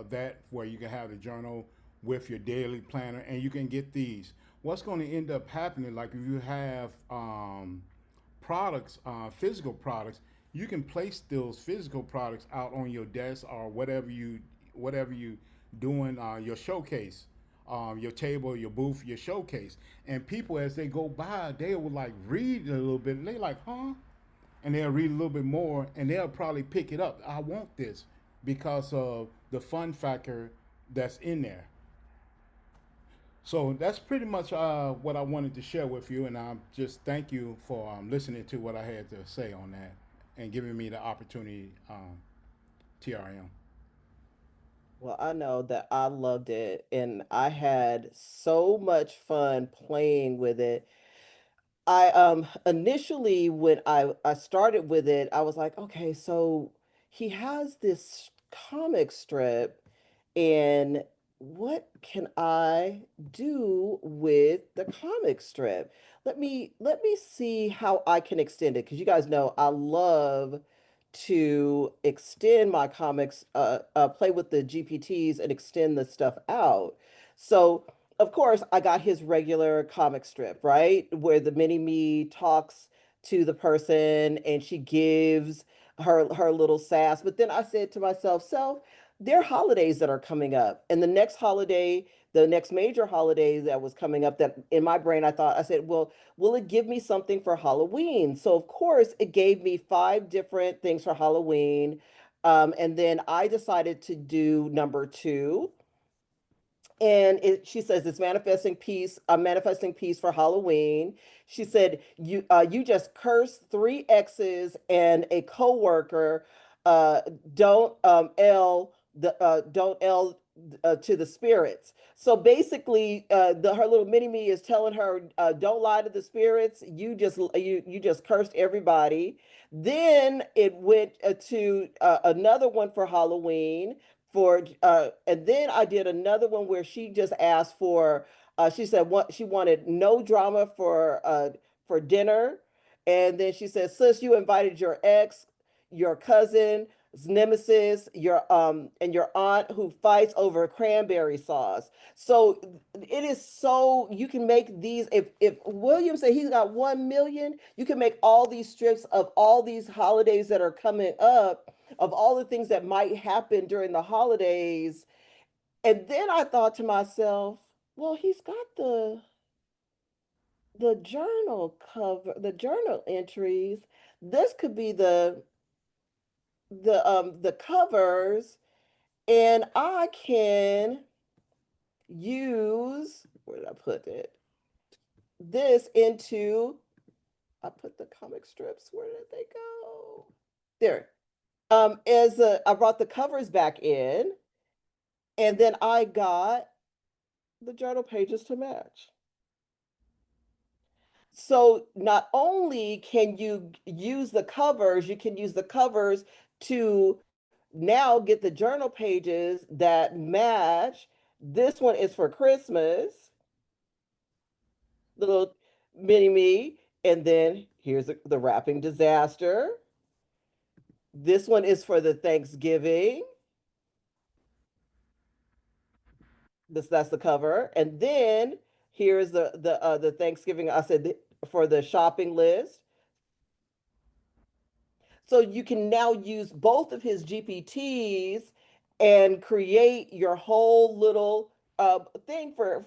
that where you can have the journal with your daily planner, and you can get these. What's going to end up happening, like if you have products, physical products, you can place those physical products out on your desk or whatever you doing your showcase, your table, your booth, your showcase, and people as they go by, they will like read a little bit, and they like, huh? And they'll read a little bit more, and they'll probably pick it up. I want this because of the fun factor that's in there. So that's pretty much what I wanted to share with you, and I just thank you for listening to what I had to say on that and giving me the opportunity, TRM. Well, I know that I loved it and I had so much fun playing with it. I initially when I started with it, I was like, okay, so he has this comic strip and what can I do with the comic strip? Let me see how I can extend it because you guys know I love to extend my comics, play with the GPTs and extend the stuff out. So of course, I got his regular comic strip, right? Where the mini me talks to the person and she gives her little sass. But then I said to myself, self, there are holidays that are coming up. And the next holiday, the next major holiday that was coming up, that in my brain I thought, I said, well, will it give me something for Halloween? So of course it gave me 5 different things for Halloween. And then I decided to do number 2, and she says it's manifesting peace. Manifesting peace for Halloween. She said you just cursed 3 exes and a coworker. Uh, don't L to the spirits. So basically, her little mini me is telling her, don't lie to the spirits. You just cursed everybody. Then it went to another one for Halloween for and then I did another one where she just asked for she said what she wanted no drama for dinner. And then she said, sis, you invited your ex, your cousin, nemesis, your and your aunt who fights over cranberry sauce. So it is so you can make these if William said he's got 1 million, you can make all these strips of all these holidays that are coming up, of all the things that might happen during the holidays. And then I thought to myself, well, he's got the journal cover, the journal entries. This could be the covers, and I can use, where did I put it? This into, I put the comic strips, where did they go? There. I brought the covers back in, and then I got the journal pages to match. So not only can you use the covers, you can use the covers to now get the journal pages that match. This one is for Christmas, little mini me. And then here's the wrapping disaster. This one is for the Thanksgiving. That's the cover. And then here's the Thanksgiving. I said for the shopping list. So you can now use both of his GPTs and create your whole little thing for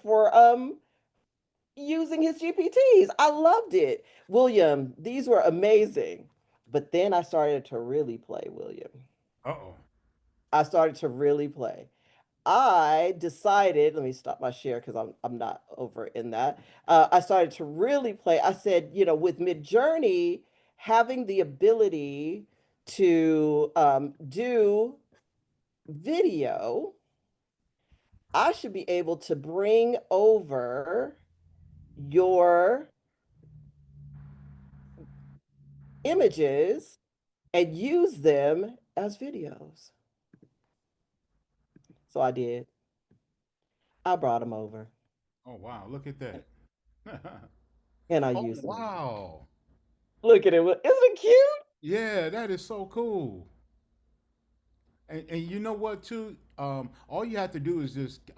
using his GPTs. I loved it. William, these were amazing. But then I started to really play, William. Uh-oh. I started to really play. I decided, let me stop my share because I'm not over in that. I started to really play. I said, with Midjourney having the ability to do video, I should be able to bring over your images and use them as videos. So I did. I brought them over Oh wow, look at that. and I Oh used them. wow. Look at it. Isn't it cute? Yeah, that is so cool. And you know what too? All you have to do is just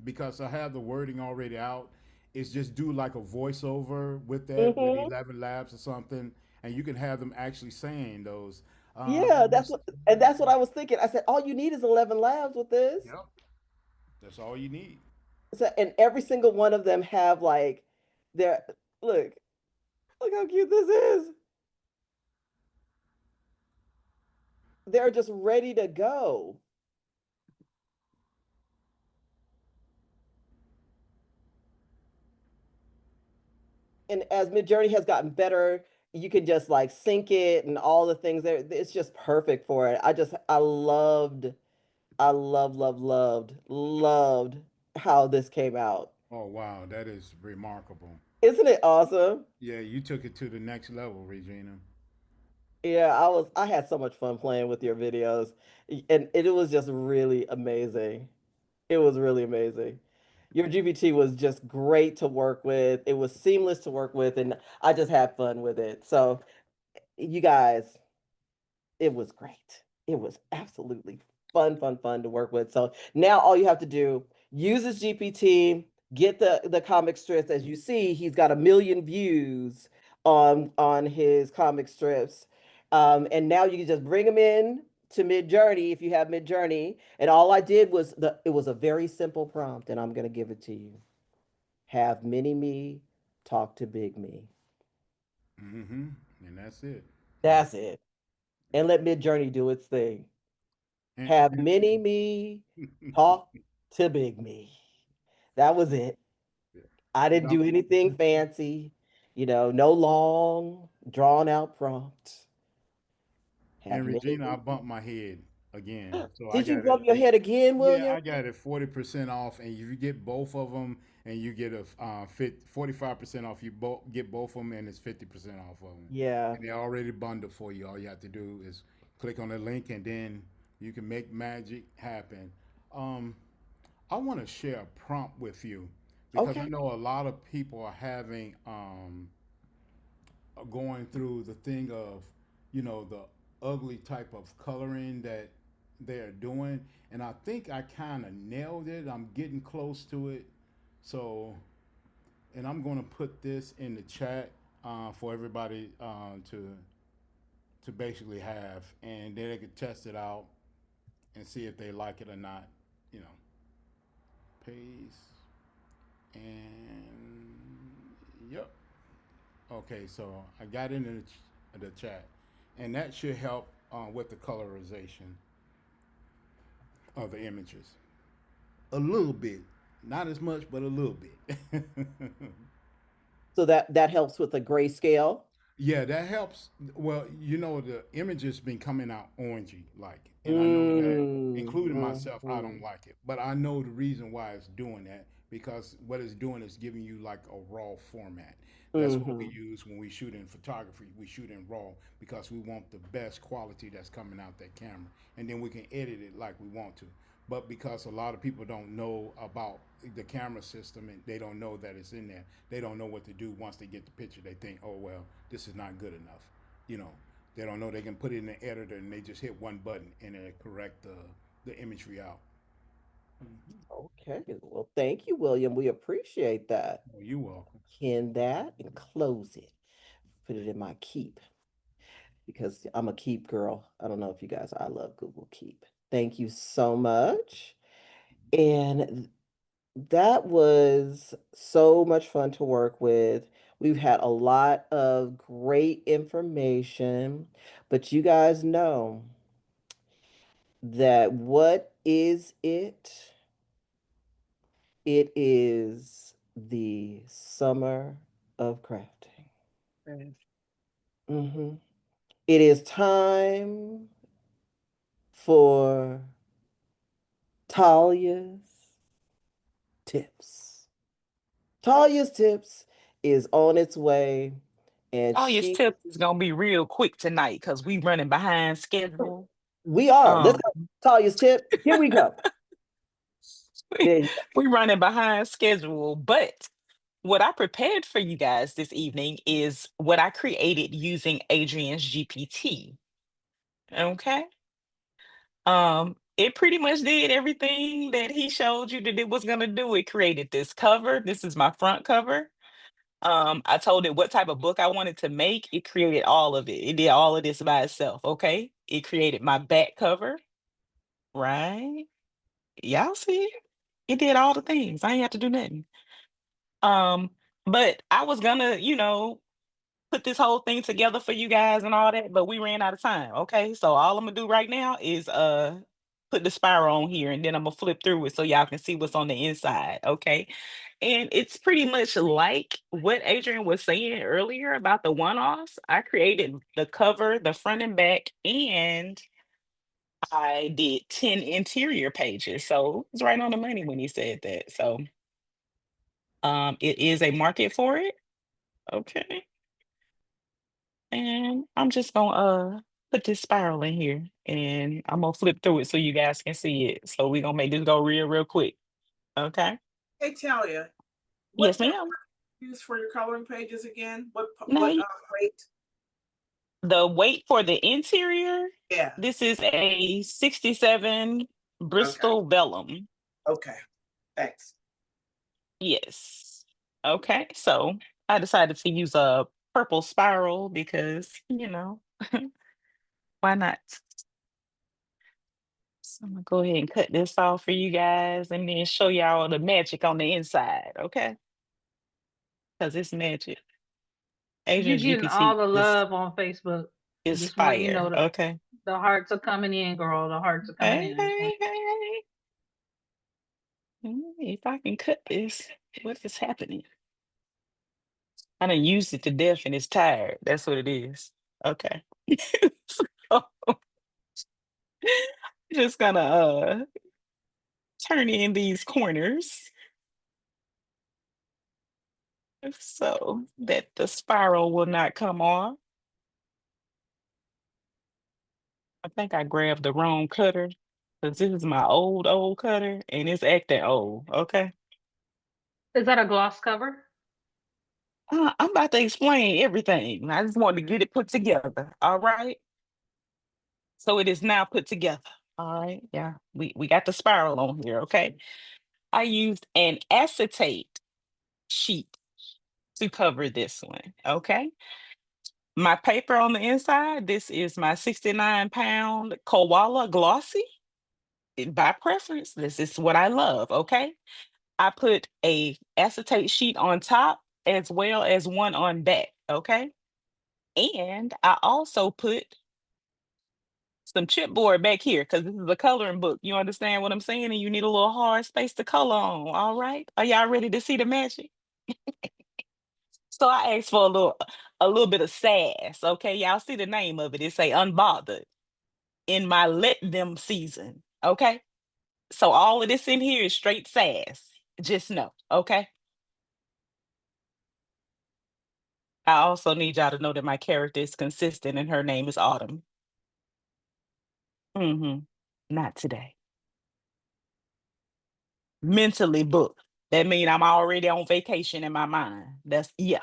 because I have the wording already out, is just do like a voiceover with that with Mm-hmm. 11 Labs or something, and you can have them actually saying those. Yeah, This, that's what I was thinking. I said, all you need is 11 labs with this. yep, that's all you need. So, and every single one of them have like their, look, look how cute this is. They're just ready to go. And as Midjourney has gotten better, you can just like sync it and all the things there. It's just perfect for it. I loved I loved how this came out. Oh wow, that is remarkable. Isn't it awesome? Yeah, you took it to the next level, Regina. Yeah, I had so much fun playing with your videos, and it was just really amazing. It was really amazing. Your GPT was just great to work with. It was seamless to work with, and I just had fun with it. So, you guys, it was great. It was absolutely fun to work with. So now all you have to do, use this GPT, get the comic strips. As you see, he's got 1 million views on his comic strips. And now you can just bring them in to Midjourney if you have Midjourney. And all I did was it was a very simple prompt, and I'm gonna give it to you. Have mini me talk to big me. Mm-hmm. And that's it. That's it. And let Midjourney do its thing. Have mini me talk to big me. That was it. I didn't do anything fancy, no long, drawn out prompt. Have And mini Regina, I me. bumped my head again. So I Did you got it. bump your head again, Yeah, William? I got it 40% off, and if you get both of them, and you get a 45% off, you get both of them, and it's 50% off of them. Yeah. And they're already bundled for you. All you have to do is click on the link, and then you can make magic happen. Um, I want to share a prompt with you because I Okay. know a lot of people are having going through the thing of, the ugly type of coloring that they're doing. And I think I kind of nailed it. I'm getting close to it. So, and I'm going to put this in the chat for everybody to basically have, and then they can test it out and see if they like it or not. You know, paste and yep. Okay, so I got it in the chat, and that should help with the colorization of the images a little bit, not as much, but a little bit. So that helps with the grayscale. Yeah, that helps. Well, the image has been coming out orangey, like, and I know that, Mm, including myself, I don't mhm, like it. But I know the reason why it's doing that because what it's doing is giving you like a raw format. That's what we mhm. use when we shoot in photography. We shoot in raw because we want the best quality that's coming out that camera, and then we can edit it like we want to. But because a lot of people don't know about the camera system and they don't know that it's in there, they don't know what to do once they get the picture. They think, oh well, this is not good enough. You know, they don't know they can put it in the editor and they just hit one button and it correct the imagery out. Okay. Well, thank you, William. We appreciate that. Oh, you're welcome. Pin that and close it. Put it in my keep because I'm a keep girl. I don't know if you guys, I love Google Keep. Thank you so much. And that was so much fun to work with. We've had a lot of great information, but you guys know that what is it? It is the summer of crafting. hmm It is time for Talya's tips. Talya's tips is on its way, and All tips is gonna be real quick tonight because we running behind schedule. we are. Let's Um, go. Talya's tip. Here we go. we, There you go. we running behind schedule, but what I prepared for you guys this evening is what I created using Adrian's GPT. Okay. It pretty much did everything that he showed you that it was gonna do. It created this cover. This is my front cover. I told it what type of book I wanted to make. It created all of it. It did all of this by itself. Okay. It created my back cover, right? Y'all see it? It did all the things. I ain't have to do nothing. Um, but I was gonna, put this whole thing together for you guys and all that, but we ran out of time. Okay. So all I'm gonna do right now is put the spiral on here and then I'm gonna flip through it so y'all can see what's on the inside. Okay. And it's pretty much like what Adrian was saying earlier about the one-offs. I created the cover, the front and back, and I did 10 interior pages. So it's right on the money when he said that. So it is a market for it. Okay. And I'm just gonna put this spiral in here and I'm gonna flip through it so you guys can see it. So we're gonna make this go real quick. Okay. Hey Talia, Yes, what ma'am. you use for your coloring pages again? What Now, weight? the weight for the interior, Yeah. this is a 67 Bristol vellum. Okay. Thanks. Yes. Okay. So I decided to use a purple spiral because, why not? So I'm gonna go ahead and cut this off for you guys and then show y'all the magic on the inside, okay? Because it's magic. You Adrian's getting all GPT the love on Facebook. I is just want you to fire, know that okay? the hearts are coming in, girl. The hearts are coming Hey, in. hey, hey. If I can cut this, what is happening? I done used it to death and it's tired. That's what it is. Okay. So, just gonna turn in these corners so that the spiral will not come off. I think I grabbed the wrong cutter because this is my old cutter and it's acting old. Okay. Is that a gloss cover? I'm about to explain everything. I just wanted to get it put together. All right. So it is now put together. All right. Yeah. We got the spiral on here. Okay. I used an acetate sheet to cover this one. Okay. My paper on the inside, this is my 69-pound koala glossy. By preference, this is what I love. Okay. I put a acetate sheet on top as well as one on back, okay? And I also put some chipboard back here because this is a coloring book. You understand what I'm saying? And you need a little hard space to color on, all right? Are y'all ready to see the magic? So I asked for a little bit of sass, okay? Y'all see the name of it. It say unbothered in my let them season, okay? So all of this in here is straight sass. Just know, okay? I also need y'all to know that my character is consistent and her name is Autumn. Not today. Mentally booked. That means I'm already on vacation in my mind. Yeah.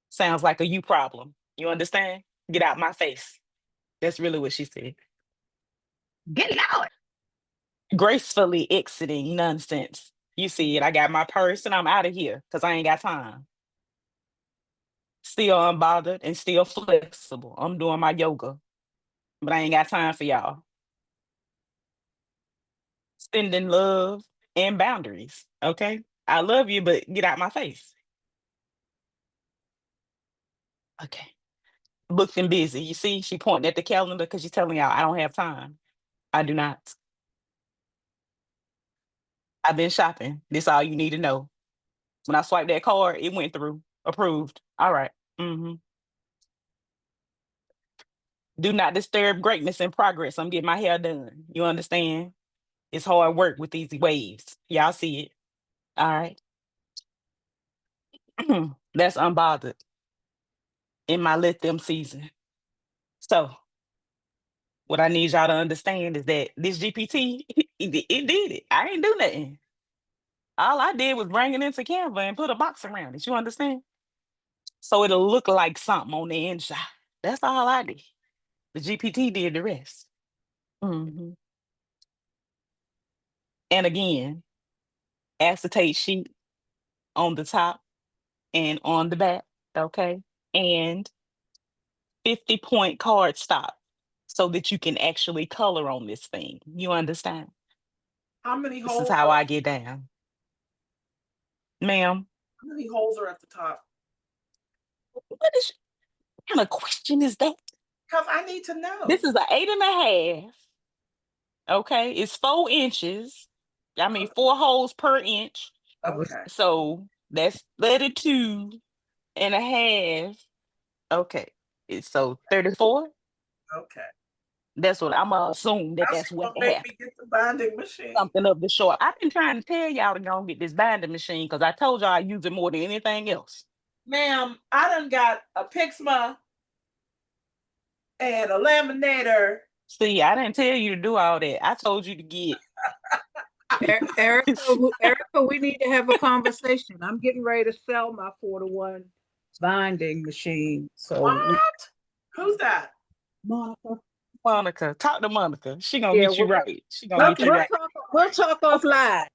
Sounds like a you problem. You understand? Get out my face. That's really what she said. Get out. Gracefully exiting nonsense. You see it. I got my purse and I'm out of here because I ain't got time. Still unbothered and still flexible. I'm doing my yoga, but I ain't got time for y'all. Sending love and boundaries. Okay. I love you, but get out my face. Okay. Booked and busy. You see, she pointing at the calendar because she's telling y'all I don't have time. I do not. I've been shopping. This all you need to know. When I swiped that card, it went through. Approved. All right. Do not disturb greatness and progress. I'm getting my hair done. You understand? It's hard work with these waves. Y'all see it. All right. That's unbothered in my let them season. So what I need y'all to understand is that this GPT, it did it. I ain't do nothing. All I did was bring it into Canva and put a box around it. You understand? So it'll look like something on the inside. That's all I did. The GPT did the rest. And again, acetate sheet on the top and on the back. Okay. And 50-point card stock so that you can actually color on this thing. You understand? How many This is holes? how I get down. Ma'am. How many holes are at the top? What kind of question is that? Because I need to know. This is an 8.5. Okay, it's 4 inches. I mean, 4 holes per inch. Okay. So that's 32.5. Okay, it's so 34. Okay. That's what I'm gonna assume that's what Make happened. me get the binding machine. Something of the short. I've been trying to tell y'all to go and get this binding machine because I told y'all I use it more than anything else. Ma'am, I done got a Pixma and a laminator. See, I didn't tell you to do all that. I told you to get. Erica, we need to have a conversation. I'm getting ready to sell my 4-to-1 binding machine. So What? Who's that? Monica, talk to Monica. She gonna get you right. She gonna get you right. We'll talk offline.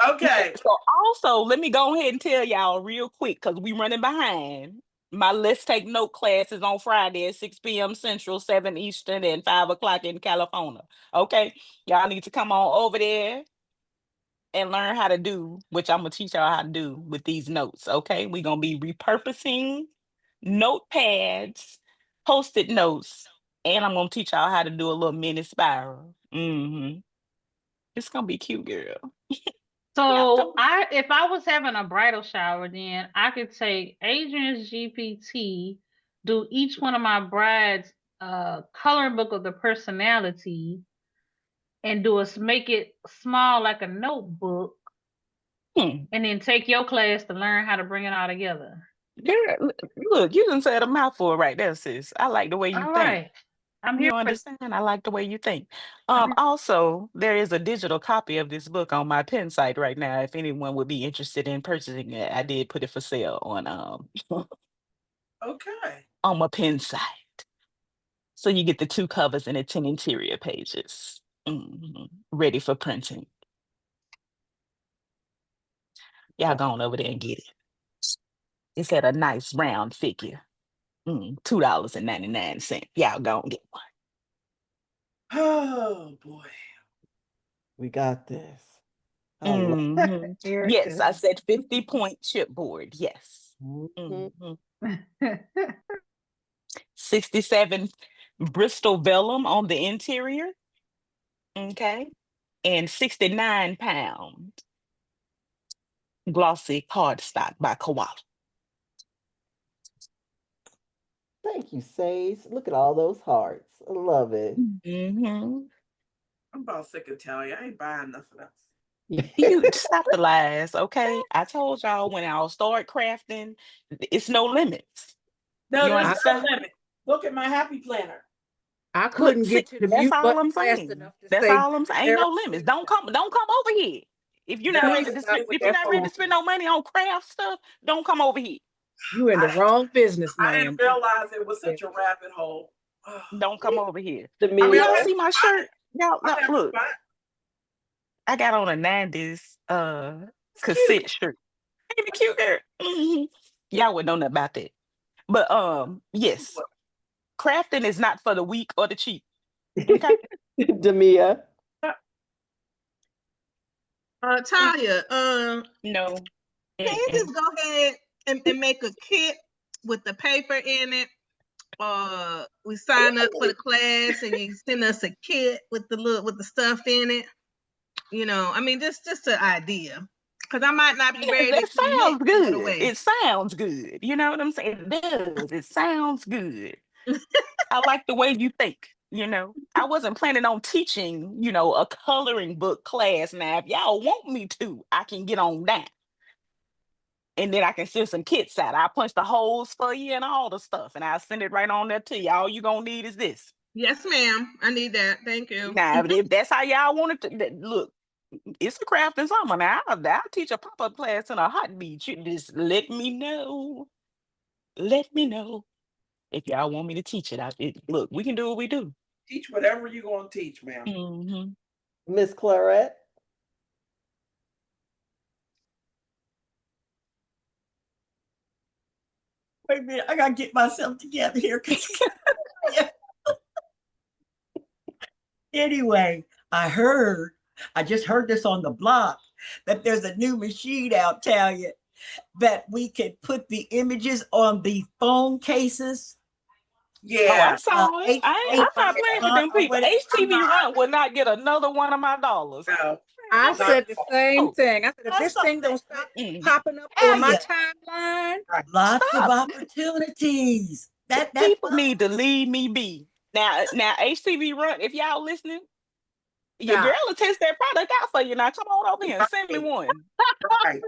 Okay. So also, let me go ahead and tell y'all real quick because we running behind. My Let's Take Note class is on Friday at 6 p.m. Central, 7 Eastern, and 5 o'clock in California. Okay, y'all need to come on over there and learn how to do, which I'm gonna teach y'all how to do with these notes. Okay, we're gonna be repurposing notepads, post-it notes, and I'm gonna teach y'all how to do a little mini spiral. It's gonna be cute, girl. So if I was having a bridal shower, then I could take Adrian's GPT, do each one of my brides coloring book of the personality, and make it small like a notebook, and then take your class to learn how to bring it all together. Girl, look, you done said a mouthful right there, sis. I like the way you All think. right. I'm here. You understand? I like the way you think. Also, there is a digital copy of this book on my pen site right now. If anyone would be interested in purchasing it, I did put it for sale on Okay. on my pen site. So you get the 2 covers and the 10 interior pages. Ready for printing. Y'all go on over there and get it. It's at a nice round figure. $2.99. Y'all go and get one. Oh boy. We got this. Yes, I said 50-point chipboard. Yes. 67 Bristol vellum on the interior. Okay. And 69-pound glossy cardstock by Koala. Thank you, Sage. Look at all those hearts. I love it. I'm about sick of Talya. I ain't buying nothing else. You stop the lies, okay? I told y'all when I'll start crafting, it's no limits. No, You there's understand? no limit. Look at my happy planner. I couldn't get to the That's mute all button I'm fast saying. enough to That's say all I'm saying. Ain't no limits. Don't come over here. If you're not ready to spend, if you're not ready to spend no money on craft stuff, don't come over here. You in the wrong business, I ma'am. didn't realize it was such a rabbit hole. Don't come over here. Y'all see my shirt? Y'all look. I got on a 90s cassette shirt. Ain't it cute, girl? Y'all would know nothing about that. But yes. Crafting is not for the weak or the cheap. Okay. Demia. Talya, no. Can you just go ahead and make a kit with the paper in it? We sign up for the class and you send us a kit with the stuff in it. You know, I mean, just an idea. Because I might not be ready That to commit sounds good. right away. It sounds good. You know what I'm saying? It does. It sounds good. I like the way you think. You know, I wasn't planning on teaching, a coloring book class. Now, if y'all want me to, I can get on that. And then I can send some kits out. I'll punch the holes for you and all the stuff. And I'll send it right on there to you. All you're going to need is this. Yes, ma'am. I need that. Thank you. Now, if that's how y'all want it to, look, it's a craft and summer. Now, I'll teach a pop-up class in a heartbeat. You just let me know. Let me know if y'all want me to teach it. Look, we can do what we do. Teach whatever you're going to teach, ma'am. Miss Clarette. Wait a minute, I gotta get myself together here. Anyway, I just heard this on the blog that there's a new machine out, Talya, that we can put the images on the phone cases. Yeah. Oh, I saw it. I'm not playing with them people. HTV Run will not get another one of my dollars. No. I said the same thing. I said, if this thing don't stop popping up on my timeline, lots of opportunities. People need to leave me be. Now HTV Run, if y'all listening, your Nah. girl will test that product out for you. Now come on over here and send me one. Right.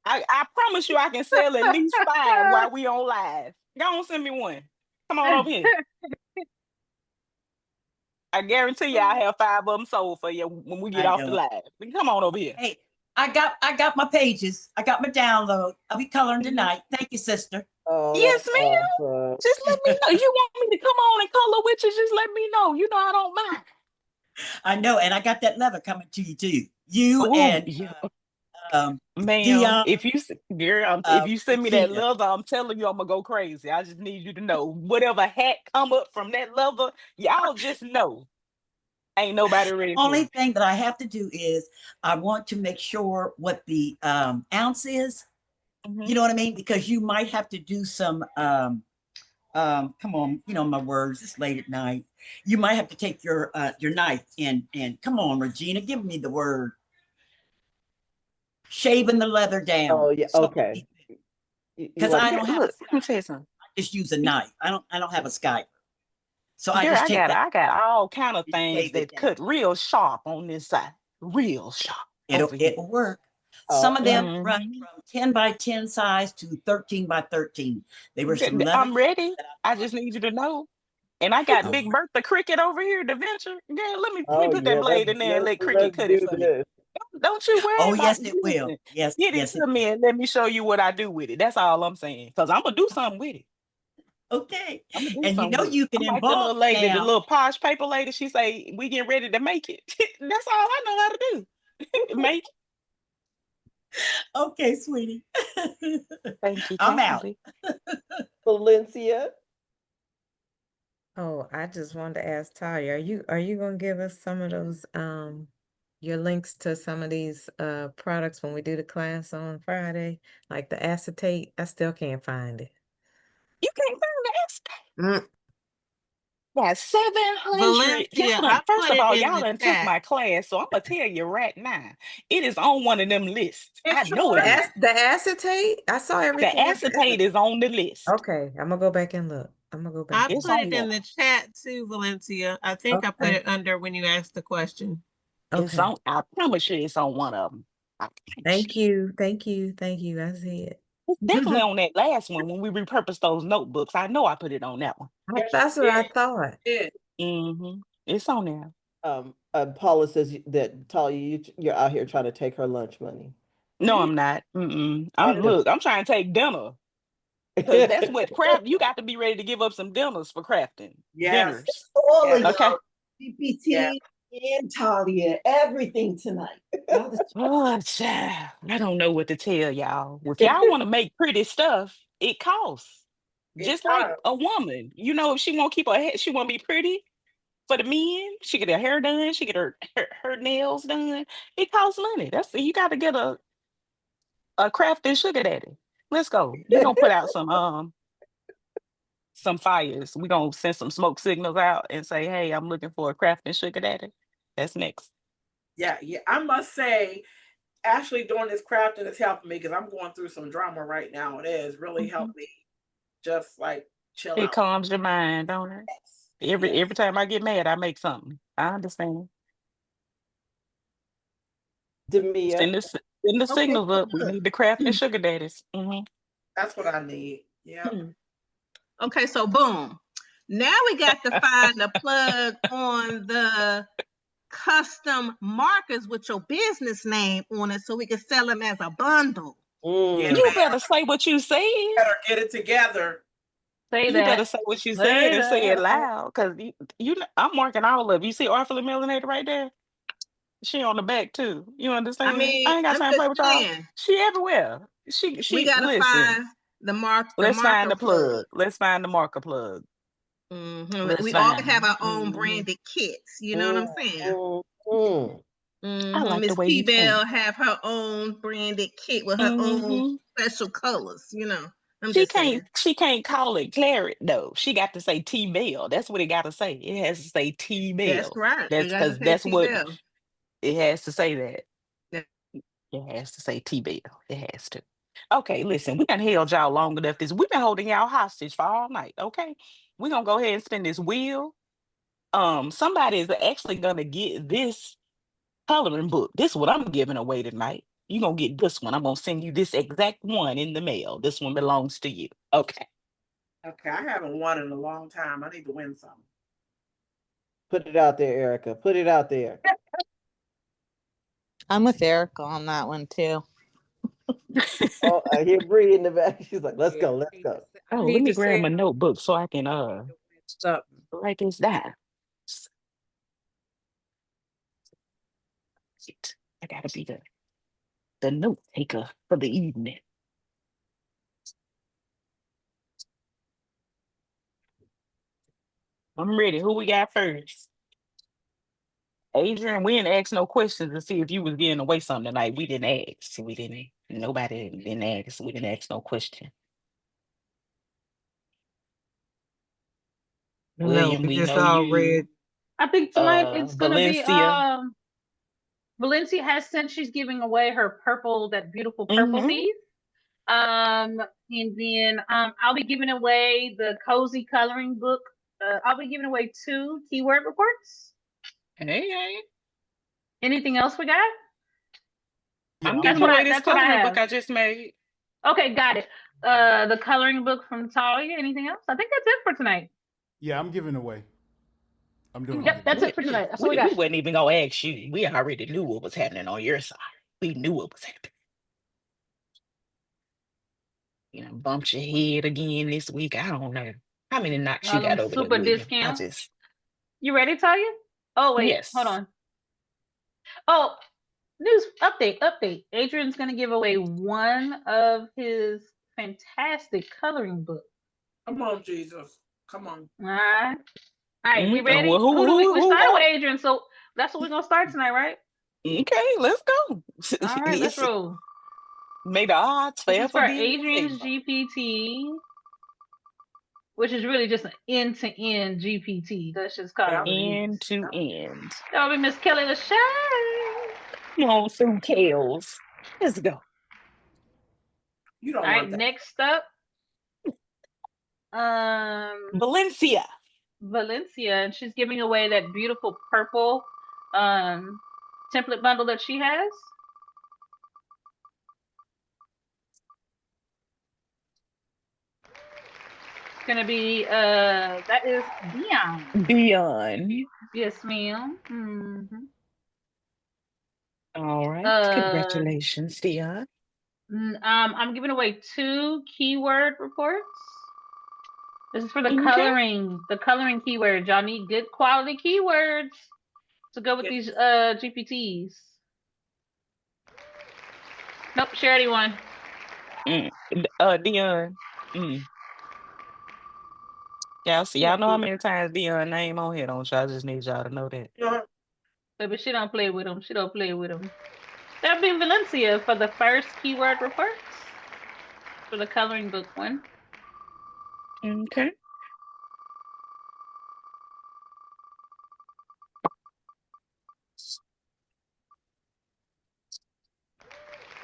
I promise you I can sell at least 5 while we on live. Go on, send me one. Come on over here. I guarantee you I have 5 of them sold for you when we get I off the know. live. Come on over here. Hey, I got my pages. I got my download. I'll be coloring tonight. Thank you, sister. Oh, Yes, that's ma'am. awesome. Just let me know. You want me to come on and color with you? Just let me know. You know I don't mind. I know, and I got that leather coming to you too. You Ooh, and yeah. Dion, Ma'am, if you if you send me that Regina. leather, I'm telling you I'm gonna go crazy. I just need you to know whatever hat come up from that leather, y'all just know ain't nobody ready for Only it. thing that I have to do is I want to make sure what the ounce is. You know what I mean? Because you might have to do some come on, you know my words, it's late at night. You might have to take your knife and come on, Regina, give me the word. Shaving the leather down. Oh, yeah. Okay. Because I don't have Look, let me tell you something. I just use a knife. I don't have a Skype. So I Girl, just take that. I got all kind of things shave it that cut real sharp on this side. Real sharp. It'll work. Oh, Some of them Mhm. run from 10 by 10 size to 13 by 13. They were some leather. I'm ready. I just need you to know. And I got Big Bertha Cricket over here, the venture. Girl, let me Oh, put that yeah. blade in there and let Cricket Let's cut it do for you. this. Don't you worry Oh, about yes, it will. listen, Yes, get it yes, to me and let me show you what I do with it. That's all I'm saying. Because I'm gonna do something with it. Okay. I'm gonna do And you something know with it. you can I'm like the embalm little lady, the now. little posh paper lady. She say we getting ready to make it. That's all I know how to do. Make it. Okay, sweetie. Thank you I'm out. kindly. Valencia. Oh, I just wanted to ask Talia, are you gonna give us some of those your links to some of these products when we do the class on Friday? Like the acetate, I still can't find it. You can't find the acetate. Mm. Got 700. Valencia, Y'all I first put of it all, in y'all the done took chat. my class, so I'm gonna tell you right now, it is on one of them lists. I know it is. The acetate? I saw The everything. acetate is on the list. Okay, I'm gonna go back and look. I'm gonna go back. I It's put on it there. in the chat too, Valencia. I think I put Okay. it under when you asked the question. It's Okay. on. I promise you, it's on one of them. I promise Thank you. you. Thank you. Thank you. I see it. It's definitely on that last one when we repurposed those notebooks. I know I put it on that one. That's what I thought. Mm-hmm. It's on there. Paula says that Talia, you're out here trying to take her lunch money. No, I'm not. I'm Wonderful. look. I'm trying to take dinner because that's what craft. You got to be ready to give up some dinners for crafting. Yes. Dinners. All of Okay. y'all, GPT and Talia, everything tonight. Oh, child. I don't know what to tell y'all. If y'all want to make pretty stuff, it costs. Just like a woman. You know, if she won't keep her head, she won't be pretty for the men. She get her hair done, she get her nails done. It costs money. That's you gotta get a crafting sugar daddy. Let's go. We're gonna put out some fires. We're gonna send some smoke signals out and say, hey, I'm looking for a crafting sugar daddy. That's next. Yeah. I must say, actually doing this crafting is helping me because I'm going through some drama right now. It has really helped me just like chill It out. calms your mind, don't it? Every time I get mad, I make something. I understand. Demia. Send the signals up. We need the crafting sugar daddies. That's what I need. Yeah. Okay, so boom. Now we got to find the plug on the custom markers with your business name on it so we can sell them as a bundle. You better say what you said. Better get it together. Say You better say what you said and say it loud. Cause you know, I'm marking all of it. You see Arthur Millinator right there? She on the back too. You understand? I mean, I ain't got I'm time to play just with y'all. saying. She everywhere. We She gotta listen. find the marker Let's find the plug. plug. Let's find the marker plug. Let's We all find. have our own branded kits. You know what I'm saying? I like the Miss way you think. P-Bell have her own branded kit with her own special colors. You know, I'm She just saying. can't call it claret though. She got to say T-Bell. That's what it got to say. It has to say That's T-Bell. right. That's It got to because say that's what P-Bell. it has to say that. Yeah. It has to say T-Bell. It has to. Okay, listen, we done held y'all long enough. We've been holding y'all hostage for all night. Okay. We're gonna go ahead and spin this wheel. somebody is actually gonna get this coloring book. This is what I'm giving away tonight. You're gonna get this one. I'm gonna send you this exact one in the mail. This one belongs to you. Okay. Okay, I haven't won in a long time. I need to win some. Put it out there, Erica. Put it out there. I'm with Erica on that one too. Oh, I hear Bree in the back. She's like, let's Yeah, go, let's go. Oh, let need me to grab say my notebook so I can something. write this down. Shit, I gotta be the note taker for the evening. I'm ready. Who we got first? Adrian, we didn't ask no questions to see if you was giving away something tonight. We didn't ask. We didn't. Nobody didn't ask. We didn't ask no question. No, William, we we just know all you. read. I think tonight it's gonna be Valencia. Valencia has sent, she's giving away her purple, that beautiful purple Mm-hmm. piece. And then I'll be giving away the cozy coloring book. I'll be giving away 2 keyword reports. Hey. Anything else we got? Yeah, I'm That's giving what away I this that's what I coloring book have. I just made. Okay, got it. The coloring book from Talya. Anything else? I think that's it for tonight. Yeah, I'm giving away. I'm doing a Yep, that's giveaway. it for tonight. That's what we We got. wasn't even gonna ask you. We already knew what was happening on your side. We knew what was happening. You know, bumped your head again this week. I don't know how many knocks you All them got over there, super William. discounts. You ready, Talya? Oh wait, hold Yes. on. Oh, news update. Adrian's gonna give away one of his fantastic coloring books. Come on, Jesus. Come on. All right, we Well, ready? who We who started with won? Adrian, so that's what we're gonna start tonight, right? Okay, let's go. All right, let's Listen, roll. may the odds This is forever for be in your Adrian's favor. GPT, which is really just an end-to-end GPT. Let's just call it what it End is. to end. That'll be Miss Kelly Lachey. Come on through, Kales. Let's go. You don't All right, want that. next up, Valencia. Valencia, and she's giving away that beautiful purple template bundle that she has. It's gonna be that is Dion. Yes, ma'am. Mm-hmm. All right. Congratulations, Dion. I'm giving away 2 keyword reports. This is for the Okay. coloring keywords. Y'all need good quality keywords to go with these GPTs. Nope, she already won. Dion. Y'all know how many times Dion name on here, don't y'all? I just need y'all to know that. But she don't play with them. She don't play with them. That'll be Valencia for the first keyword reports for the coloring book one. Okay.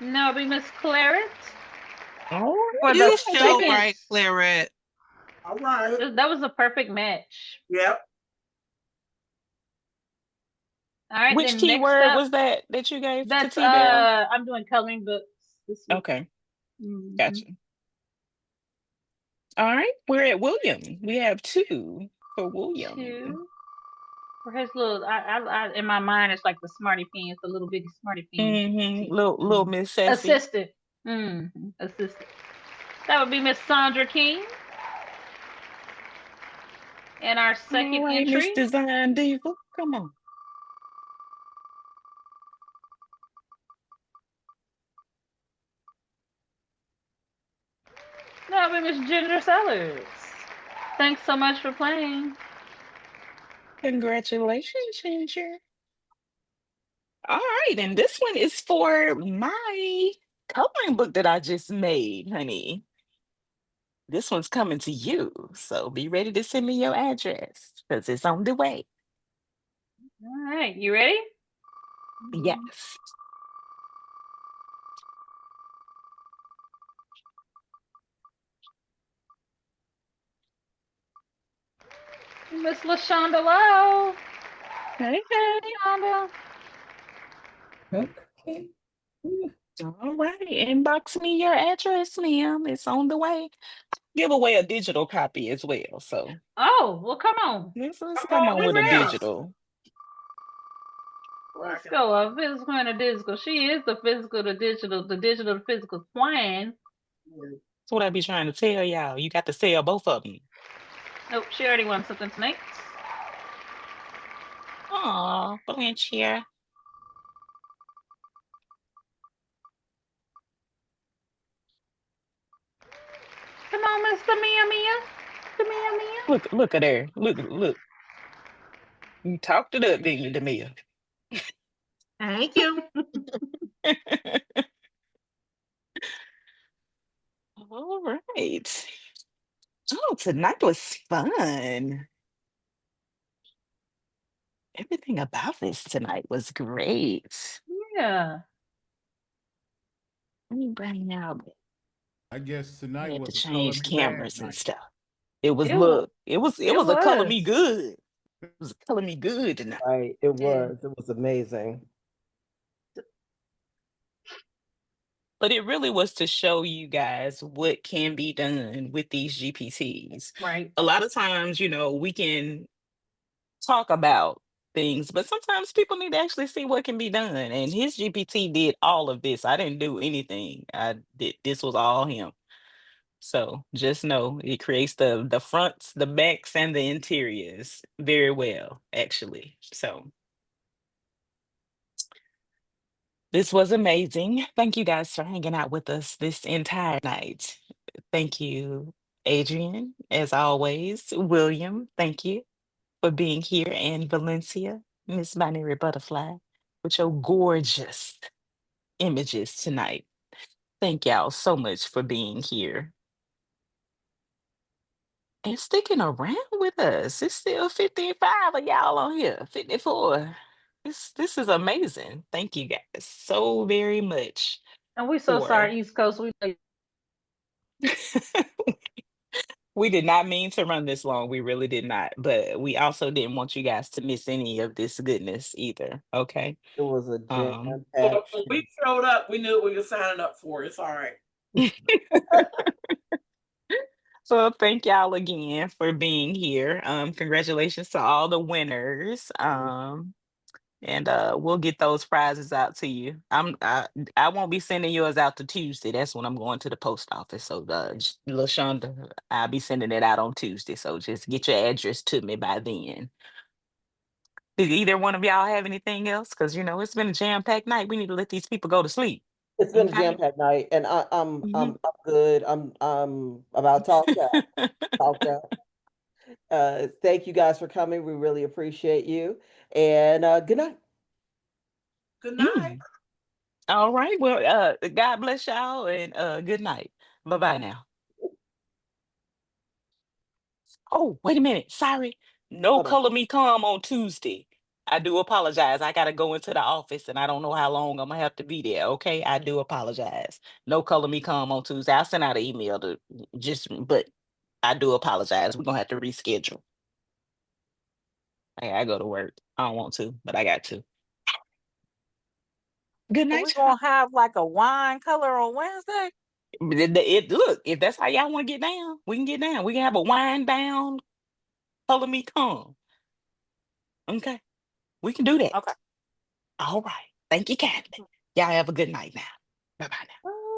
Now it'll be Miss Claret. Oh, For You the show second. right, Claret. All right. That was a perfect match. Yep. All right. Which then next keyword up, was that you gave to that's T-Bell? I'm doing coloring books this week. Okay. Mhm. Gotcha. All right. We're at William. We have 2 for William. 2 for his little. I in my mind it's like the smarty pants, the little bitty smarty pants. Little Miss Sassy. Assistant. Assistant. That would be Miss Sandra King. And our second All right, entry. Miss Design Diva. Come on. That would be Miss Ginger Sellers. Thanks so much for playing. Congratulations, Ginger. All right, and this one is for my coloring book that I just made, honey. This one's coming to you, so be ready to send me your address because it's on the way. All right, you ready? Yes. Miss LaShonda Lowe. Hey, hey. Shonda. Okay. All right. Inbox me your address, ma'am. It's on the way. Give away a digital copy as well. So Oh, well, come on. let's Come come on on We with a ready. now. digital. Let's go. A physical and a digital. She is the physical to digital, the digital to physical twin. That's what I be trying to tell y'all. You got to sell both of them. Nope, she already won something tonight. Aw, Blanche here. Come on, Mr. Mia Mia. Mr. Mia Mia. Look at her. Look. You talked it up, didn't you, Demia? Thank you. All right. Oh, tonight was fun. Everything about this tonight was great. Yeah. Let me bring out. I guess I tonight had to was a color change me bad cameras and night. stuff. It was It was. it was It a color was. me good. It was a color me good tonight. Right. It was amazing. But it really was to show you guys what can be done with these GPTs. Right. A lot of times, we can talk about things, but sometimes people need to actually see what can be done. And his GPT did all of this. I didn't do anything. This was all him. So just know it creates the fronts, the backs, and the interiors very well, actually. So this was amazing. Thank you guys for hanging out with us this entire night. Thank you, Adrian, as always. William, thank you for being here. And Valencia, Miss Binary Butterfly, with your gorgeous images tonight. Thank y'all so much for being here and sticking around with us. It's still 55 of y'all on here, 54. This is amazing. Thank you guys so very much And we so for sorry, East Coast. we did not mean to run this long. We really did not. But we also didn't want you guys to miss any of this goodness either. Okay. It was a Um When jam-packed we showed up, we knew what we were signing up for. It's all right. so thank y'all again for being here. Congratulations to all the winners. And we'll get those prizes out to you. I won't be sending yours out to Tuesday. That's when I'm going to the post office. So LaShonda, I'll be sending it out on Tuesday. So just get your address to me by then. Did either one of y'all have anything else? Because it's been a jam-packed night. We need to let these people go to sleep. It's been a Okay. jam-packed night, and Mhm. I'm good. I'm about talked out. Talked out. Thank you guys for coming. We really appreciate you. And good night. Good night. All right. Well, God bless y'all and good night. Bye-bye now. Oh, wait a minute. Sorry. No Hold on. color me calm on Tuesday. I do apologize. I gotta go into the office and I don't know how long I'm gonna have to be there. Okay. I do apologize. No color me calm on Tuesday. I'll send out an email but I do apologize. We're gonna have to reschedule. I go to work. I don't want to, but I got to. Good So night, we're y'all. gonna have like a wine color on Wednesday. Look, if that's how y'all want to get down, we can get down. We can have a wind down, color me calm. Okay. We can do that. Okay. All right. Thank you kindly. Y'all have a good night now. Bye-bye now.